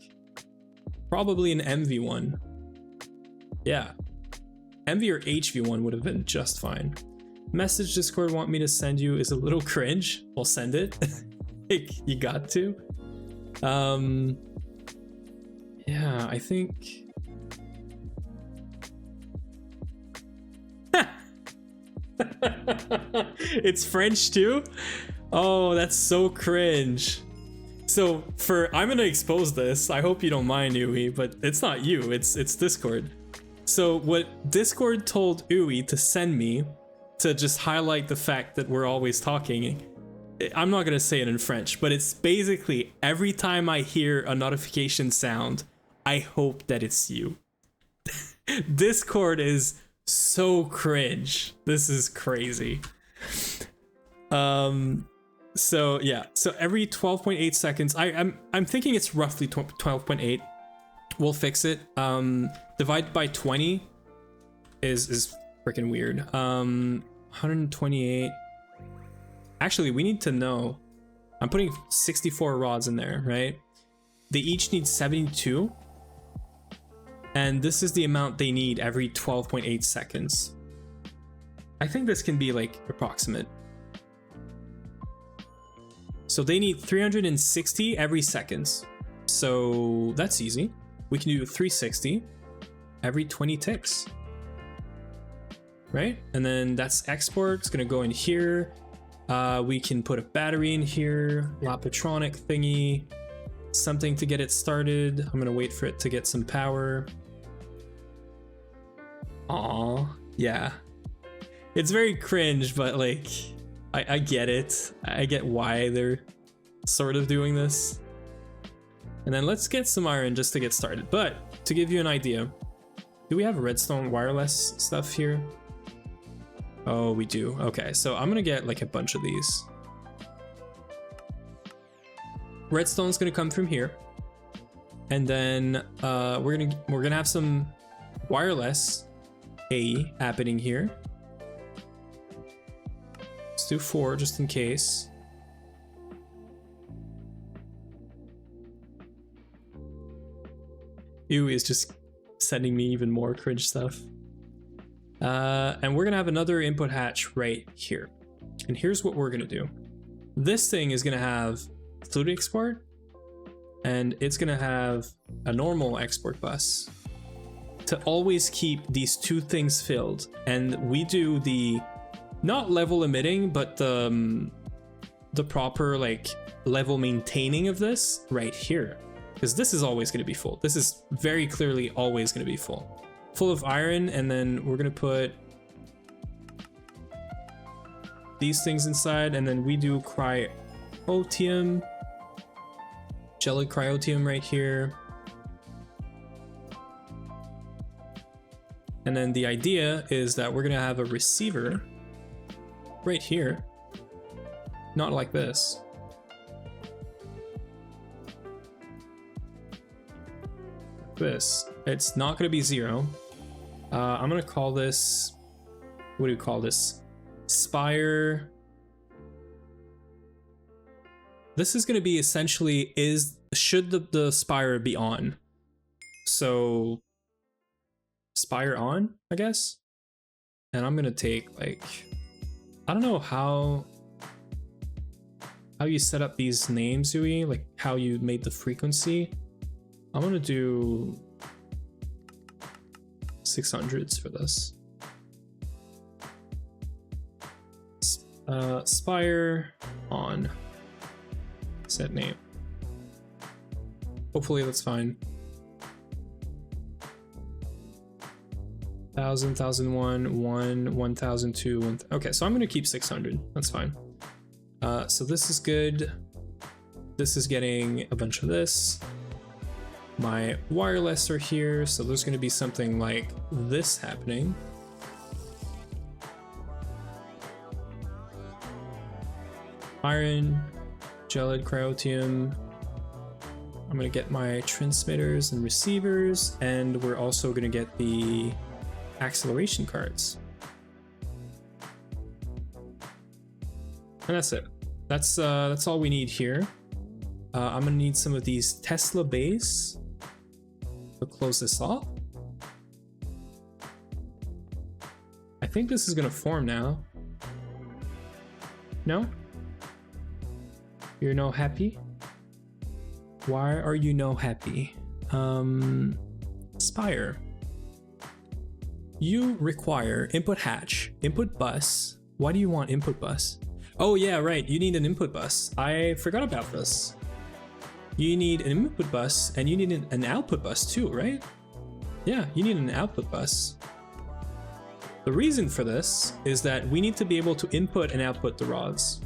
probably an MV1. Yeah, MV or HV1 would have been just fine. Message Discord want me to send you is a little cringe. I'll send it. Like, you got to. Yeah, I think. It's French too? Oh, that's so cringe. So I'm gonna expose this. I hope you don't mind, Uwe, but it's not you, it's Discord. So what Discord told Uwe to send me to just highlight the fact that we're always talking, I'm not gonna say it in French, but it's basically every time I hear a notification sound, I hope that it's you. Discord is so cringe. This is crazy. So yeah, so every 12.8 seconds, I'm thinking it's roughly 12.8. We'll fix it. Divide by 20 is freaking weird. 128. Actually, we need to know. I'm putting 64 rods in there, right? They each need 72. And this is the amount they need every 12.8 seconds. I think this can be like approximate. So they need 360 every seconds. So that's easy. We can do 360 every 20 ticks. Right? And then that's export. It's gonna go in here. We can put a battery in here, Lapatronic thingy, something to get it started. I'm gonna wait for it to get some power. Aw, yeah. It's very cringe, but like, I get it. I get why they're sort of doing this. And then let's get some iron just to get started. But to give you an idea, do we have redstone wireless stuff here? Oh, we do. Okay, so I'm gonna get like a bunch of these. Redstone's gonna come from here, and then we're gonna have some wireless AE happening here. Let's do 4 just in case. Ew is just sending me even more cringe stuff. And we're gonna have another input hatch right here. And here's what we're gonna do. This thing is gonna have fluid export, and it's gonna have a normal export bus to always keep these two things filled. And we do the, not level emitting, but the proper like level maintaining of this right here. Because this is always gonna be full. This is very clearly always gonna be full. Full of iron, and then we're gonna put these things inside, and then we do cryotium, gelid cryotium right here. And then the idea is that we're gonna have a receiver right here, not like this. This, it's not going to be 0. I'm going to call this, what do you call this? Spire. This is going to be essentially, should the spire be on? So spire on, I guess. And I'm going to take like, I don't know how you set up these names, Yui, like how you made the frequency. I'm gonna do 600s for this. Spire on. Set name. Hopefully that's fine. 1000, 1001, 1, 1002, 1. Okay, so I'm gonna keep 600. That's fine. So this is good. This is getting a bunch of this. My wireless are here, so there's going to be something like this happening. Iron, gelid cryotium. I'm going to get my transmitters and receivers, and we're also going to get the acceleration cards. And that's it. That's all we need here. I'm gonna need some of these Tesla bays to close this off. I think this is gonna form now. No? You're no happy? Why are you no happy? Spire. You require input hatch, input bus. Why do you want input bus? Oh yeah, right, you need an input bus. I forgot about this. You need an input bus and you need an output bus too, right? Yeah, you need an output bus. The reason for this is that we need to be able to input and output the rods.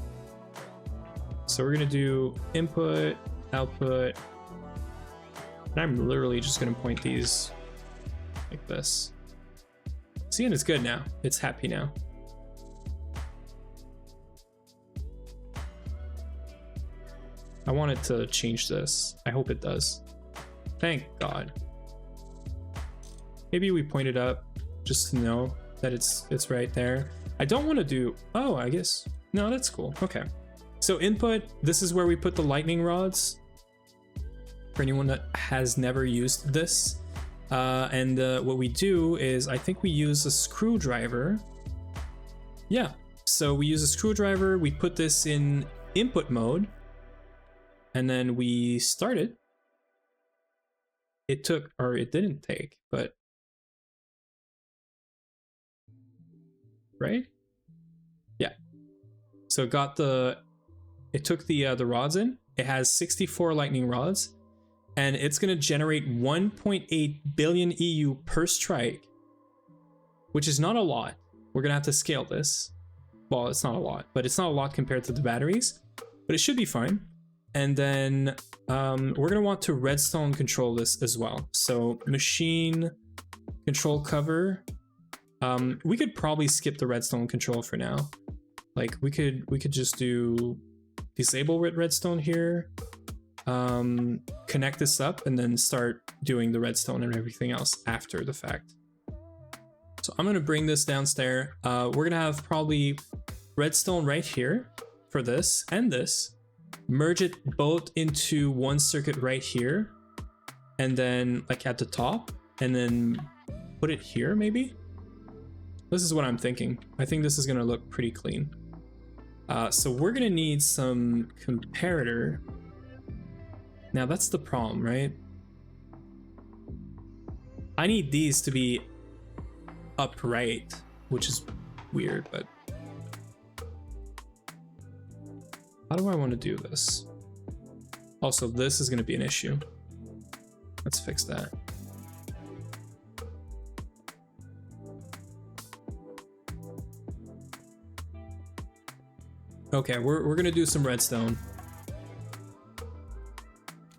So we're gonna do input, output, and I'm literally just gonna point these like this. See, and it's good now. It's happy now. I wanted to change this. I hope it does. Thank God. Maybe we point it up just to know that it's right there. I don't want to do, oh, I guess, no, that's cool. Okay. So input, this is where we put the lightning rods. For anyone that has never used this. What we do is, I think we use a screwdriver. Yeah, so we use a screwdriver, we put this in input mode, and then we start it. It took, or it didn't take, but right? Yeah. So it got it took the rods in. It has 64 lightning rods, and it's gonna generate 1.8 billion EU per strike, which is not a lot. We're gonna have to scale this. Well, it's not a lot, but it's not a lot compared to the batteries, but it should be fine. And then we're gonna want to redstone control this as well. So machine control cover. We could probably skip the redstone control for now. Like we could just do disable redstone here, connect this up, and then start doing the redstone and everything else after the fact. So I'm gonna bring this downstairs. We're gonna have probably redstone right here for this and this. Merge it both into one circuit right here, and then like at the top, and then put it here maybe. This is what I'm thinking. I think this is gonna look pretty clean. So we're gonna need some comparator. Now that's the problem, right? I need these to be upright, which is weird, but how do I want to do this? Also, this is gonna be an issue. Let's fix that. Okay, we're gonna do some redstone.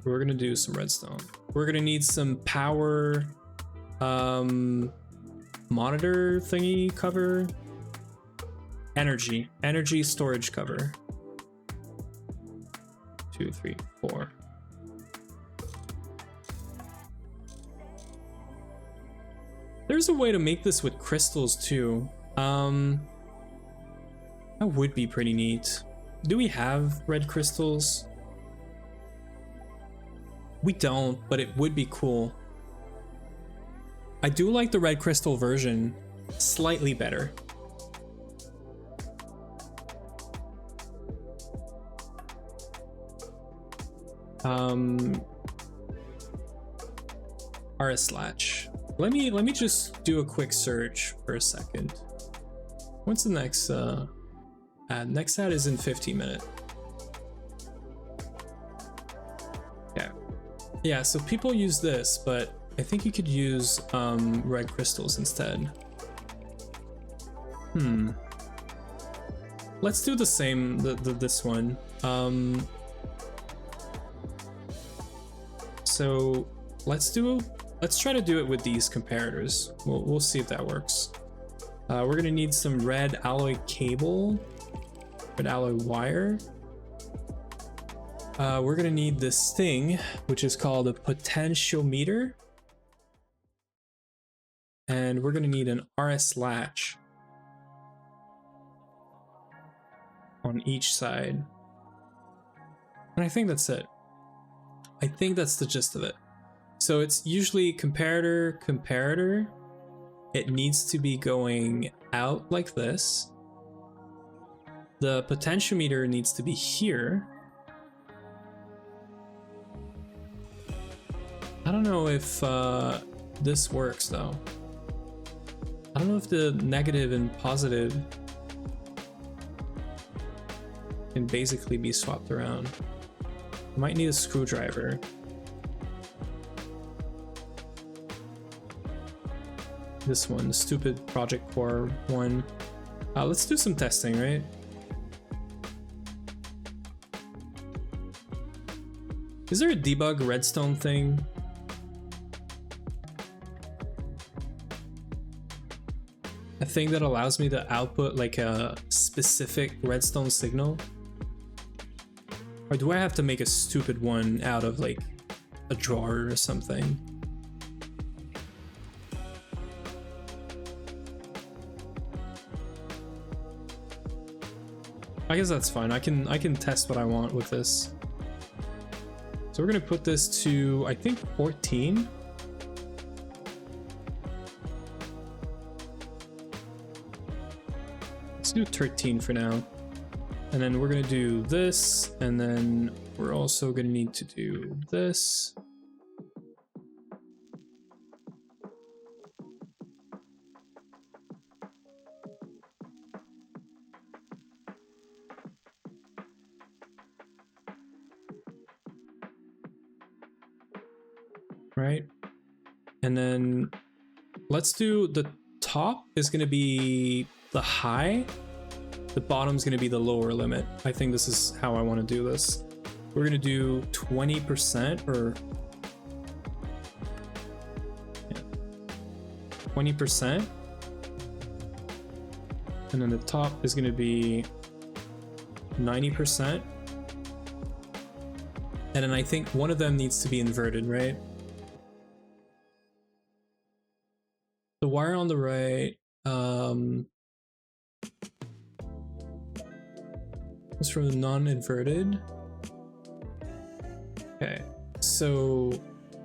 We're gonna do some redstone. We're gonna need some power monitor thingy cover. Energy storage cover. 2, 3, 4. There's a way to make this with crystals too. That would be pretty neat. Do we have red crystals? We don't, but it would be cool. I do like the red crystal version slightly better. RS/. Let me just do a quick search for a second. What's the next ad? Next ad is in 15 minutes. Yeah, so people use this, but I think you could use red crystals instead. Let's do the same, this one. So let's try to do it with these comparators. We'll see if that works. We're gonna need some red alloy cable, red alloy wire. We're gonna need this thing, which is called a potentiometer. And we're gonna need an RS latch on each side. And I think that's it. I think that's the gist of it. So it's usually comparator, comparator. It needs to be going out like this. The potentiometer needs to be here. I don't know if this works though. I don't know if the negative and positive can basically be swapped around. I might need a screwdriver. This one, the stupid Project Core one. Let's do some testing, right? Is there a debug redstone thing? A thing that allows me to output like a specific redstone signal? Or do I have to make a stupid one out of like a drawer or something? I guess that's fine. I can test what I want with this. So we're gonna put this to, I think, 14. Let's do 13 for now. And then we're gonna do this, and then we're also gonna need to do this. Right? And then let's do the top is going to be the high, the bottom is going to be the lower limit. I think this is how I want to do this. We're going to do 20% or 20%. And then the top is going to be 90%. And then I think one of them needs to be inverted, right? The wire on the right, is from the non-inverted. Okay, so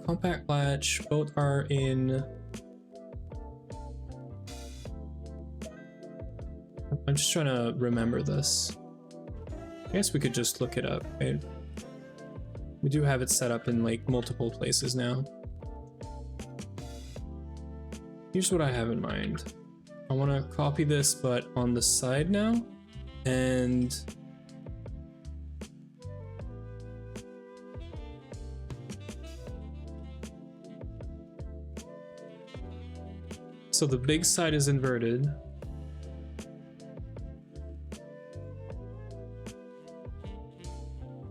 compact latch, both are in. I'm just trying to remember this. I guess we could just look it up, right? We do have it set up in like multiple places now. Here's what I have in mind. I want to copy this, but on the side now, and so the big side is inverted.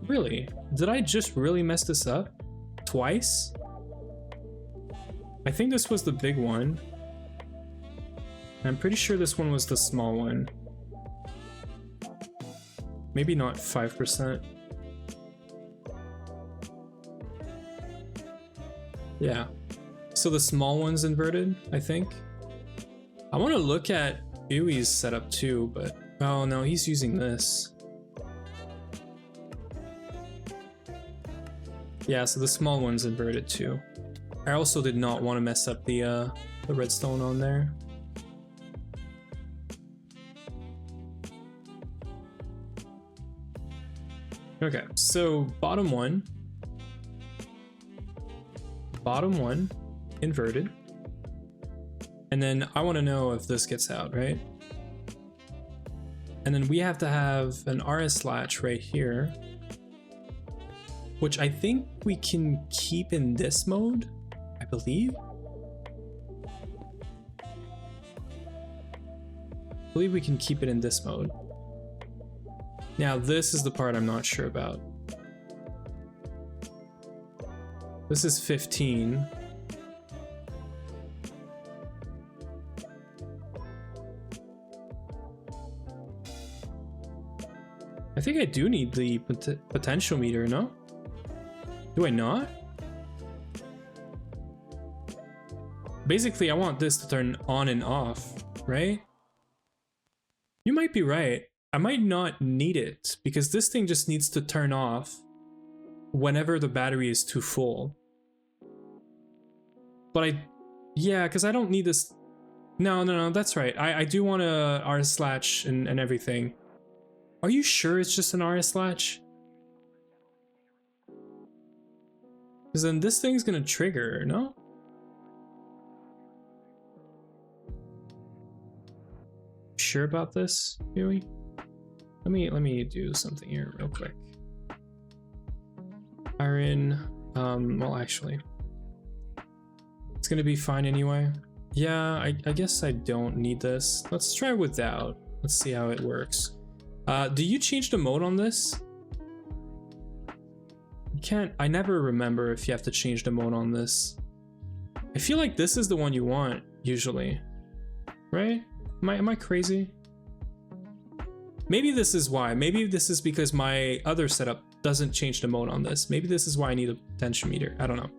Really? Did I just really mess this up? Twice? I think this was the big one. I'm pretty sure this one was the small one. Maybe not 5%. Yeah. So the small one's inverted, I think. I want to look at Ui's setup too, but oh no, he's using this. Yeah, so the small one's inverted too. I also did not want to mess up the redstone on there. Okay, so bottom one, inverted. And then I want to know if this gets out, right? And then we have to have an RS latch right here, which I think we can keep in this mode, I believe. I believe we can keep it in this mode. Now this is the part I'm not sure about. This is 15. I think I do need the potential meter, no? Do I not? Basically, I want this to turn on and off, right? You might be right. I might not need it because this thing just needs to turn off whenever the battery is too full. But yeah, because I don't need this. No, that's right. I do want a RS latch and everything. Are you sure it's just an RS latch? Because then this thing's gonna trigger, no? Sure about this, Huey? Let me do something here real quick. Iron, well actually, it's gonna be fine anyway. Yeah, I guess I don't need this. Let's try without. Let's see how it works. Do you change the mode on this? You can't, I never remember if you have to change the mode on this. I feel like this is the one you want, usually. Right? Am I crazy? Maybe this is why. Maybe this is because my other setup doesn't change the mode on this. Maybe this is why I need a potentiometer. I don't know.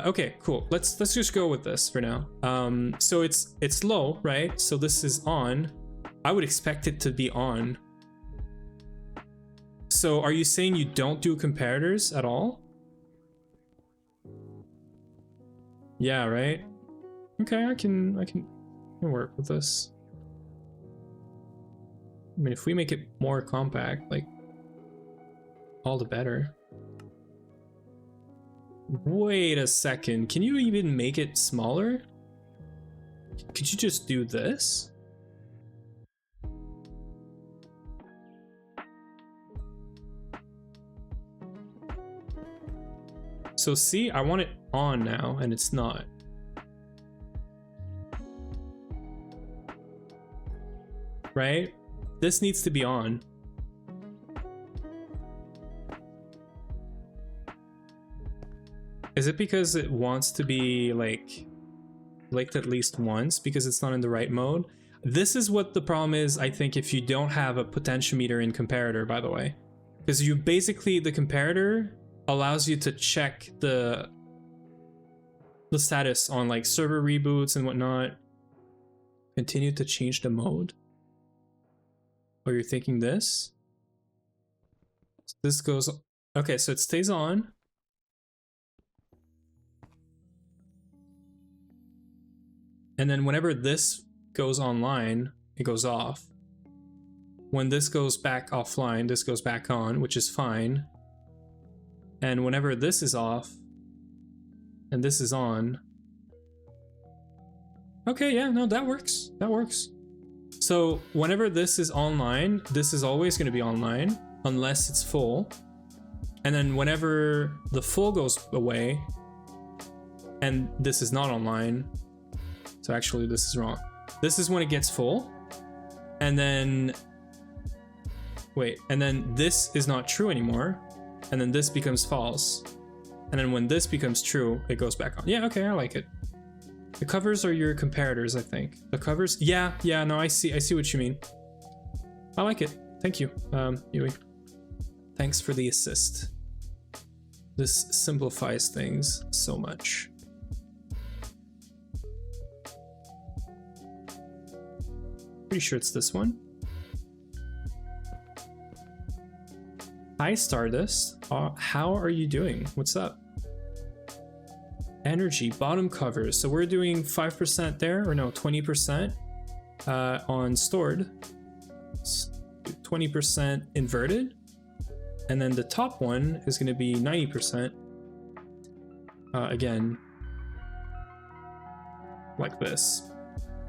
Okay, cool. Let's just go with this for now. So it's low, right? So this is on. I would expect it to be on. So are you saying you don't do comparators at all? Yeah, right? Okay, I can work with this. I mean, if we make it more compact, like, all the better. Wait a second, can you even make it smaller? Could you just do this? So see, I want it on now, and it's not. Right? This needs to be on. Is it because it wants to be like licked at least once because it's not in the right mode? This is what the problem is, I think, if you don't have a potentiometer in comparator, by the way. Because you basically, the comparator allows you to check the status on like server reboots and whatnot. Continue to change the mode. Or you're thinking this? This goes, okay, so it stays on. And then whenever this goes online, it goes off. When this goes back offline, this goes back on, which is fine. And whenever this is off, and this is on. Okay, yeah, no, that works. That works. So whenever this is online, this is always going to be online, unless it's full. And then whenever the full goes away, and this is not online, so actually this is wrong. This is when it gets full, and then, wait, and then this is not true anymore, and then this becomes false. And then when this becomes true, it goes back on. Yeah, okay, I like it. The covers are your comparators, I think. The covers, yeah, no, I see what you mean. I like it. Thank you, Yui. Thanks for the assist. This simplifies things so much. Pretty sure it's this one. Hi, Stardust. How are you doing? What's up? Energy, bottom covers. So we're doing 5% there, or no, 20% on stored. 20% inverted. And then the top one is going to be 90%. Again, like this.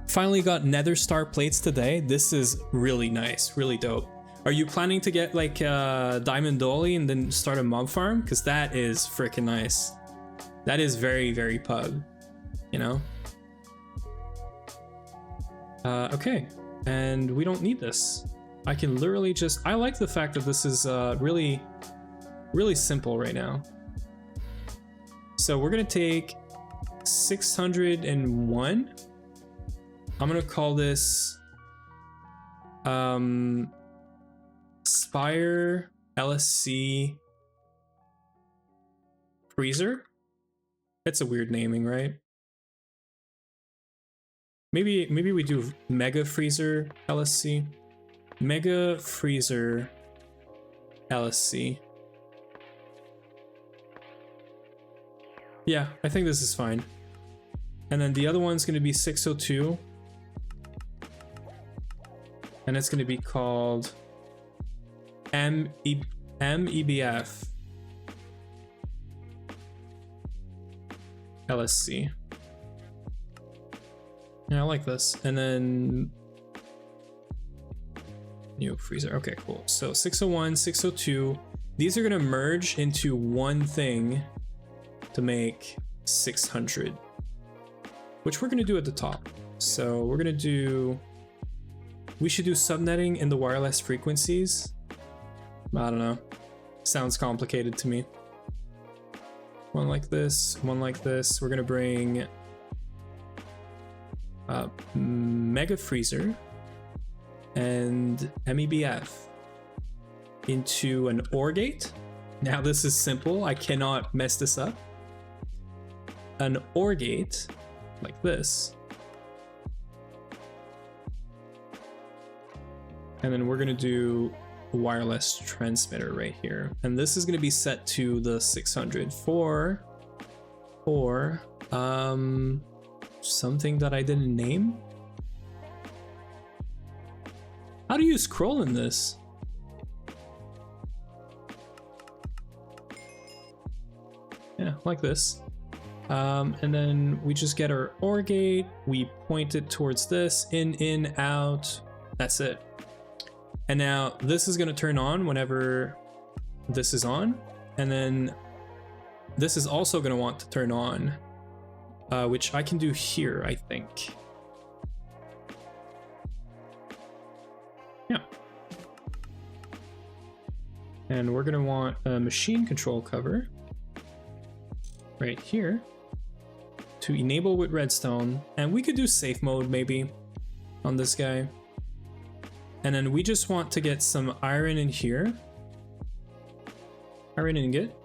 Finally got nether star plates today. This is really nice, really dope. Are you planning to get like diamond dolly and then start a mob farm? Because that is freaking nice. That is very, very pug, you know? Okay, and we don't need this. I can literally just, I like the fact that this is really, really simple right now. So we're gonna take 601. I'm gonna call this Spire LSC Freezer. That's a weird naming, right? Maybe we do Mega Freezer LSC. Mega Freezer LSC. Yeah, I think this is fine. And then the other one's going to be 602. And it's going to be called mEBF LSC. Yeah, I like this. And then new freezer. Okay, cool. So 601, 602. These are going to merge into one thing to make 600, which we're going to do at the top. So we're going to do, we should do subnetting in the wireless frequencies. I don't know. Sounds complicated to me. One like this, one like this. We're going to bring Mega Freezer and mEBF into an OR gate. Now this is simple. I cannot mess this up. An OR gate like this. And then we're going to do a wireless transmitter right here. And this is going to be set to the 600 for something that I didn't name. How do you scroll in this? Yeah, like this. And then we just get our OR gate, we point it towards this, in, out, that's it. And now this is going to turn on whenever this is on, and then this is also going to want to turn on, which I can do here, I think. Yeah. And we're going to want a machine control cover right here to enable with redstone, and we could do safe mode maybe on this guy. And then we just want to get some iron in here. Iron ingot.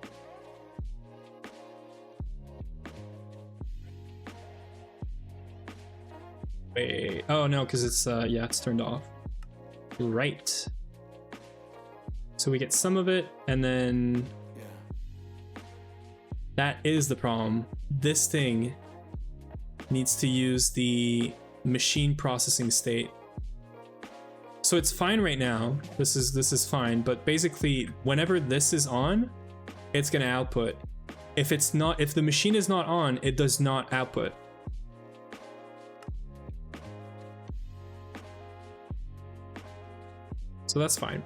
Wait, oh no, because it's yeah, it's turned off. Right. So we get some of it, and then that is the problem. This thing needs to use the machine processing state. So it's fine right now. This is fine, but basically whenever this is on, it's gonna output. If it's not, if the machine is not on, it does not output. So that's fine.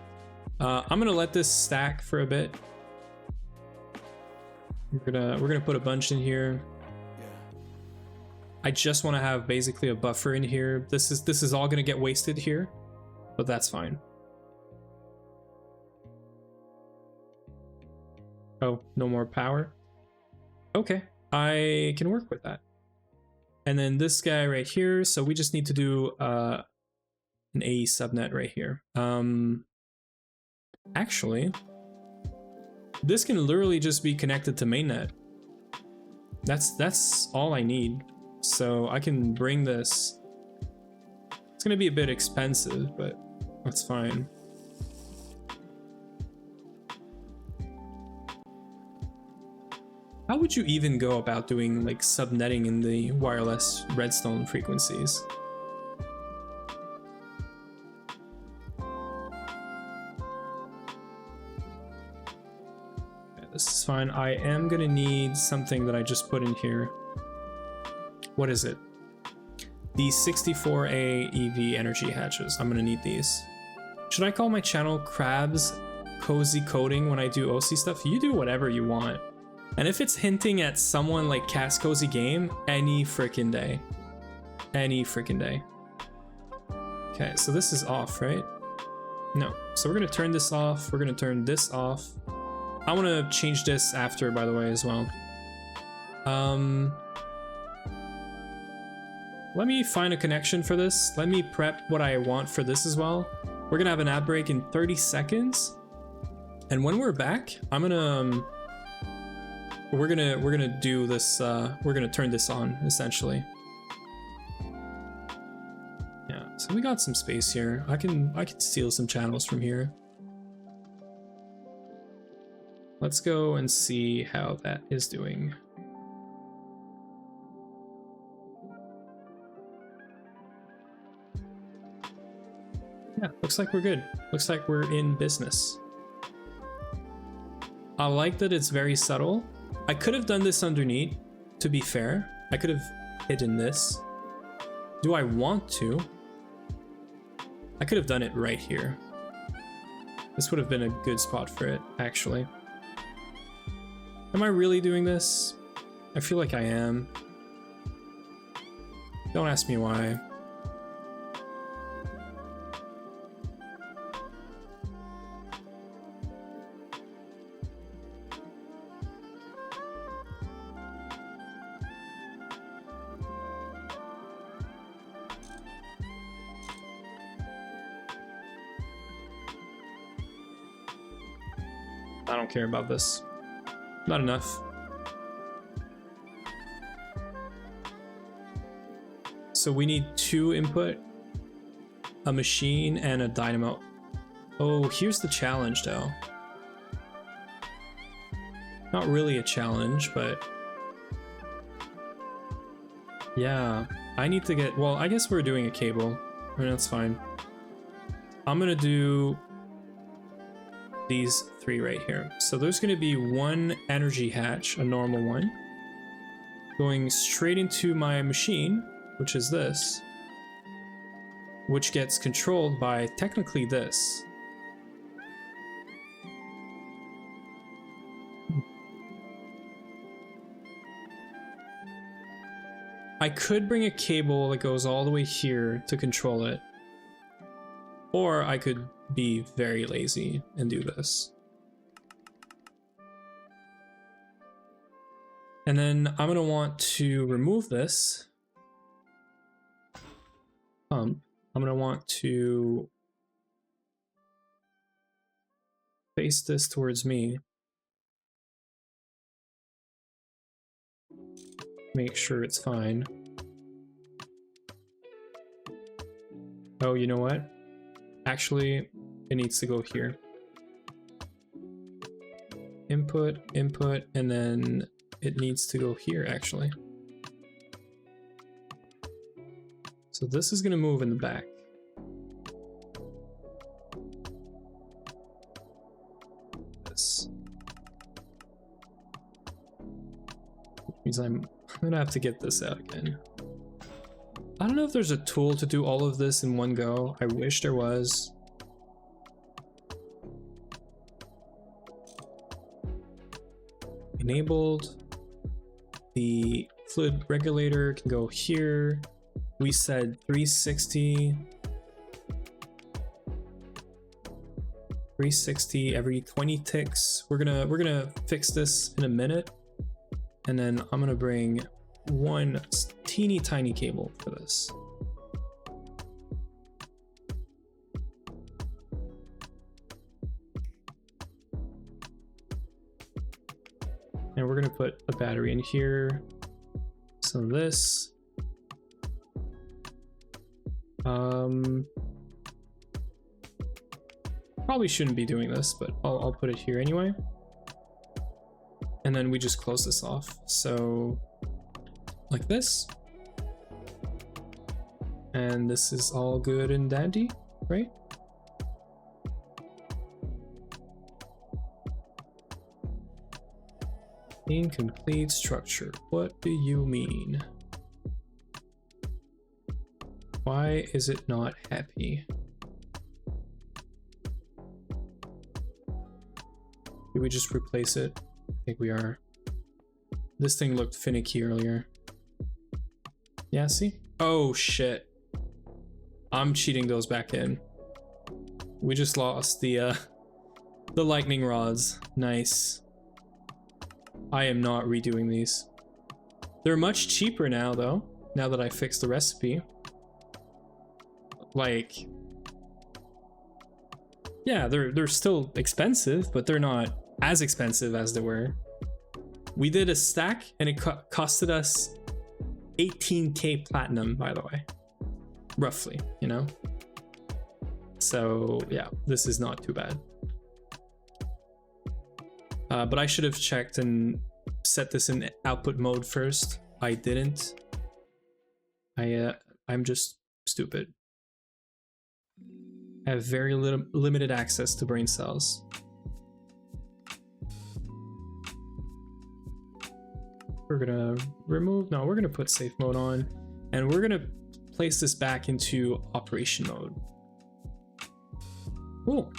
I'm gonna let this stack for a bit. We're gonna put a bunch in here. I just want to have basically a buffer in here. This is all gonna get wasted here, but that's fine. Oh, no more power. Okay, I can work with that. And then this guy right here. So we just need to do an AE subnet right here. Actually, this can literally just be connected to mainnet. That's all I need. So I can bring this. It's gonna be a bit expensive, but that's fine. How would you even go about doing like subnetting in the wireless redstone frequencies? Okay, this is fine. I am gonna need something that I just put in here. What is it? The 64A EV energy hatches. I'm gonna need these. Should I call my channel Crabs Cozy Coding when I do OC stuff? You do whatever you want. And if it's hinting at someone like Cast Cozy Game, any freaking day. Any freaking day. Okay, so this is off, right? No. So we're gonna turn this off. We're gonna turn this off. I wanna change this after, by the way, as well. Let me find a connection for this. Let me prep what I want for this as well. We're gonna have an ad break in 30 seconds. And when we're back, we're gonna do this, we're gonna turn this on, essentially. Yeah, so we got some space here. I can steal some channels from here. Let's go and see how that is doing. Yeah, looks like we're good. Looks like we're in business. I like that it's very subtle. I could have done this underneath, to be fair. I could have hidden this. Do I want to? I could have done it right here. This would have been a good spot for it, actually. Am I really doing this? I feel like I am. Don't ask me why. I don't care about this. Not enough. So we need 2 input, a machine, and a dynamo. Oh, here's the challenge though. Not really a challenge, but yeah, I need to get, well, I guess we're doing a cable. I mean, that's fine. I'm gonna do these 3 right here. So there's gonna be 1 energy hatch, a normal one, going straight into my machine, which is this, which gets controlled by technically this. I could bring a cable that goes all the way here to control it, or I could be very lazy and do this. And then I'm gonna want to remove this. I'm gonna want to face this towards me. Make sure it's fine. Oh, you know what? Actually, it needs to go here. Input, input, and then it needs to go here, actually. So this is gonna move in the back. This. Which means I'm gonna have to get this out again. I don't know if there's a tool to do all of this in one go. I wish there was. Enabled. The fluid regulator can go here. We said 360. 360 every 20 ticks. We're gonna fix this in a minute. And then I'm gonna bring 1 teeny tiny cable for this. And we're gonna put a battery in here. So this. Probably shouldn't be doing this, but I'll put it here anyway. And then we just close this off. So like this. And this is all good and dandy, right? Incomplete structure. What do you mean? Why is it not happy? Did we just replace it? I think we are. This thing looked finicky earlier. Yeah, see? Oh shit. I'm cheating those back in. We just lost the lightning rods. Nice. I am not redoing these. They're much cheaper now though, now that I fixed the recipe. Like, yeah, they're still expensive, but they're not as expensive as they were. We did a stack and it costed us 18k platinum, by the way, roughly, you know? So yeah, this is not too bad. But I should have checked and set this in output mode first. I didn't. I'm just stupid. I have very limited access to brain cells. We're gonna remove, no, we're gonna put safe mode on, and we're gonna place this back into operation mode. Cool.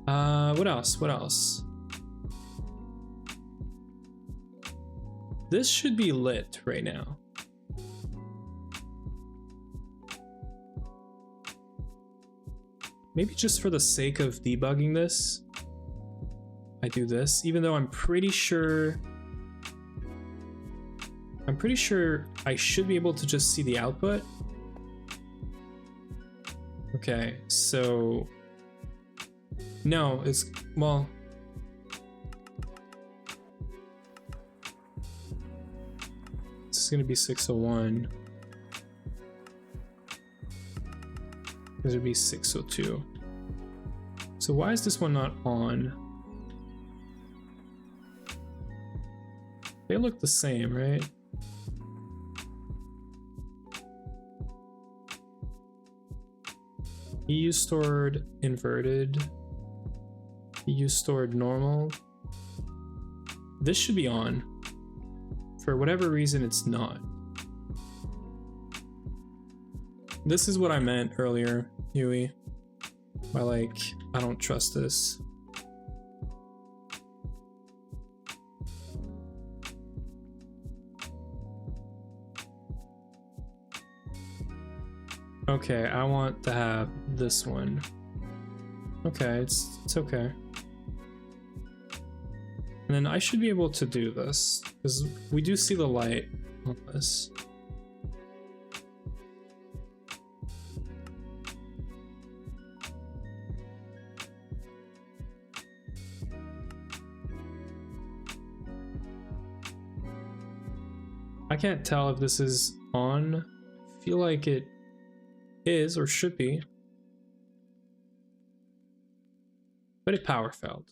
What else? What else? This should be lit right now. Maybe just for the sake of debugging this, I do this, even though I'm pretty sure I should be able to just see the output. Okay, so no, it's, well, this is gonna be 601. This would be 602. So why is this one not on? They look the same, right? EU stored inverted. EU stored normal. This should be on. For whatever reason, it's not. This is what I meant earlier, Yui. By like, I don't trust this. Okay, I want to have this one. Okay, it's okay. And then I should be able to do this, because we do see the light on this. I can't tell if this is on. I feel like it is or should be, but it power failed,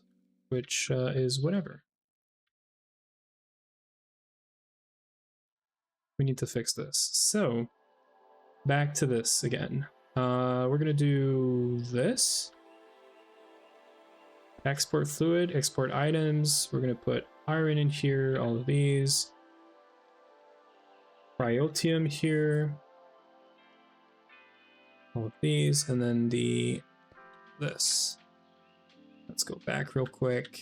which is whatever. We need to fix this. So back to this again. We're gonna do this. Export fluid, export items. We're gonna put iron in here, all of these. Cryotium here. All of these, and then this. Let's go back real quick.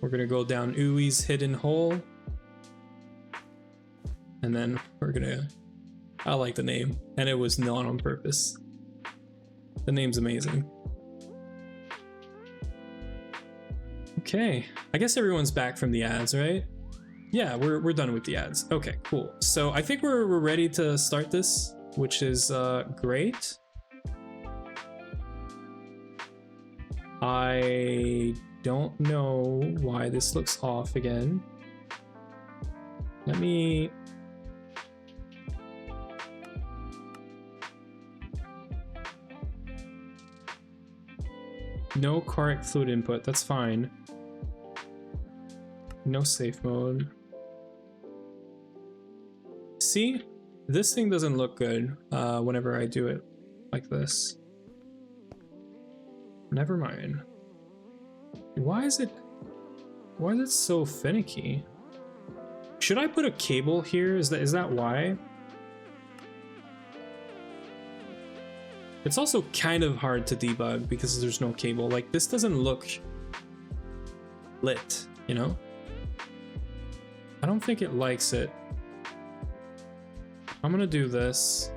We're gonna go down Ui's hidden hole, and then we're gonna, I like the name, and it was not on purpose. The name's amazing. Okay, I guess everyone's back from the ads, right? Yeah, we're done with the ads. Okay, cool. So I think we're ready to start this, which is great. I don't know why this looks off again. Let me... No correct fluid input, that's fine. No safe mode. See, this thing doesn't look good whenever I do it like this. Never mind. Why is it so finicky? Should I put a cable here? Is that why? It's also kind of hard to debug because there's no cable. Like, this doesn't look lit, you know? I don't think it likes it. I'm gonna do this.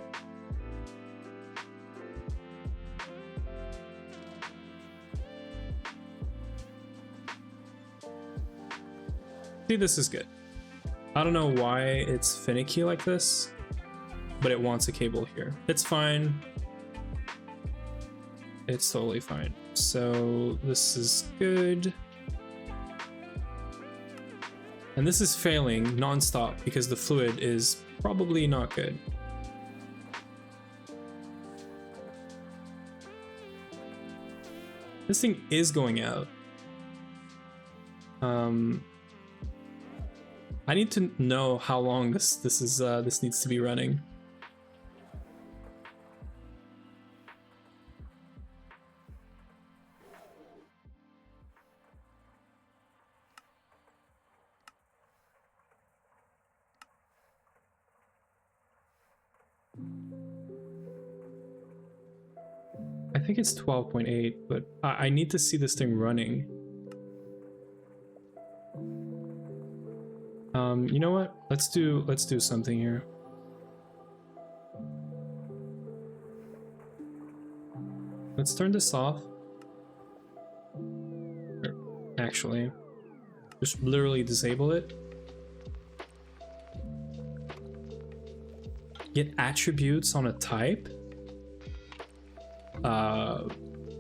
See, this is good. I don't know why it's finicky like this, but it wants a cable here. It's fine. It's totally fine. So this is good. And this is failing non-stop because the fluid is probably not good. This thing is going out. I need to know how long this needs to be running. think it's 12.8, but I need to see this thing running. You know what? Let's do something here. Let's turn this off. Actually, just literally disable it. Get attributes on a type.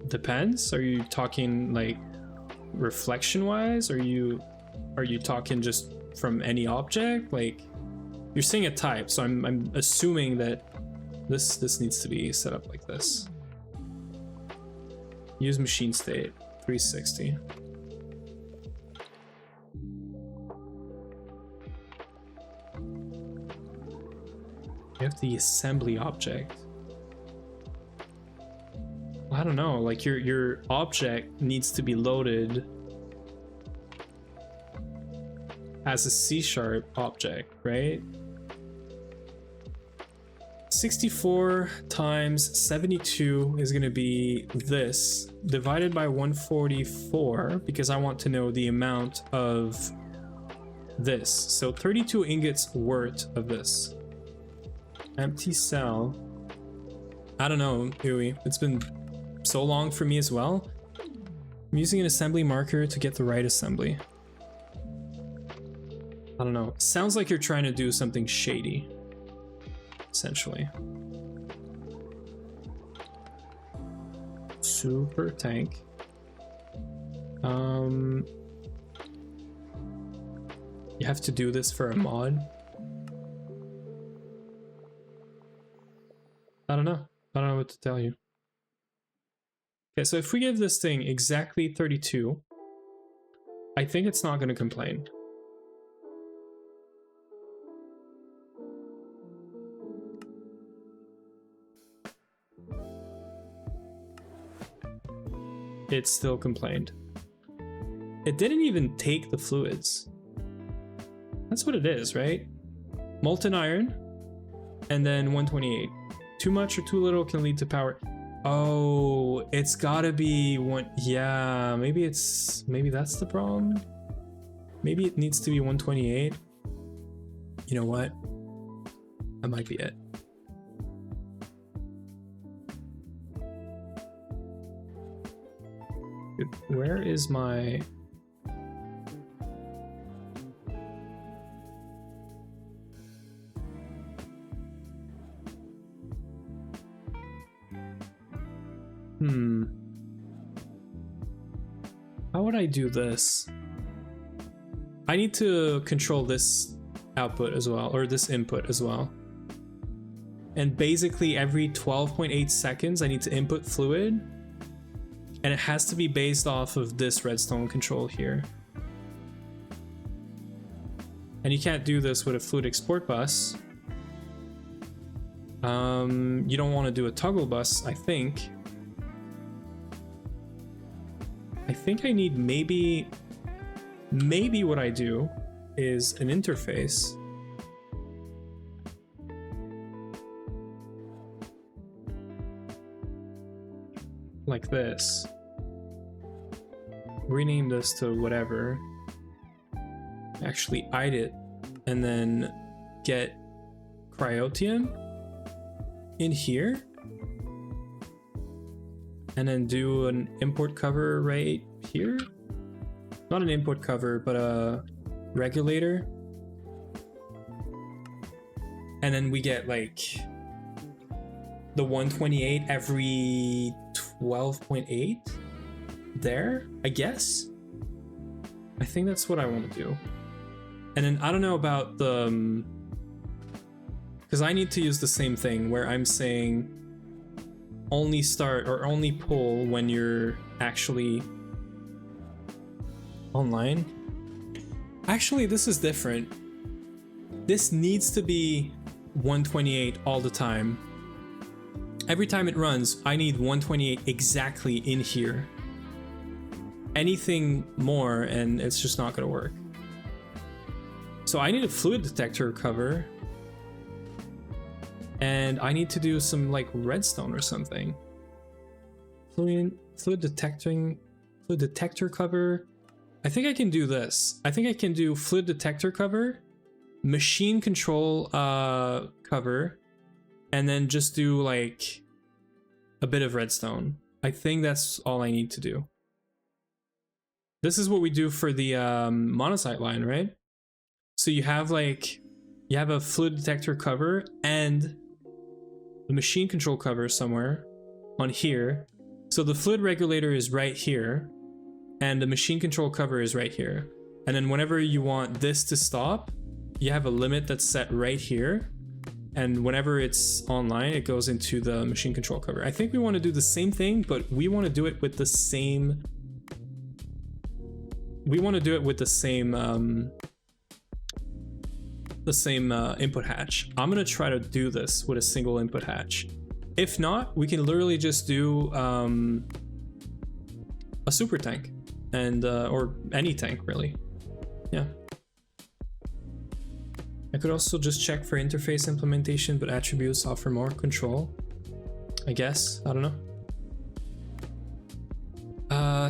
Depends. Are you talking like reflection wise? Are you talking just from any object? Like, you're saying a type, so I'm assuming that this needs to be set up like this. Use machine state 360. You have the assembly object. I don't know, like your object needs to be loaded as a C# object, right? 64 times 72 is going to be this divided by 144, because I want to know the amount of this. So 32 ingots worth of this. Empty cell. I don't know, Huey. It's been so long for me as well. I'm using an assembly marker to get the right assembly. I don't know. Sounds like you're trying to do something shady, essentially. Super tank. You have to do this for a mod. I don't know. I don't know what to tell you. Okay, so if we give this thing exactly 32, I think it's not going to complain. It still complained. It didn't even take the fluids. That's what it is, right? Molten iron, and then 128. Too much or too little can lead to power. Oh, it's gotta be one. Yeah, maybe that's the problem. Maybe it needs to be 128. You know what? That might be it. Where is my... How would I do this? I need to control this output as well, or this input as well. And basically every 12.8 seconds I need to input fluid, and it has to be based off of this redstone control here. And you can't do this with a fluid export bus. You don't want to do a toggle bus, I think. I think I need maybe what I do is an interface. Like this. Rename this to whatever. Actually hide it, and then get cryotium in here, and then do an import cover right here. Not an import cover, but a regulator. And then we get like the 128 every 12.8 there, I guess. I think that's what I want to do. And then I don't know about the... because I need to use the same thing where I'm saying only start or only pull when you're actually online. Actually, this is different. This needs to be 128 all the time. Every time it runs, I need 128 exactly in here. Anything more and it's just not gonna work. So I need a fluid detector cover, and I need to do some like redstone or something. fluid detector cover. I think I can do this. I think I can do fluid detector cover, machine control cover, and then just do like a bit of redstone. I think that's all I need to do. This is what we do for the monosite line, right? So you have a fluid detector cover and the machine control cover somewhere on here. So the fluid regulator is right here and the machine control cover is right here. And then whenever you want this to stop, you have a limit that's set right here. And whenever it's online, it goes into the machine control cover. I think we want to do the same thing, but we want to do it with the same. We want to do it with the same input hatch. I'm gonna try to do this with a single input hatch. If not, we can literally just do a super tank and or any tank really. Yeah. I could also just check for interface implementation, but attributes offer more control, I guess. I don't know.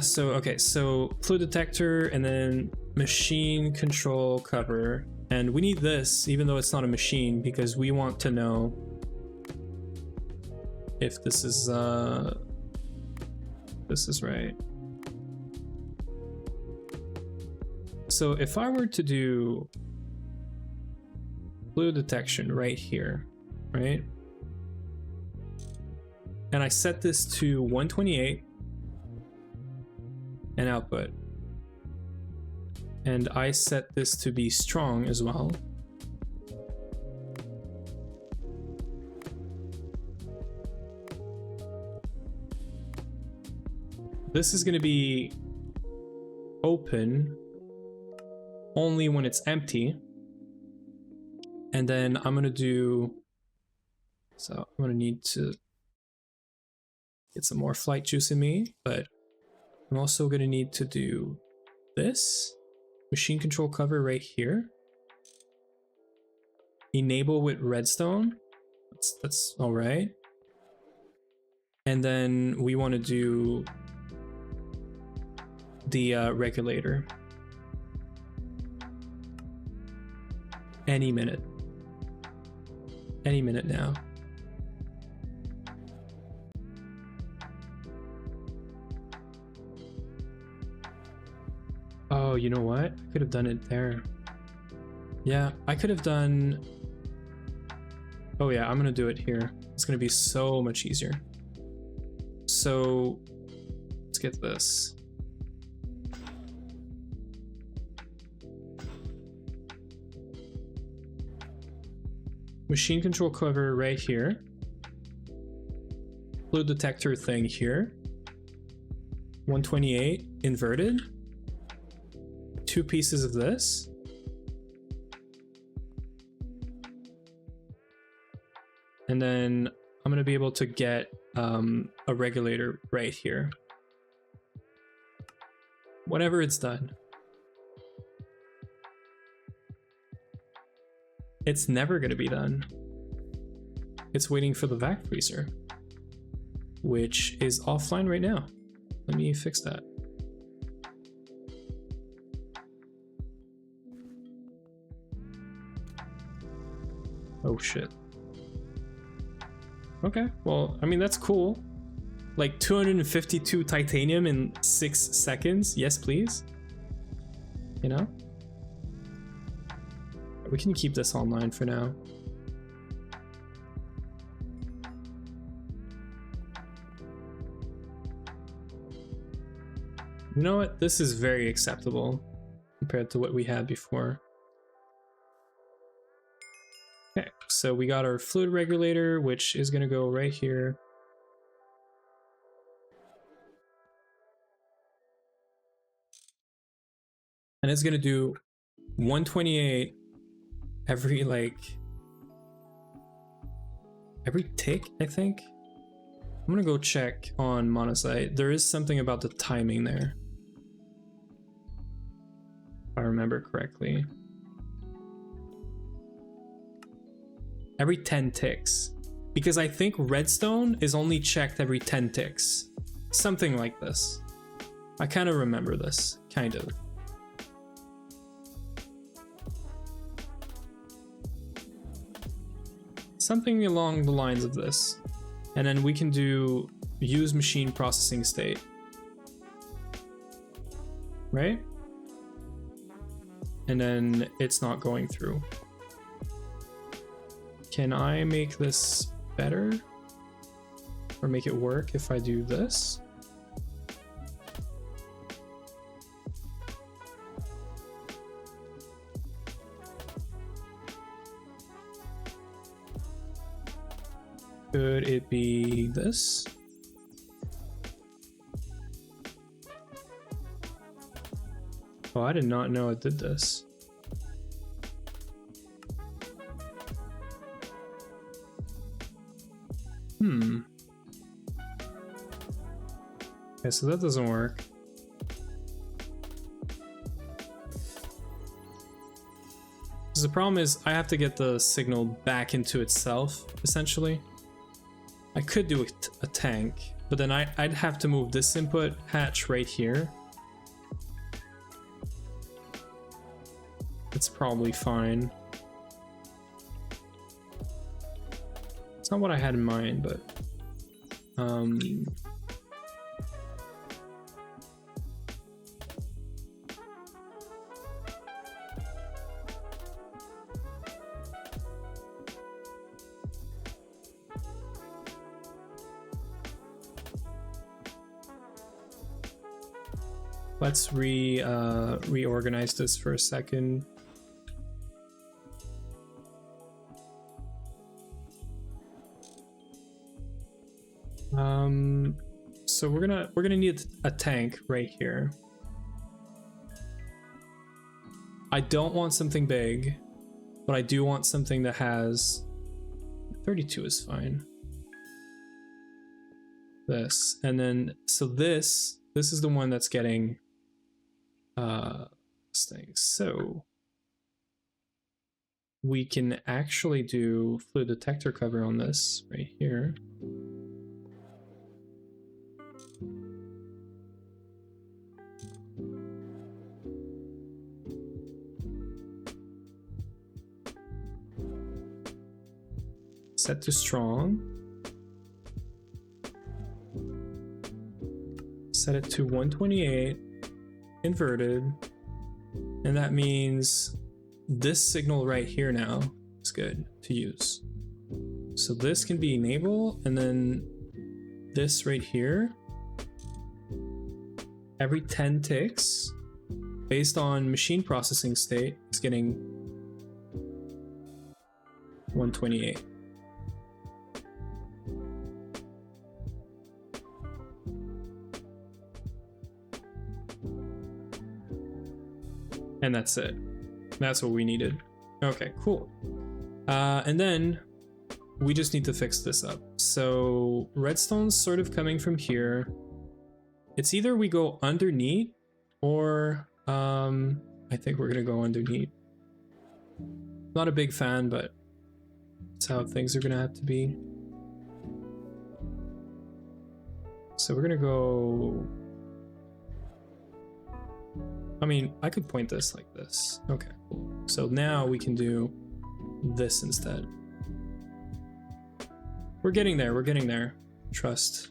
So fluid detector and then machine control cover. And we need this, even though it's not a machine, because we want to know if this is right. So if I were to do fluid detection right here, right? And I set this to 128 and output. And I set this to be strong as well. This is going to be open only when it's empty. And then I'm going to do, so I'm going to need to get some more flight juice in me, but I'm also going to need to do this. Machine control cover right here. Enable with redstone. That's all right. And then we want to do the regulator. Any minute. Any minute now. Oh, you know what? I could have done it there. Yeah, I could have done... Oh yeah, I'm gonna do it here. It's gonna be so much easier. So, let's get this. Machine control cover right here. Fluid detector thing here. 128 inverted. 2 pieces of this. And then I'm going to be able to get a regulator right here. Whenever it's done. It's never going to be done. It's waiting for the vac freezer, which is offline right now. Let me fix that. Oh shit. Okay, well, I mean, that's cool. Like 252 titanium in 6 seconds. Yes, please. You know? We can keep this online for now. You know what? This is very acceptable compared to what we had before. Okay, so we got our fluid regulator, which is going to go right here. And it's going to do 128 every tick, I think. I'm going to go check on monosite. There is something about the timing there, if I remember correctly. Every 10 ticks, because I think redstone is only checked every 10 ticks. something like this. I kind of remember this, kind of. Something along the lines of this. And then we can do use machine processing state. Right? And then it's not going through. Can I make this better? Or make it work if I do this? Could it be this? Oh, I did not know it did this. Okay, so that doesn't work. The problem is I have to get the signal back into itself, essentially. I could do a tank, but then I'd have to move this input hatch right here. It's probably fine. It's not what I had in mind, but let's reorganize this for a second. So we're gonna need a tank right here. I don't want something big, but I do want something that has 32 is fine. This, and then so this is the one that's getting this thing. So we can actually do fluid detector cover on this right here. Set to strong. Set it to 128, inverted. And that means this signal right here now is good to use. So this can be enable, and then this right here, every 10 ticks, based on machine processing state, is getting 128. And that's it. That's what we needed. Okay, cool. And then we just need to fix this up. So redstone's sort of coming from here. It's either we go underneath or I think we're gonna go underneath. Not a big fan, but that's how things are gonna have to be. So we're gonna go, I mean, I could point this like this. Okay, cool. So now we can do this instead. We're getting there, we're getting there. Trust.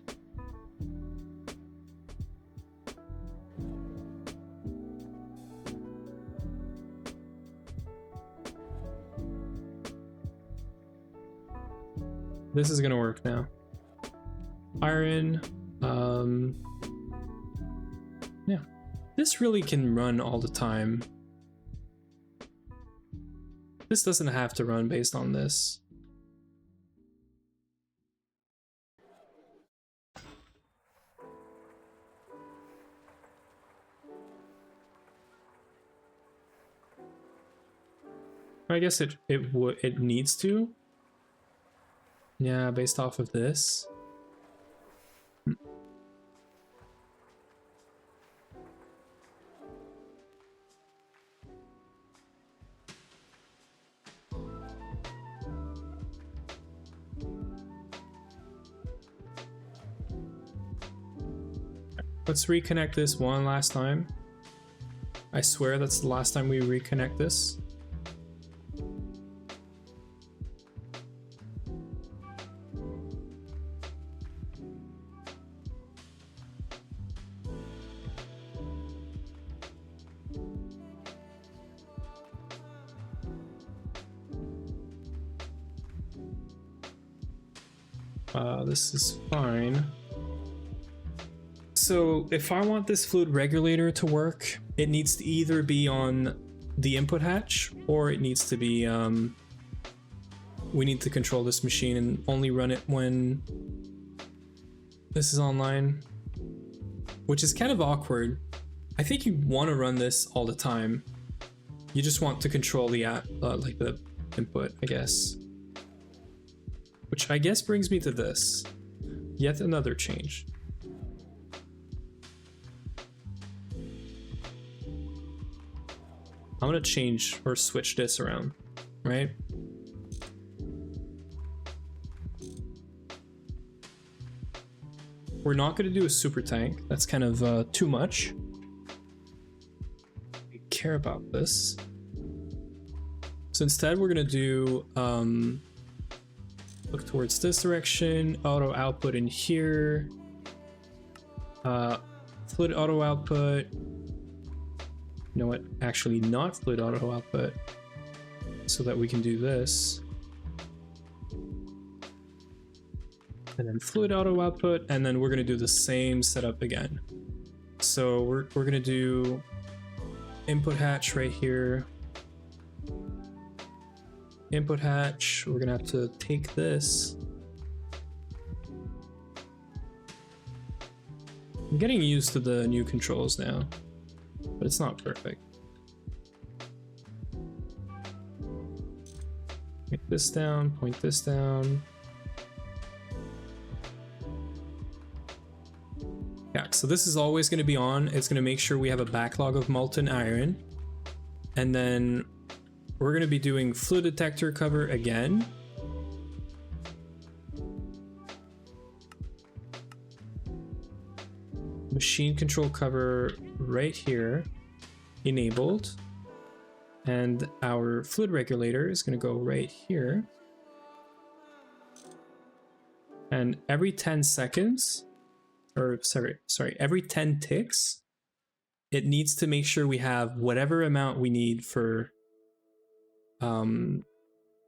This is gonna work now. Iron, yeah. This really can run all the time. This doesn't have to run based on this. I guess it needs to. Yeah, based off of this. Let's reconnect this one last time. I swear that's the last time we reconnect this. This is fine. So if I want this fluid regulator to work, it needs to either be on the input hatch, or it needs to be, we need to control this machine and only run it when this is online, which is kind of awkward. I think you want to run this all the time. You just want to control the app, like the input, I guess. Which I guess brings me to this. Yet another change. I'm gonna change or switch this around, right? We're not gonna do a super tank. That's kind of too much. We care about this. So instead we're gonna do look towards this direction, auto output in here, fluid auto output. You know what? Actually, not fluid auto output, so that we can do this. And then fluid auto output, and then we're going to do the same setup again. So we're going to do input hatch right here. Input hatch, we're going to have to take this. I'm getting used to the new controls now, but it's not perfect. Point this down, point this down. Yeah, so this is always going to be on. It's going to make sure we have a backlog of molten iron. And then we're going to be doing fluid detector cover again. Machine control cover right here, enabled. And our fluid regulator is going to go right here. And every 10 seconds, or sorry, every 10 ticks, it needs to make sure we have whatever amount we need for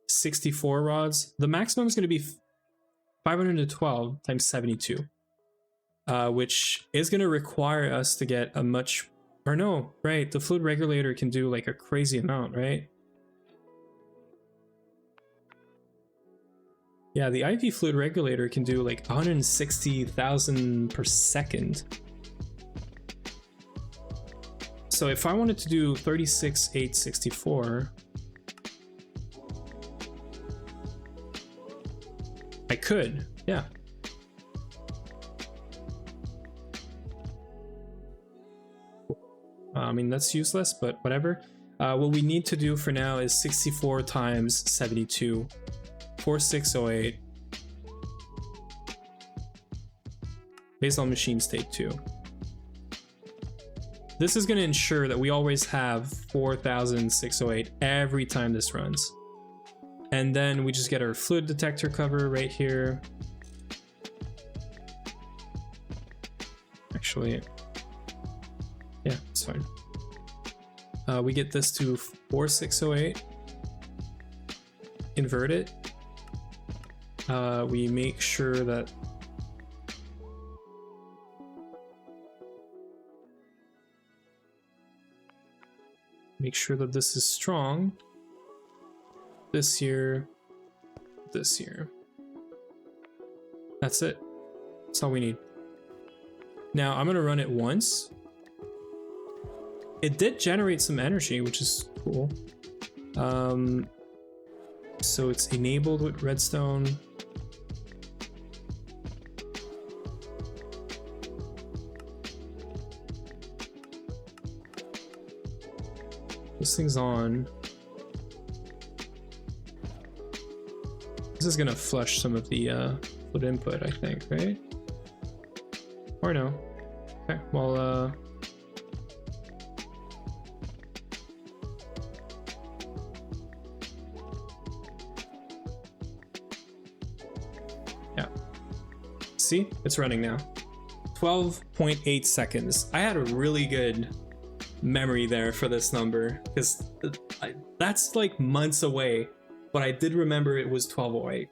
64 rods. The maximum is going to be 512 times 72, which is going to require us to get a much, or no, right, the fluid regulator can do like a crazy amount, right? Yeah, the IV fluid regulator can do like 160,000 per second. So if I wanted to do 36,864, I could, yeah. I mean, that's useless, but whatever. What we need to do for now is 64 times 72. 4608 based on machine state 2. This is going to ensure that we always have 4608 every time this runs. And then we just get our fluid detector cover right here. Actually, yeah, it's fine. We get this to 4608, invert it. We make sure that this is strong. This here, this here. That's it. That's all we need. Now I'm gonna run it once. It did generate some energy, which is cool. So it's enabled with redstone. This thing's on. This is gonna flush some of the fluid input, I think, right? Or no? Okay, well, yeah. See, it's running now. 12.8 seconds. I had a really good memory there for this number because that's like months away, but I did remember it was 12:08.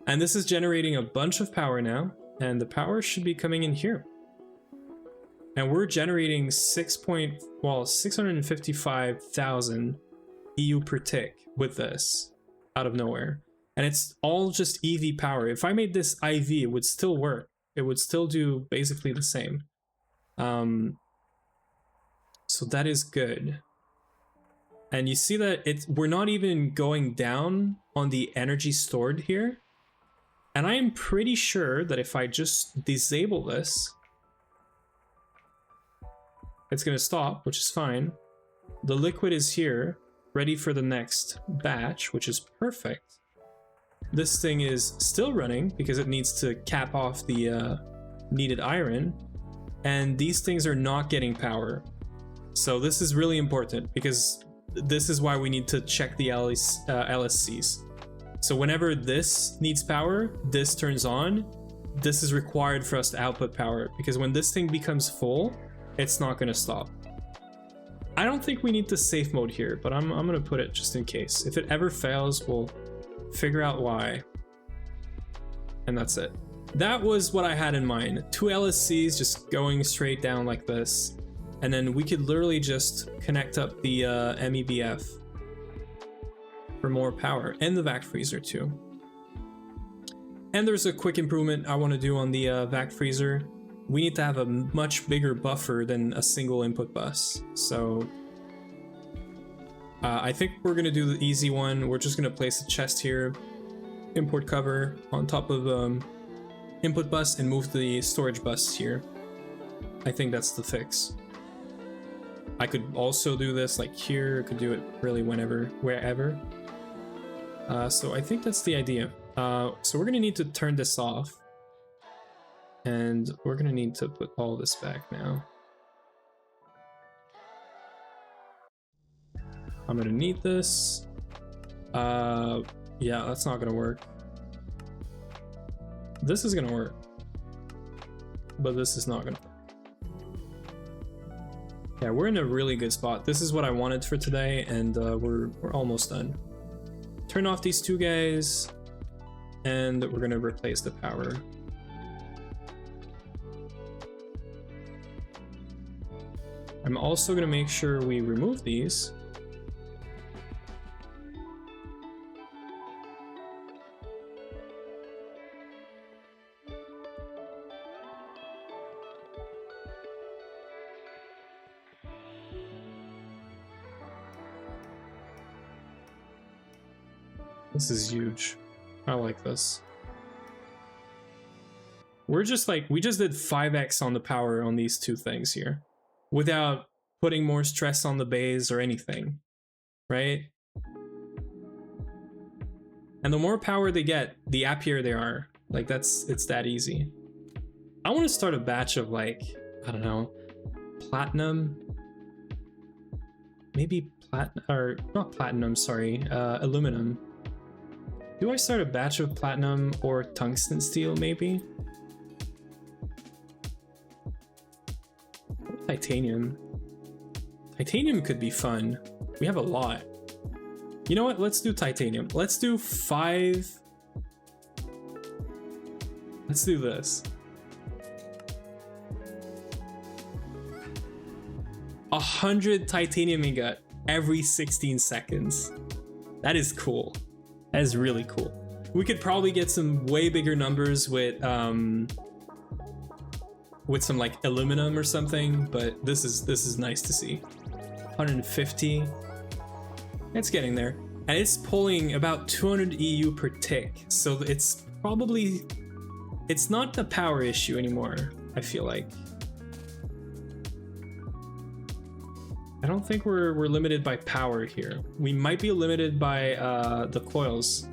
And this is generating a bunch of power now, and the power should be coming in here. And we're generating 655,000 EU per tick with this out of nowhere. And it's all just EV power. If I made this IV, it would still work. It would still do basically the same. So that is good. And you see that we're not even going down on the energy stored here. And I am pretty sure that if I just disable this, it's going to stop, which is fine. The liquid is here, ready for the next batch, which is perfect. This thing is still running because it needs to cap off the needed iron. And these things are not getting power. So this is really important because this is why we need to check the LSCs. So whenever this needs power, this turns on. This is required for us to output power because when this thing becomes full, it's not going to stop. I don't think we need to safe mode here, but I'm going to put it just in case. If it ever fails, we'll figure out why. And that's it. That was what I had in mind. 2 LSCs just going straight down like this. And then we could literally just connect up the mEBF for more power, and the vac freezer too. And there's a quick improvement I want to do on the vac freezer. We need to have a much bigger buffer than a single input bus. So I think we're going to do the easy one. We're just going to place a chest here, import cover on top of input bus, and move the storage bus here. I think that's the fix. I could also do this like here, I could do it really whenever, wherever. So I think that's the idea. So we're gonna need to turn this off. And we're gonna need to put all this back now. I'm gonna need this. Yeah, that's not gonna work. This is gonna work. But this is not gonna work. Yeah, we're in a really good spot. This is what I wanted for today, and we're almost done. Turn off these 2 guys, and we're gonna replace the power. I'm also gonna make sure we remove these. This is huge. I like this. We're just like, we just did 5x on the power on these 2 things here without putting more stress on the bays or anything, right? And the more power they get, the happier they are. Like it's that easy. I want to start a batch of like, I don't know, platinum, maybe platinum, or not platinum, sorry, aluminum. Do I start a batch of platinum or tungsten steel, maybe? Or titanium. Titanium could be fun. We have a lot. You know what? Let's do titanium. Let's do 5. Let's do this. 100 titanium ingot every 16 seconds. That is cool. That is really cool. We could probably get some way bigger numbers with some like aluminum or something, but this is nice to see. 150. It's getting there. And it's pulling about 200 EU per tick. So it's probably, it's not the power issue anymore, I feel like. I don't think we're limited by power here. We might be limited by the coils.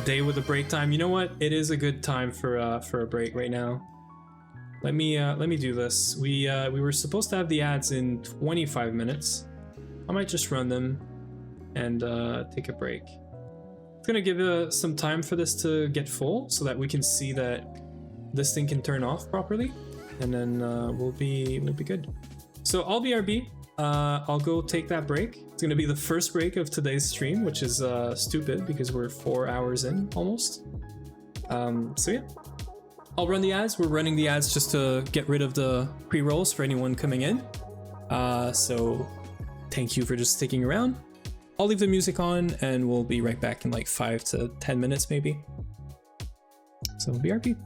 Day with a break time. You know what? It is a good time for a break right now. let me do this. We were supposed to have the ads in 25 minutes. I might just run them and take a break. It's gonna give some time for this to get full so that we can see that this thing can turn off properly, and then we'll be good. So I'll BRB. I'll go take that break. It's gonna be the first break of today's stream, which is stupid because we're 4 hours in almost. So yeah, I'll run the ads. We're running the ads just to get rid of the pre-rolls for anyone coming in. So thank you for just sticking around. I'll leave the music on and we'll be right back in like 5 to 10 minutes maybe. So BRB.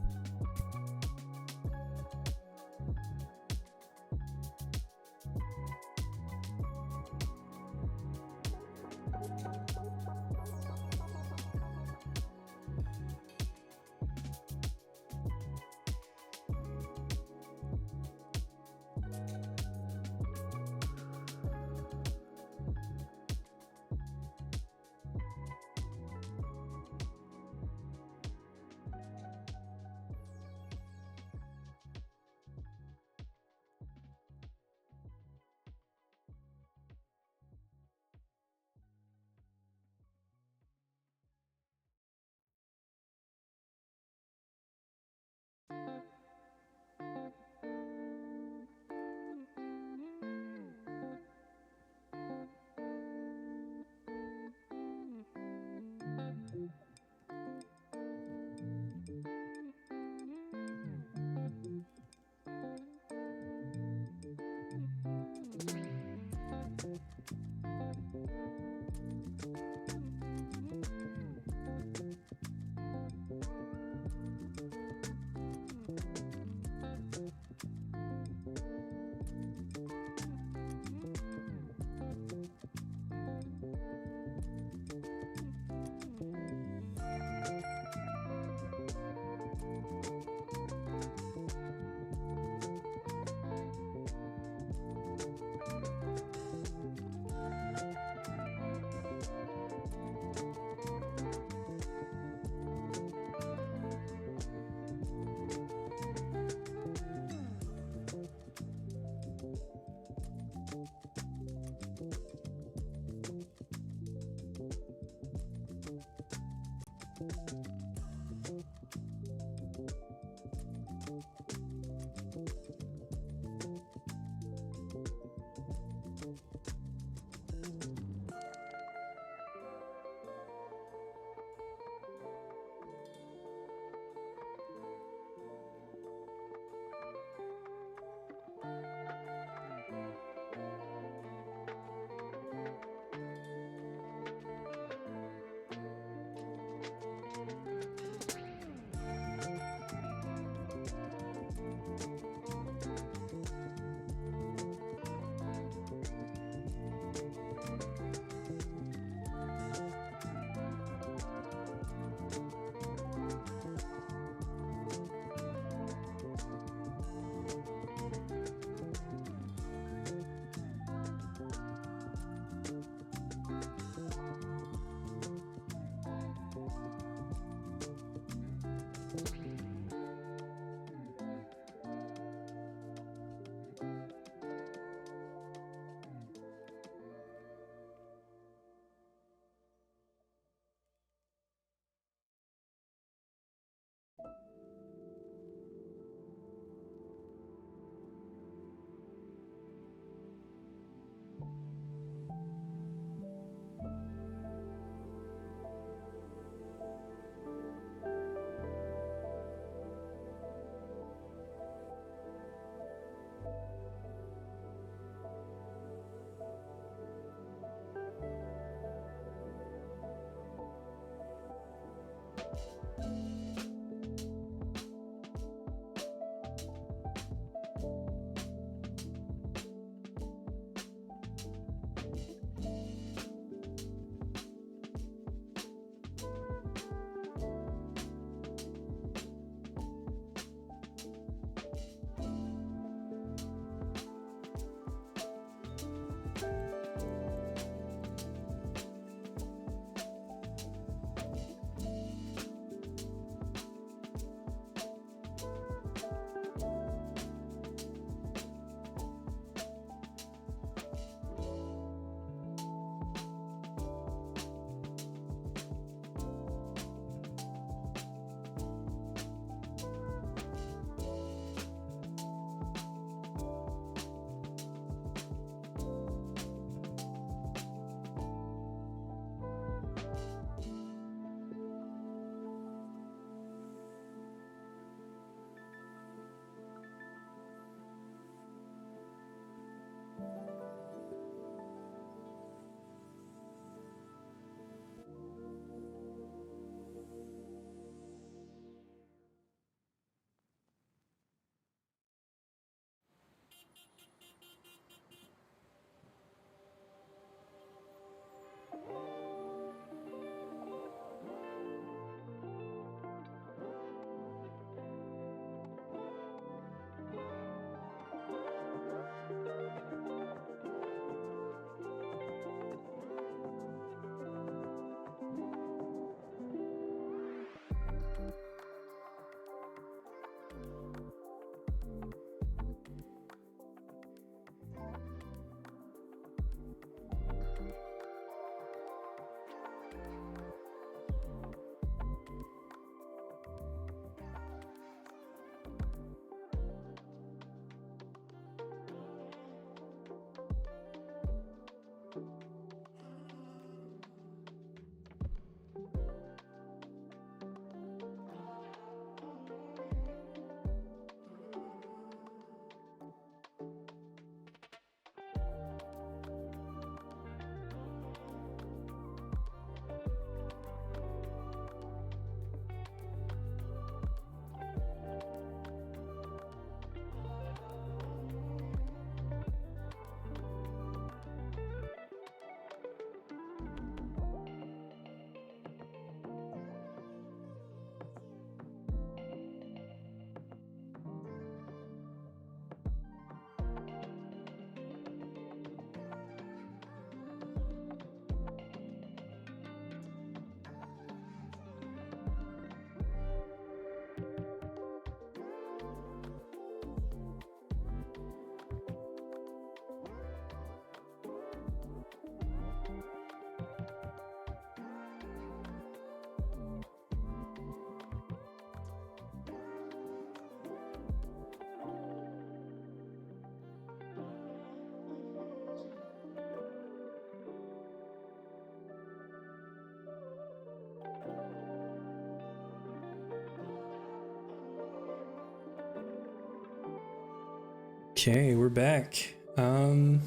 Okay, we're back. Oh,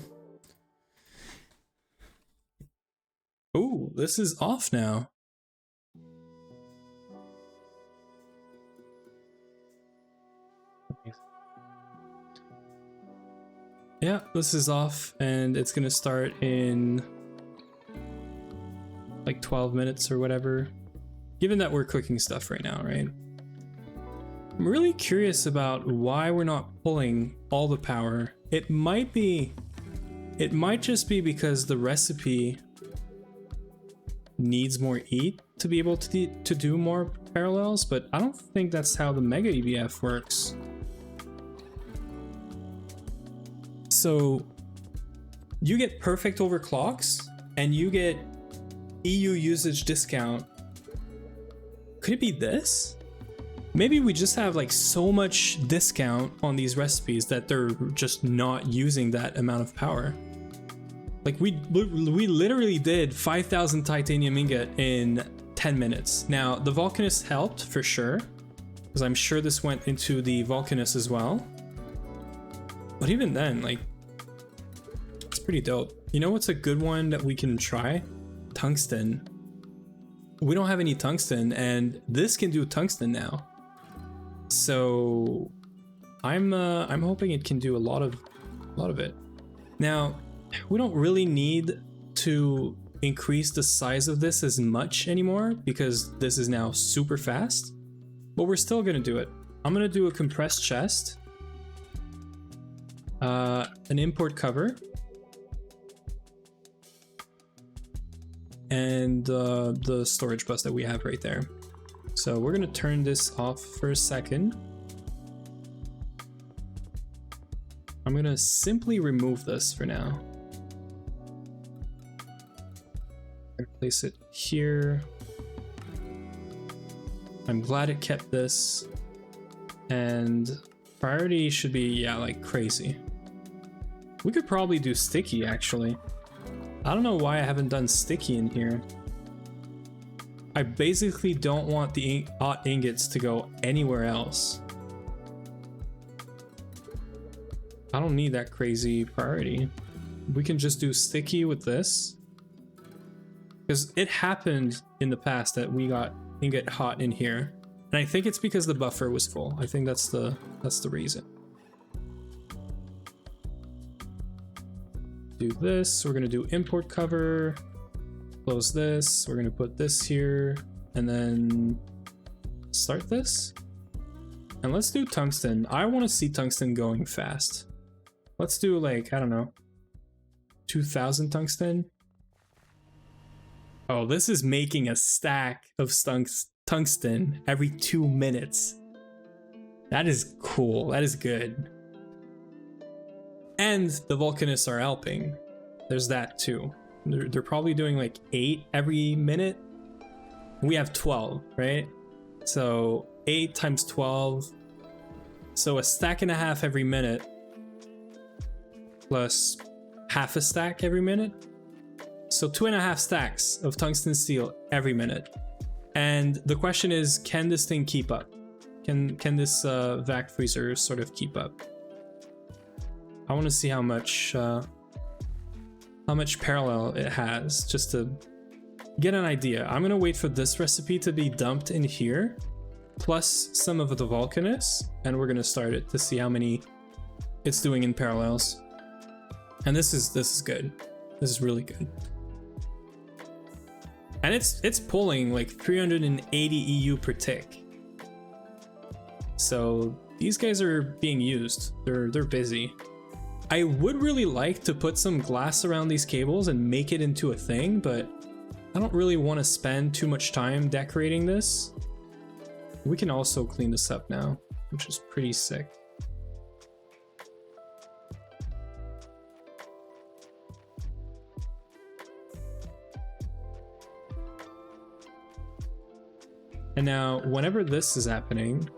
this is off now. Yeah, this is off and it's gonna start in like 12 minutes or whatever. Given that we're cooking stuff right now, right? I'm really curious about why we're not pulling all the power. It might just be because the recipe needs more EAT to be able to do more parallels, but I don't think that's how the Mega EBF works. So you get perfect overclocks and you get EU usage discount. Could it be this? Maybe we just have like so much discount on these recipes that they're just not using that amount of power. Like we literally did 5,000 titanium ingot in 10 minutes. Now the Vulcanist helped for sure, because I'm sure this went into the Vulcanist as well. But even then, like, it's pretty dope. You know what's a good one that we can try? Tungsten. We don't have any tungsten, and this can do tungsten now. So I'm hoping it can do a lot of it. Now, we don't really need to increase the size of this as much anymore because this is now super fast, but we're still gonna do it. I'm gonna do a compressed chest, an import cover, and the storage bus that we have right there. So we're gonna turn this off for a second. I'm gonna simply remove this for now. Place it here. I'm glad it kept this, and priority should be, yeah, like crazy. We could probably do sticky actually. I don't know why I haven't done sticky in here. I basically don't want the hot ingots to go anywhere else. I don't need that crazy priority. We can just do sticky with this. Because it happened in the past that we got ingot hot in here. And I think it's because the buffer was full. I think that's the reason. Do this, we're gonna do import cover. Close this, we're gonna put this here, and then start this. And let's do tungsten. I wanna see tungsten going fast. Let's do like, I don't know, 2,000 tungsten. Oh, this is making a stack of tungsten every 2 minutes. That is cool, that is good. And the Vulcanists are helping. There's that too. They're probably doing like 8 every minute. We have 12, right? So 8 times 12. So a stack and a half every minute. Plus half a stack every minute. So 2.5 stacks of tungsten steel every minute. And the question is, can this thing keep up? Can this vac freezer sort of keep up? I want to see how much parallel it has, just to get an idea. I'm gonna wait for this recipe to be dumped in here, plus some of the Vulcanists, and we're gonna start it to see how many it's doing in parallels. And this is good. This is really good. And it's pulling like 380 EU per tick. So these guys are being used. They're busy. I would really like to put some glass around these cables and make it into a thing, but I don't really want to spend too much time decorating this. We can also clean this up now, which is pretty sick. And now, whenever this is happening,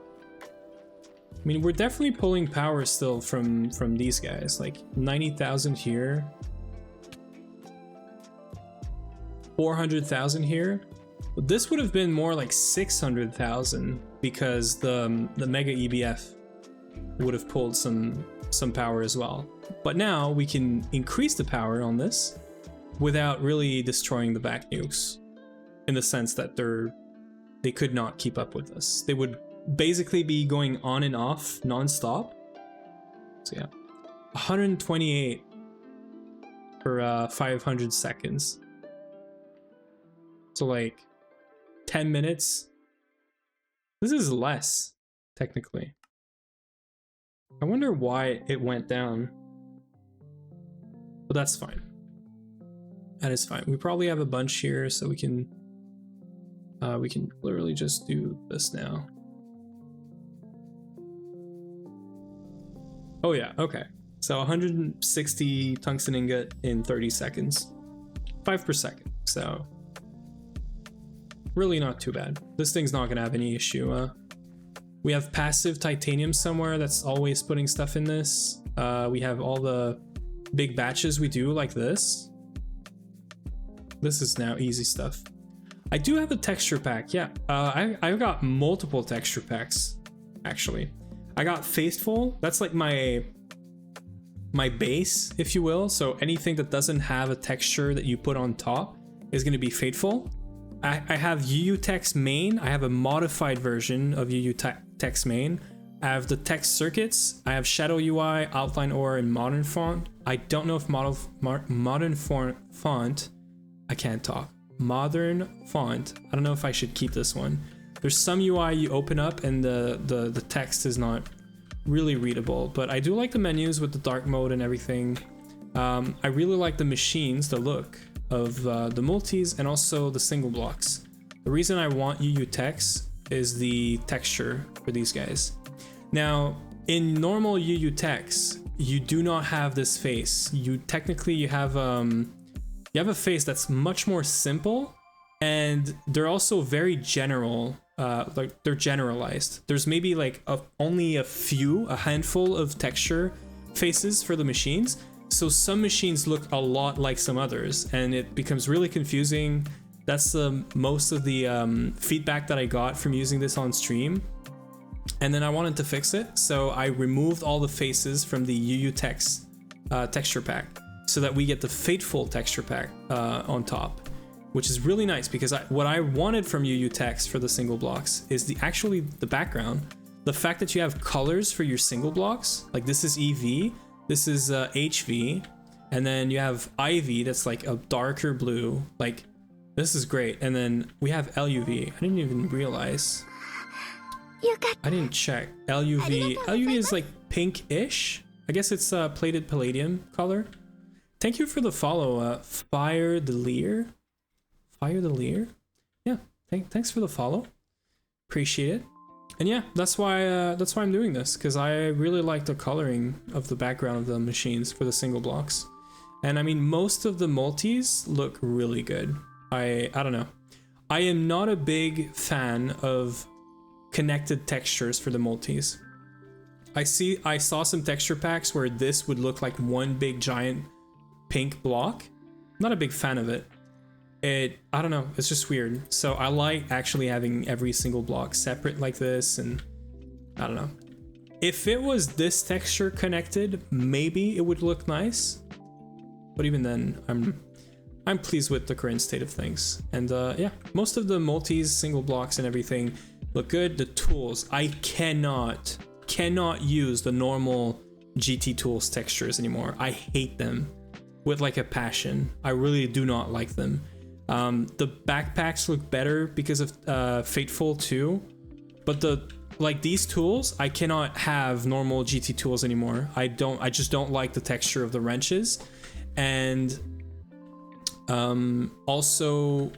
I mean, we're definitely pulling power still from these guys, like 90,000 here, 400,000 here. But this would have been more like 600,000 because the Mega EBF would have pulled some power as well. But now we can increase the power on this without really destroying the back nukes, in the sense that they could not keep up with us. They would basically be going on and off non-stop. So yeah, 128 for 500 seconds. So like 10 minutes. This is less, technically. I wonder why it went down. But that's fine. That is fine. We probably have a bunch here, so we can literally just do this now. Oh yeah, okay. So 160 tungsten ingot in 30 seconds. 5 per second, so really not too bad. This thing's not gonna have any issue. We have passive titanium somewhere that's always putting stuff in this. We have all the big batches we do like this. This is now easy stuff. I do have a texture pack, yeah. I've got multiple texture packs, actually. I got Faithful, that's like my base, if you will. So anything that doesn't have a texture that you put on top is gonna be Faithful. I have UUText main. I have a modified version of UUText main. I have the text circuits. I have Shadow UI, Outline Or, and Modern Font. I don't know if Modern Font, I can't talk. Modern Font, I don't know if I should keep this one. There's some UI you open up and the text is not really readable, but I do like the menus with the dark mode and everything. I really like the machines, the look of the multis and also the single blocks. The reason I want UUText is the texture for these guys. Now, in normal UUText, you do not have this face. You have a face that's much more simple, and they're also very general. Like they're generalized. There's maybe like only a handful of texture faces for the machines. So some machines look a lot like some others, and it becomes really confusing. That's most of the feedback that I got from using this on stream. And then I wanted to fix it, so I removed all the faces from the UUText texture pack, so that we get the Fateful texture pack on top, which is really nice, because what I wanted from UUText for the single blocks is the background. The fact that you have colors for your single blocks, like this is EV, this is HV, and then you have IV that's like a darker blue. Like, this is great. And then we have LUV. I didn't even realize. I didn't check. LUV. LUV is like pink-ish. I guess it's plated palladium color. Thank you for the follow, Fire the Lear. Fire the Lear? Yeah, thanks for the follow. Appreciate it. And yeah, that's why I'm doing this, because I really like the coloring of the background of the machines for the single blocks. And I mean, most of the multis look really good. I don't know. I am not a big fan of connected textures for the multis. I saw some texture packs where this would look like one big giant pink block. Not a big fan of it. I don't know, it's just weird. So I like actually having every single block separate like this, and I don't know. If it was this texture connected, maybe it would look nice. But even then, I'm pleased with the current state of things. And yeah, most of the multis, single blocks and everything look good. The tools, I cannot use the normal GT Tools textures anymore. I hate them with like a passion. I really do not like them. The backpacks look better because of Fateful too, but these tools, I cannot have normal GT Tools anymore. I just don't like the texture of the wrenches. And also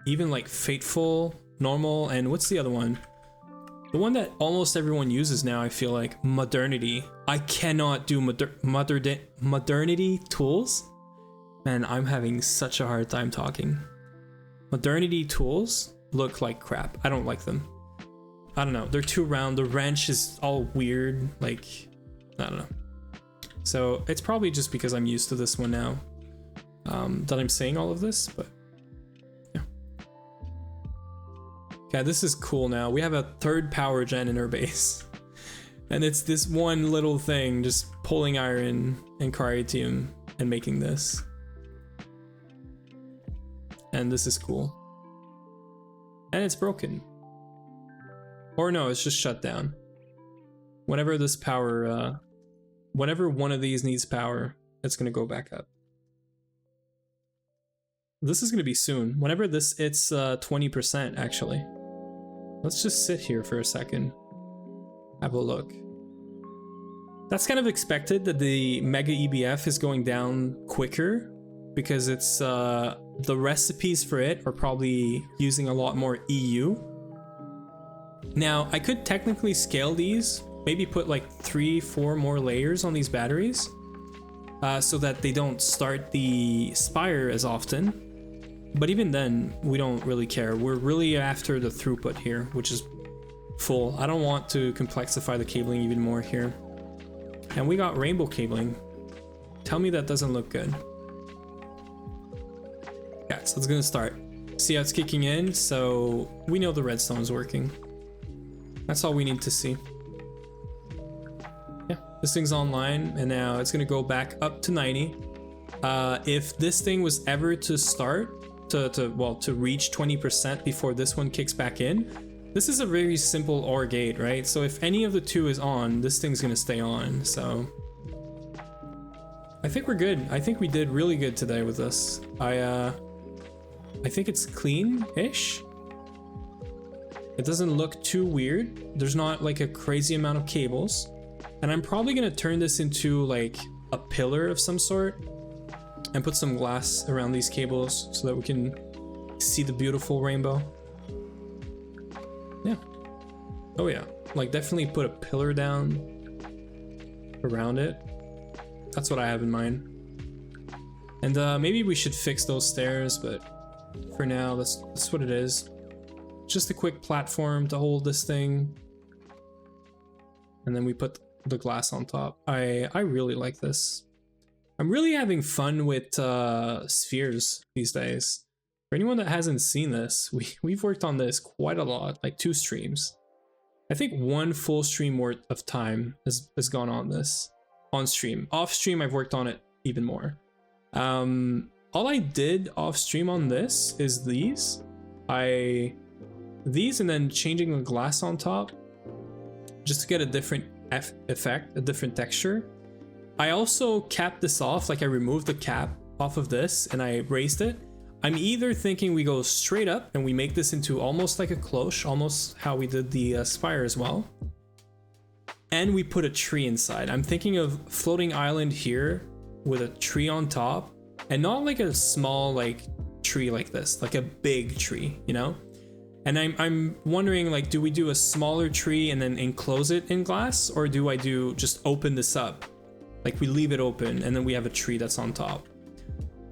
even like Fateful, normal, and what's the other one? The one that almost everyone uses now, I feel like, Modernity. I cannot do Modernity tools. Man, I'm having such a hard time talking. Modernity tools look like crap. I don't like them. I don't know. They're too round. The wrench is all weird. Like, I don't know. So it's probably just because I'm used to this one now that I'm saying all of this, but yeah. Okay, this is cool now. We have a third power gen in our base. And it's this one little thing, just pulling iron and caritium and making this. And this is cool. And it's broken. Or no, it's just shut down. Whenever this power, whenever one of these needs power, it's gonna go back up. This is gonna be soon. Whenever this, it's 20% actually. Let's just sit here for a second. Have a look. That's kind of expected that the Mega EBF is going down quicker because it's the recipes for it are probably using a lot more EU. Now, I could technically scale these, maybe put like 3-4 more layers on these batteries so that they don't start the Spire as often. But even then, we don't really care. We're really after the throughput here, which is full. I don't want to complexify the cabling even more here. And we got rainbow cabling. Tell me that doesn't look good. Yeah, so it's gonna start. See how it's kicking in? So we know the redstone is working. That's all we need to see. Yeah, this thing's online and now it's gonna go back up to 90. If this thing was ever to start, to reach 20% before this one kicks back in, this is a very simple OR gate, right? So if any of the two is on, this thing's gonna stay on, so. I think we're good. I think we did really good today with this. I think it's clean-ish. It doesn't look too weird. There's not like a crazy amount of cables. And I'm probably gonna turn this into like a pillar of some sort and put some glass around these cables so that we can see the beautiful rainbow. Yeah. Oh yeah, like definitely put a pillar down around it. That's what I have in mind. And maybe we should fix those stairs, but for now, that's what it is. Just a quick platform to hold this thing. And then we put the glass on top. I really like this. I'm really having fun with spheres these days. For anyone that hasn't seen this, we've worked on this quite a lot, like 2 streams. I think 1 full stream worth of time has gone on this. On stream. Off stream, I've worked on it even more. All I did off stream on this is these and then changing the glass on top just to get a different effect, a different texture. I also capped this off, like I removed the cap off of this and I raised it. I'm either thinking we go straight up and we make this into almost like a cloche, almost how we did the Spire as well. And we put a tree inside. I'm thinking of floating island here with a tree on top, and not like a small like tree like this, like a big tree, you know? And I'm wondering, like, do we do a smaller tree and then enclose it in glass, or do I do just open this up? Like we leave it open and then we have a tree that's on top.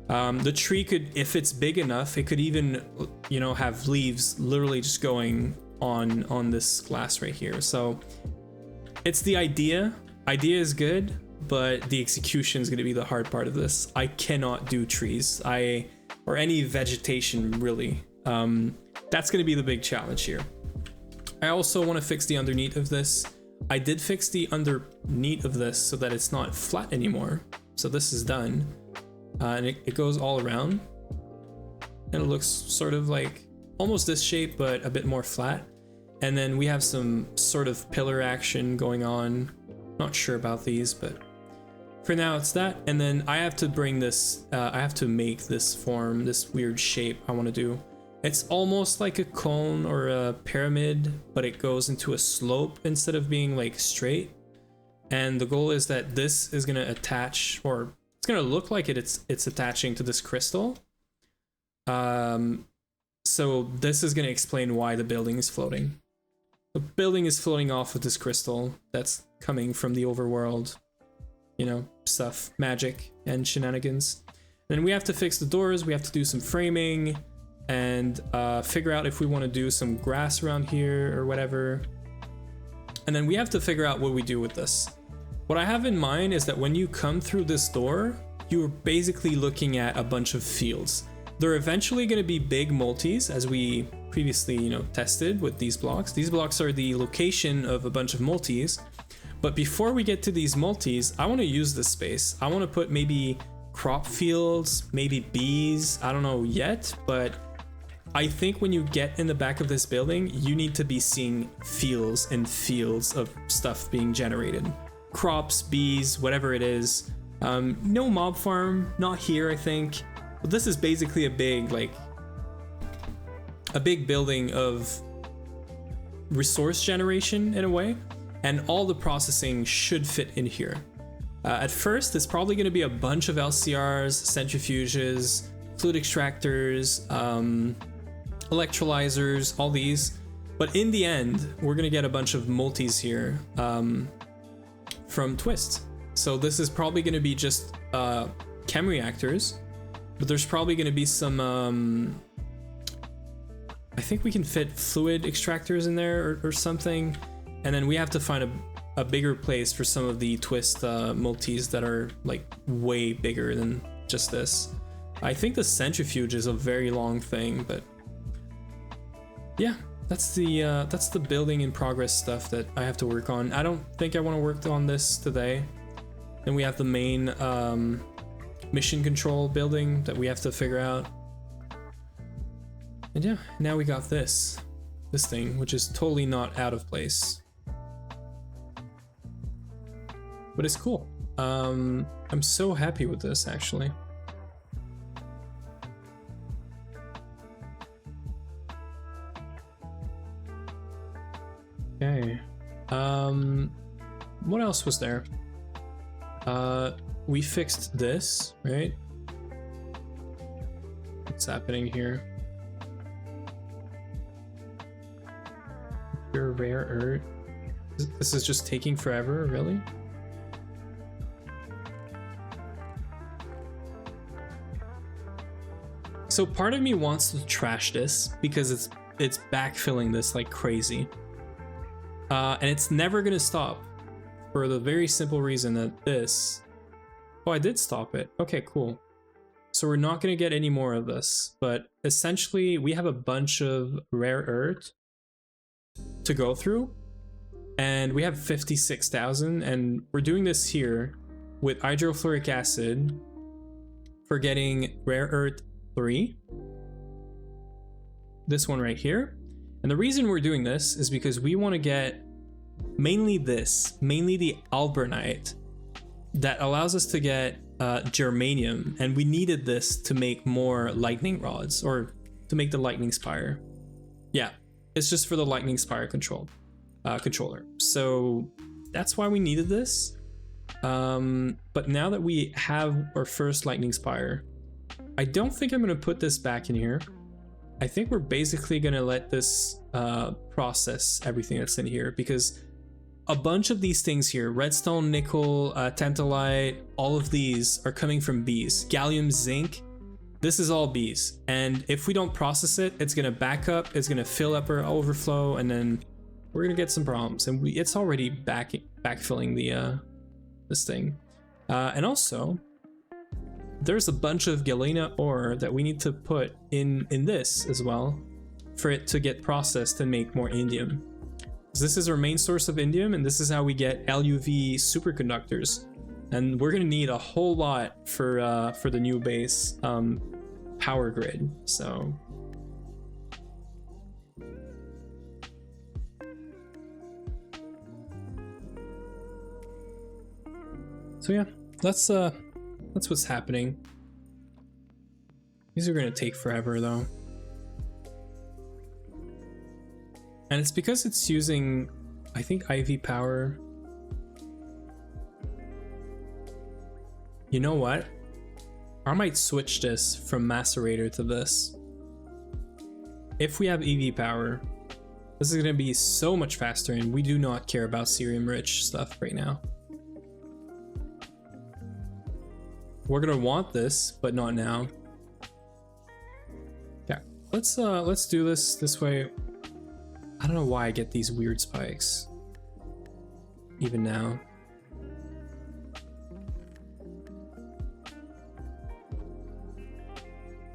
The tree could, if it's big enough, it could even, you know, have leaves literally just going on this glass right here. So it's the idea. Idea is good, but the execution is going to be the hard part of this. I cannot do trees, or any vegetation really. That's going to be the big challenge here. I also want to fix the underneath of this. I did fix the underneath of this so that it's not flat anymore. So this is done. And it goes all around. And it looks sort of like almost this shape, but a bit more flat. And then we have some sort of pillar action going on. Not sure about these, but for now it's that. And then I have to bring this, I have to make this form, this weird shape I want to do. It's almost like a cone or a pyramid, but it goes into a slope instead of being like straight. And the goal is that this is going to attach, or it's going to look like it's attaching to this crystal. So this is going to explain why the building is floating. The building is floating off of this crystal that's coming from the overworld, you know, stuff, magic and shenanigans. Then we have to fix the doors, we have to do some framing, and figure out if we want to do some grass around here or whatever. And then we have to figure out what we do with this. What I have in mind is that when you come through this door, you're basically looking at a bunch of fields. They're eventually going to be big multis, as we previously, you know, tested with these blocks. These blocks are the location of a bunch of multis, But before we get to these multis, I want to use this space. I want to put maybe crop fields, maybe bees. I don't know yet, but I think when you get in the back of this building, you need to be seeing fields and fields of stuff being generated. Crops, bees, whatever it is. No mob farm, not here, I think. But this is basically a big, like, a big building of resource generation in a way, and all the processing should fit in here. At first, it's probably going to be a bunch of LCRs, centrifuges, fluid extractors, electrolyzers, all these. But in the end, we're going to get a bunch of multis here from Twist. So this is probably going to be just chem reactors, but there's probably going to be some I think we can fit fluid extractors in there or something. And then we have to find a bigger place for some of the Twist multis that are like way bigger than just this. I think the centrifuge is a very long thing, but yeah, that's the building in progress stuff that I have to work on. I don't think I want to work on this today. Then we have the main mission control building that we have to figure out. And yeah, now we got this thing, which is totally not out of place. But it's cool. I'm so happy with this, actually. Okay. What else was there? We fixed this, right? What's happening here? Pure rare earth. This is just taking forever, really? So part of me wants to trash this because it's backfilling this like crazy. And it's never gonna stop for the very simple reason that this... Oh, I did stop it. Okay, cool. So we're not gonna get any more of this, but essentially we have a bunch of rare earth to go through, and we have 56,000, and we're doing this here with hydrofluoric acid for getting rare earth 3, this one right here. And the reason we're doing this is because we want to get mainly the albernite that allows us to get germanium, and we needed this to make more lightning rods, or to make the Lightning Spire. Yeah, it's just for the Lightning Spire controller. So that's why we needed this. But now that we have our first Lightning Spire, I don't think I'm going to put this back in here. I think we're basically going to let this process everything that's in here, because a bunch of these things here, redstone, nickel, tantalite, all of these are coming from bees. Gallium, zinc, this is all bees. And if we don't process it, it's going to back up, it's going to fill up our overflow, and then we're going to get some problems. And it's already backfilling the this thing. And also, there's a bunch of galena ore that we need to put in this as well for it to get processed and make more indium. This is our main source of indium, and this is how we get LUV superconductors. And we're gonna need a whole lot for the new base power grid. So yeah, that's what's happening. These are gonna take forever though. And it's because it's using, I think, IV power. You know what? I might switch this from macerator to this. If we have EV power, this is gonna be so much faster, and we do not care about cerium rich stuff right now. We're gonna want this, but not now. Yeah, let's do this way. I don't know why I get these weird spikes even now.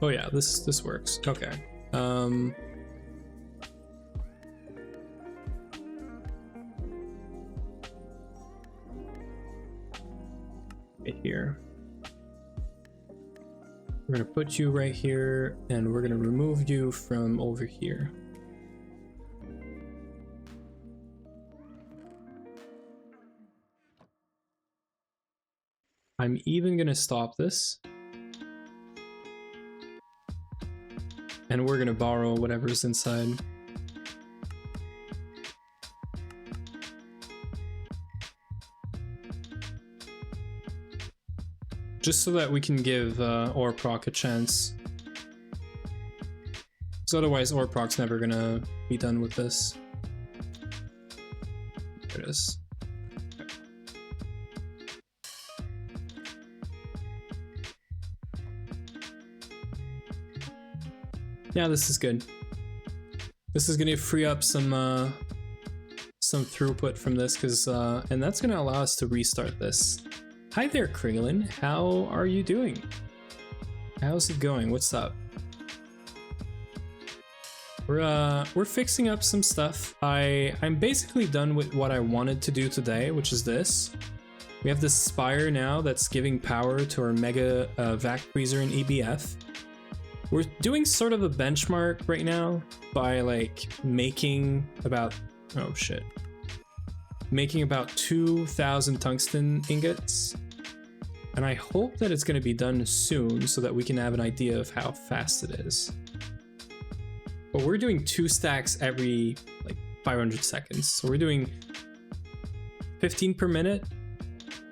Oh yeah, this works. Okay. right here. We're gonna put you right here, and we're gonna remove you from over here. I'm even gonna stop this. And we're gonna borrow whatever's inside. Just so that we can give Orproc a chance. Because otherwise Orproc's never gonna be done with this. There it is. Okay. Yeah, this is good. This is gonna free up some throughput from this, because and that's gonna allow us to restart this. Hi there, Krillin. How are you doing? How's it going? What's up? We're fixing up some stuff. I'm basically done with what I wanted to do today, which is this. We have this Spire now that's giving power to our Mega Vac Freezer in EBF. We're doing sort of a benchmark right now by like making about, oh shit, making about 2,000 tungsten ingots. And I hope that it's going to be done soon so that we can have an idea of how fast it is. But we're doing 2 stacks every like 500 seconds. So we're doing 15 per minute,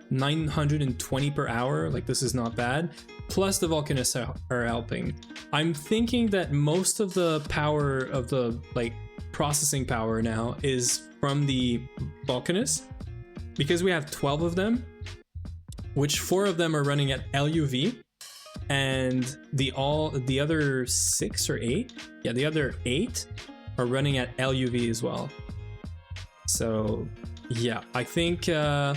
920 per hour. Like, this is not bad. Plus the Volcanists are helping. I'm thinking that most of the power of the like processing power now is from the Volcanists, because we have 12 of them, which 4 of them are running at LUV, and the other 6 or 8, yeah, the other 8 are running at LUV as well. So yeah, I think I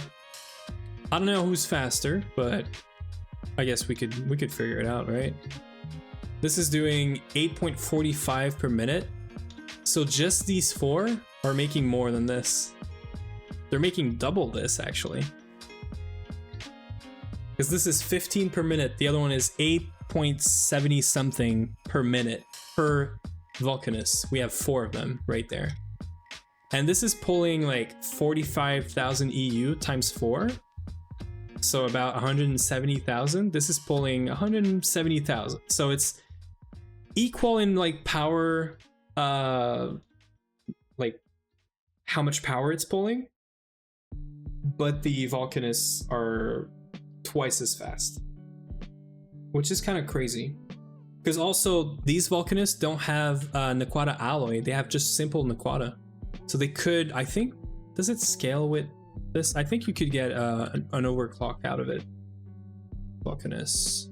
don't know who's faster, but I guess we could figure it out, right? This is doing 8.45 per minute. So just these 4 are making more than this. They're making double this, actually. Because this is 15 per minute. The other one is 8.70 something per minute per Volcanist. We have 4 of them right there. And this is pulling like 45,000 EU times 4. So about 170,000. This is pulling 170,000. So it's equal in like power, like how much power it's pulling. But the Volcanists are twice as fast, which is kind of crazy. Because also these Volcanists don't have Naquata alloy. They have just simple Naquata. So they could, I think, does it scale with this? I think you could get an overclock out of it. Volcanists.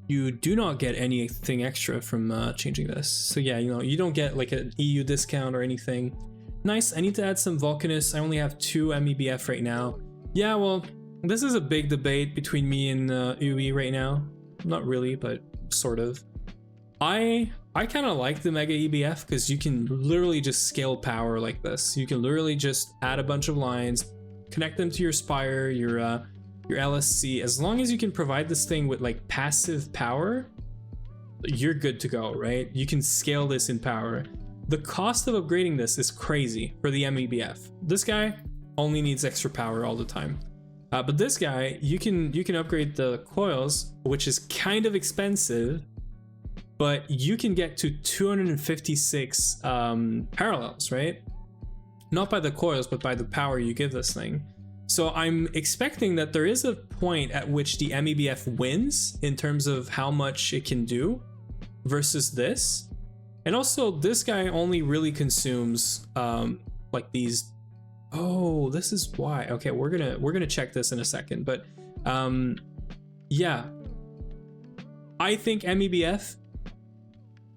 You do not get anything extra from changing this. So yeah, you know, you don't get like an EU discount or anything. Nice, I need to add some Volcanists. I only have 2 mEBF right now. Yeah, well, this is a big debate between me and UE right now. Not really, but sort of. I kind of like the Mega EBF because you can literally just scale power like this. You can literally just add a bunch of lines, connect them to your Spire, your LSC. As long as you can provide this thing with like passive power, you're good to go, right? You can scale this in power. The cost of upgrading this is crazy for the mEBF. This guy only needs extra power all the time. But this guy, you can upgrade the coils, which is kind of expensive, but you can get to 256 parallels, right? Not by the coils, but by the power you give this thing. So I'm expecting that there is a point at which the mEBF wins in terms of how much it can do versus this. And also this guy only really consumes like these. Oh, this is why. Okay, we're gonna check this in a second, but yeah, I think mEBF,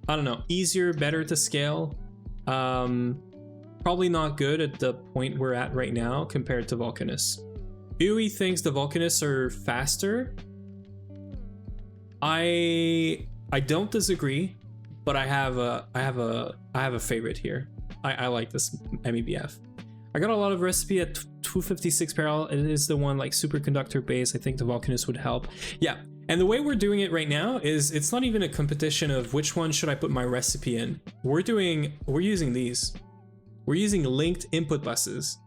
I don't know, easier, better to scale. Probably not good at the point we're at right now compared to Volcanists. UE thinks the Volcanists are faster. I don't disagree, but I have a favorite here. I like this mEBF. I got a lot of recipe at 256 parallel. It is the one like superconductor base. I think the Vulcanus would help. Yeah. And the way we're doing it right now is it's not even a competition of which one should I put my recipe in. We're using these. We're using linked input buses.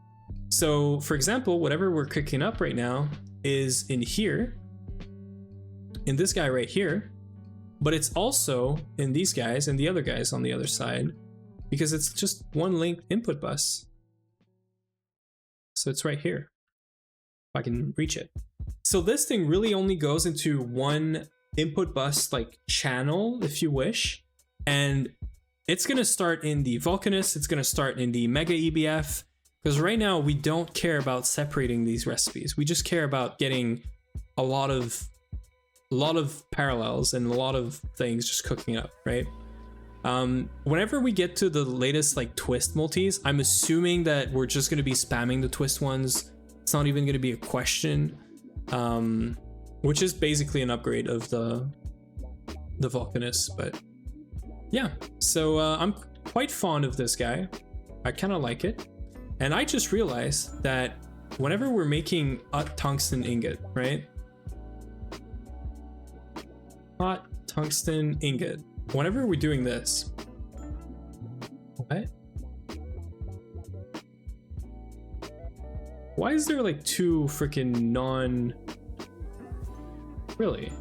So for example, whatever we're cooking up right now is in here, in this guy right here, but it's also in these guys and the other guys on the other side, because it's just one linked input bus. So it's right here, if I can reach it. So this thing really only goes into one input bus like channel, if you wish, and it's gonna start in the Vulcanus, it's gonna start in the Mega EBF, because right now we don't care about separating these recipes. We just care about getting a lot of parallels and a lot of things just cooking up, right? Whenever we get to the latest like twist multis, I'm assuming that we're just gonna be spamming the twist ones. It's not even gonna be a question. Which is basically an upgrade of the Vulcanus, but yeah. So I'm quite fond of this guy. I kind of like it, and I just realized that whenever we're making a tungsten ingot, right? Hot tungsten ingot. Whenever we're doing this, what? Why is there like two freaking non... Really?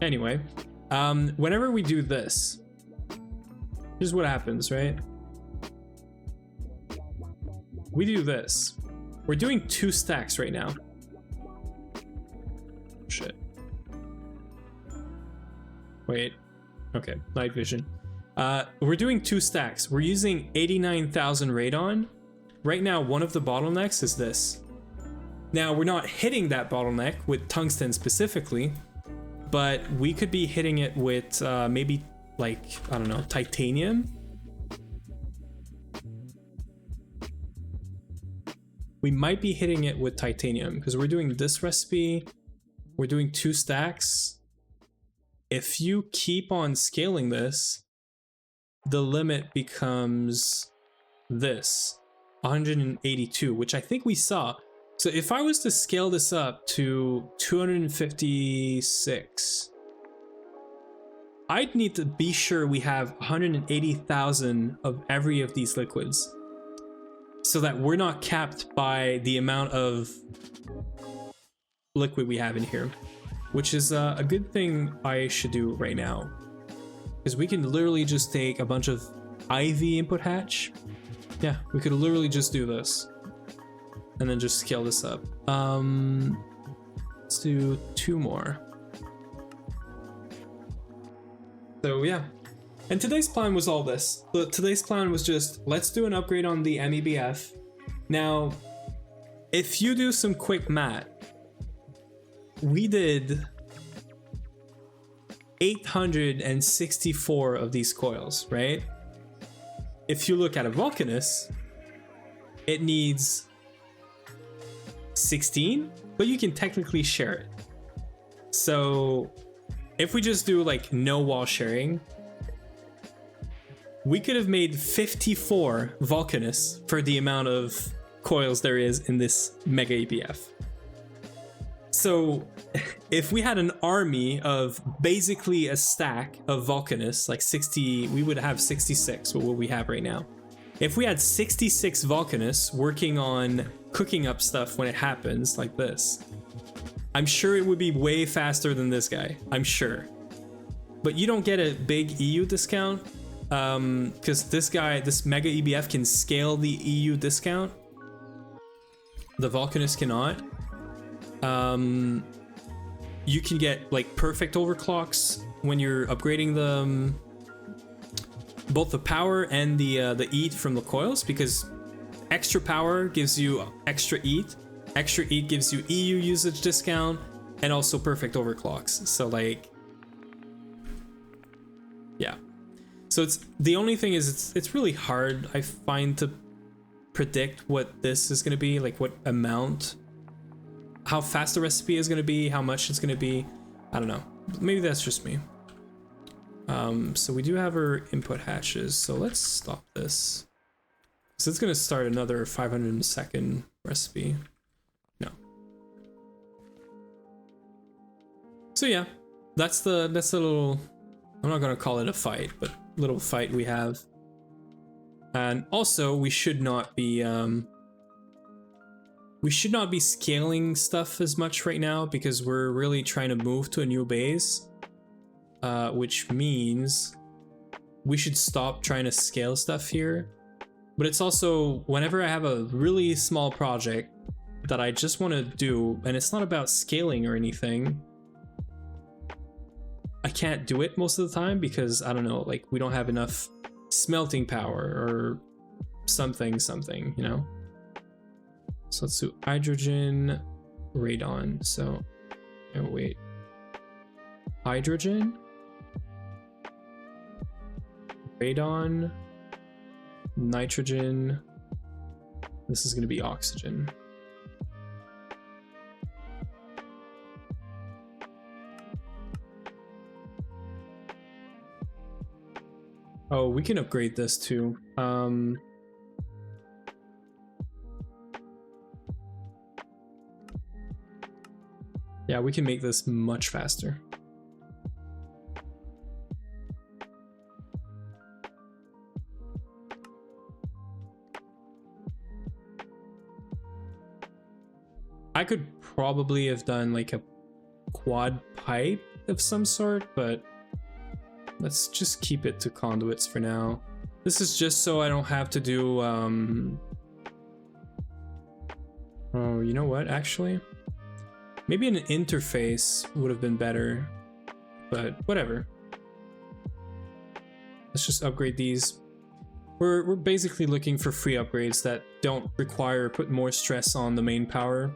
Anyway, whenever we do this, here's what happens, right? We do this. We're doing 2 stacks right now. Shit. Wait. Okay, night vision. We're doing 2 stacks. We're using 89,000 radon. Right now, one of the bottlenecks is this. Now, we're not hitting that bottleneck with tungsten specifically, but we could be hitting it with maybe like, I don't know, titanium. We might be hitting it with titanium because we're doing this recipe. We're doing 2 stacks. If you keep on scaling this, the limit becomes this, 182, which I think we saw. So if I was to scale this up to 256, I'd need to be sure we have 180,000 of every of these liquids so that we're not capped by the amount of liquid we have in here, which is a good thing I should do right now. Because we can literally just take a bunch of IV input hatch. Yeah, we could literally just do this. And then just scale this up. Let's do 2 more. So yeah. And today's plan was all this. But today's plan was just, let's do an upgrade on the mEBF. Now, if you do some quick math, we did 864 of these coils, right? If you look at a Vulcanus, it needs 16, but you can technically share it. So if we just do like no wall sharing, we could have made 54 Vulcanus for the amount of coils there is in this Mega EBF. So if we had an army of basically a stack of Vulcanus, like 60, we would have 66, what we have right now. If we had 66 Vulcanus working on cooking up stuff when it happens like this, I'm sure it would be way faster than this guy, I'm sure. But you don't get a big EU discount because this guy, this Mega EBF can scale the EU discount. The Vulcanus cannot. You can get like perfect overclocks when you're upgrading the both the power and the EAT from the coils, because extra power gives you extra EAT gives you EU usage discount and also perfect overclocks. So like, yeah. So it's the only thing is it's really hard, I find, to predict what this is going to be, like what amount, how fast the recipe is going to be, how much it's going to be. I don't know. Maybe that's just me. So we do have our input hatches, so let's stop this. So it's gonna start another 500-second recipe. No. So yeah, that's the little, I'm not gonna call it a fight, but little fight we have. And also we should not be scaling stuff as much right now because we're really trying to move to a new base, which means we should stop trying to scale stuff here. But it's also, whenever I have a really small project that I just want to do, and it's not about scaling or anything, I can't do it most of the time because, I don't know, like we don't have enough smelting power or something, you know? So let's do hydrogen, radon. So, oh wait, hydrogen, radon, nitrogen. This is going to be oxygen. Oh, we can upgrade this too. Yeah, we can make this much faster. I could probably have done like a quad pipe of some sort, but let's just keep it to conduits for now. This is just so I don't have to do, oh, you know what, actually? Maybe an interface would have been better, but whatever. Let's just upgrade these. We're basically looking for free upgrades that don't require put more stress on the main power.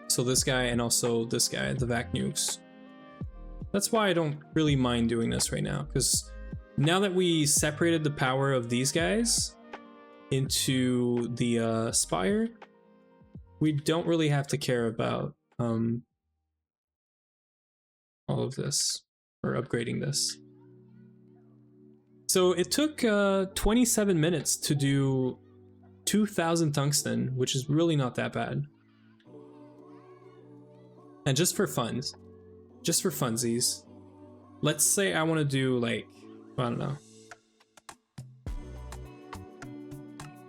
So this guy and also this guy, the vac nukes. That's why I don't really mind doing this right now, because now that we separated the power of these guys into the Spire, we don't really have to care about all of this, or upgrading this. So it took 27 minutes to do 2,000 tungsten, which is really not that bad. And just for funsies, let's say I want to do like, I don't know,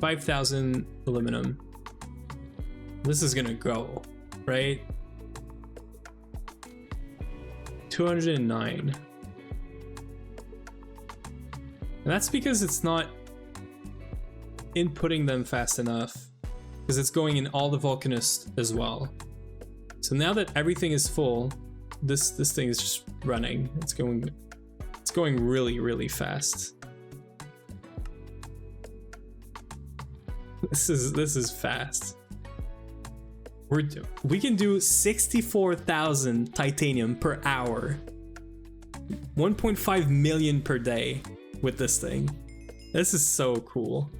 5,000 aluminum. This is gonna go, right? 209. And that's because it's not inputting them fast enough, because it's going in all the Vulcanist as well. So now that everything is full, this thing is just running. It's going really, really fast. This is fast. We can do 64,000 titanium per hour, 1.5 million per day with this thing. This is so cool.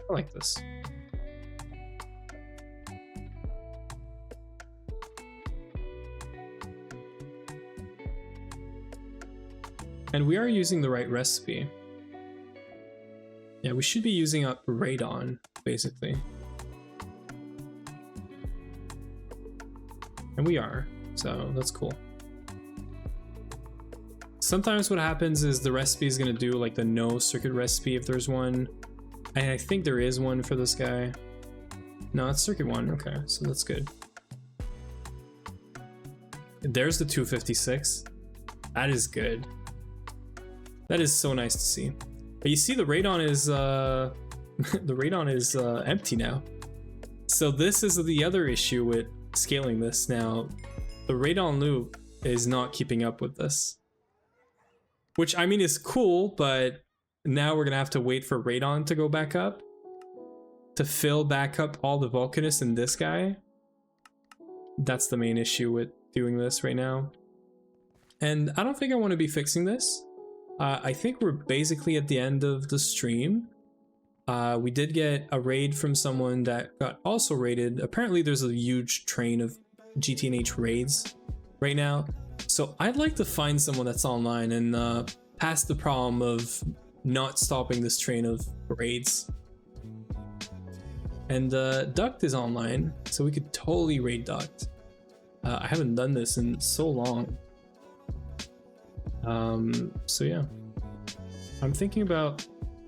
I like this. And we are using the right recipe. Yeah, we should be using up radon, basically. And we are, so that's cool. Sometimes what happens is the recipe is going to do like the no circuit recipe if there's one. And I think there is one for this guy. No, it's circuit one. Okay, so that's good. There's the 256. That is good. That is so nice to see. But you see, the radon is the radon is empty now. So this is the other issue with scaling this now. The radon loop is not keeping up with this, which I mean is cool, but now we're gonna have to wait for radon to go back up to fill back up all the Vulcanists in this guy. That's the main issue with doing this right now. And I don't think I want to be fixing this. I think we're basically at the end of the stream. We did get a raid from someone that got also raided. Apparently there's a huge train of GTNH raids right now. So I'd like to find someone that's online and pass the problem of not stopping this train of raids. And Duct is online, so we could totally raid Duct. I haven't done this in so long. So yeah, I'm thinking about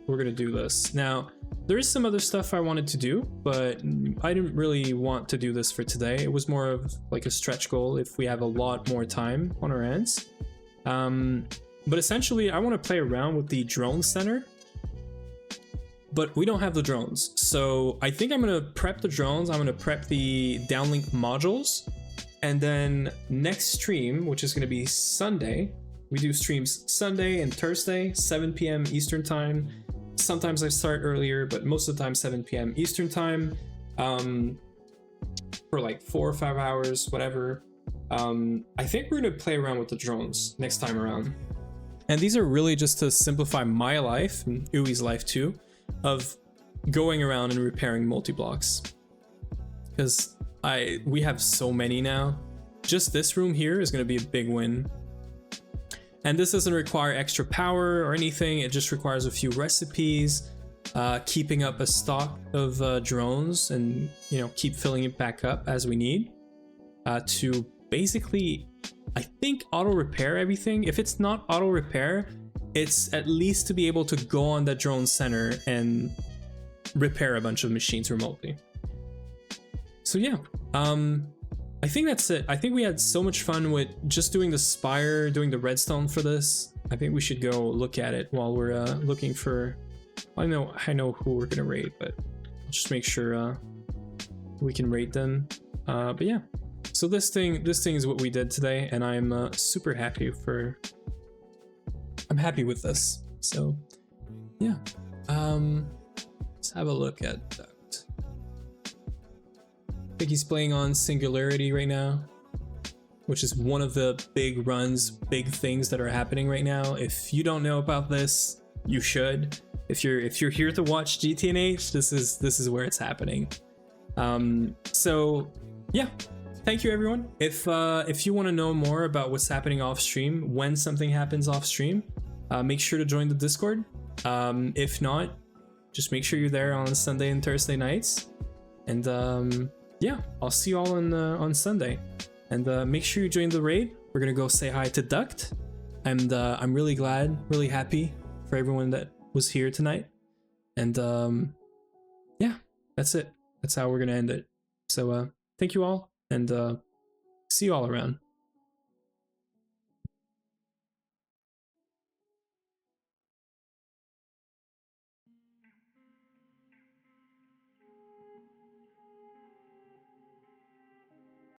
we're gonna do this. Now, there is some other stuff I wanted to do, but I didn't really want to do this for today. It was more of like a stretch goal if we have a lot more time on our hands. But essentially, I want to play around with the drone center, but we don't have the drones. So I think I'm gonna prep the drones. I'm gonna prep the downlink modules, and then next stream, which is gonna be Sunday, we do streams Sunday and Thursday, 7 p.m. Eastern time. Sometimes I start earlier, but most of the time 7 p.m. Eastern time, for like 4 or 5 hours, whatever. I think we're gonna play around with the drones next time around. And these are really just to simplify my life and Ui's life too, of going around and repairing multi-blocks. Because we have so many now. Just this room here is gonna be a big win. And this doesn't require extra power or anything. It just requires a few recipes, keeping up a stock of drones, and keep filling it back up as we need to basically, I think, auto repair everything. If it's not auto repair, it's at least to be able to go on that drone center and repair a bunch of machines remotely. So yeah, I think that's it. I think we had so much fun with just doing the Spire, doing the redstone for this. I think we should go look at it while we're looking for... I know who we're gonna raid, but I'll just make sure we can raid them. But yeah, so this thing is what we did today, and I'm super happy I'm happy with this. So yeah, let's have a look at that. I think he's playing on Singularity right now, which is one of the big runs, big things that are happening right now. If you don't know about this, you should. If you're here to watch GTNH, this is where it's happening. So yeah, thank you everyone. If you want to know more about what's happening off stream, when something happens off stream, make sure to join the Discord. If not, just make sure you're there on Sunday and Thursday nights. And yeah, I'll see you all on Sunday. And make sure you join the raid. We're gonna go say hi to Duct. And I'm really glad, really happy for everyone that was here tonight. And yeah, that's it. That's how we're gonna end it. So thank you all, and see you all around.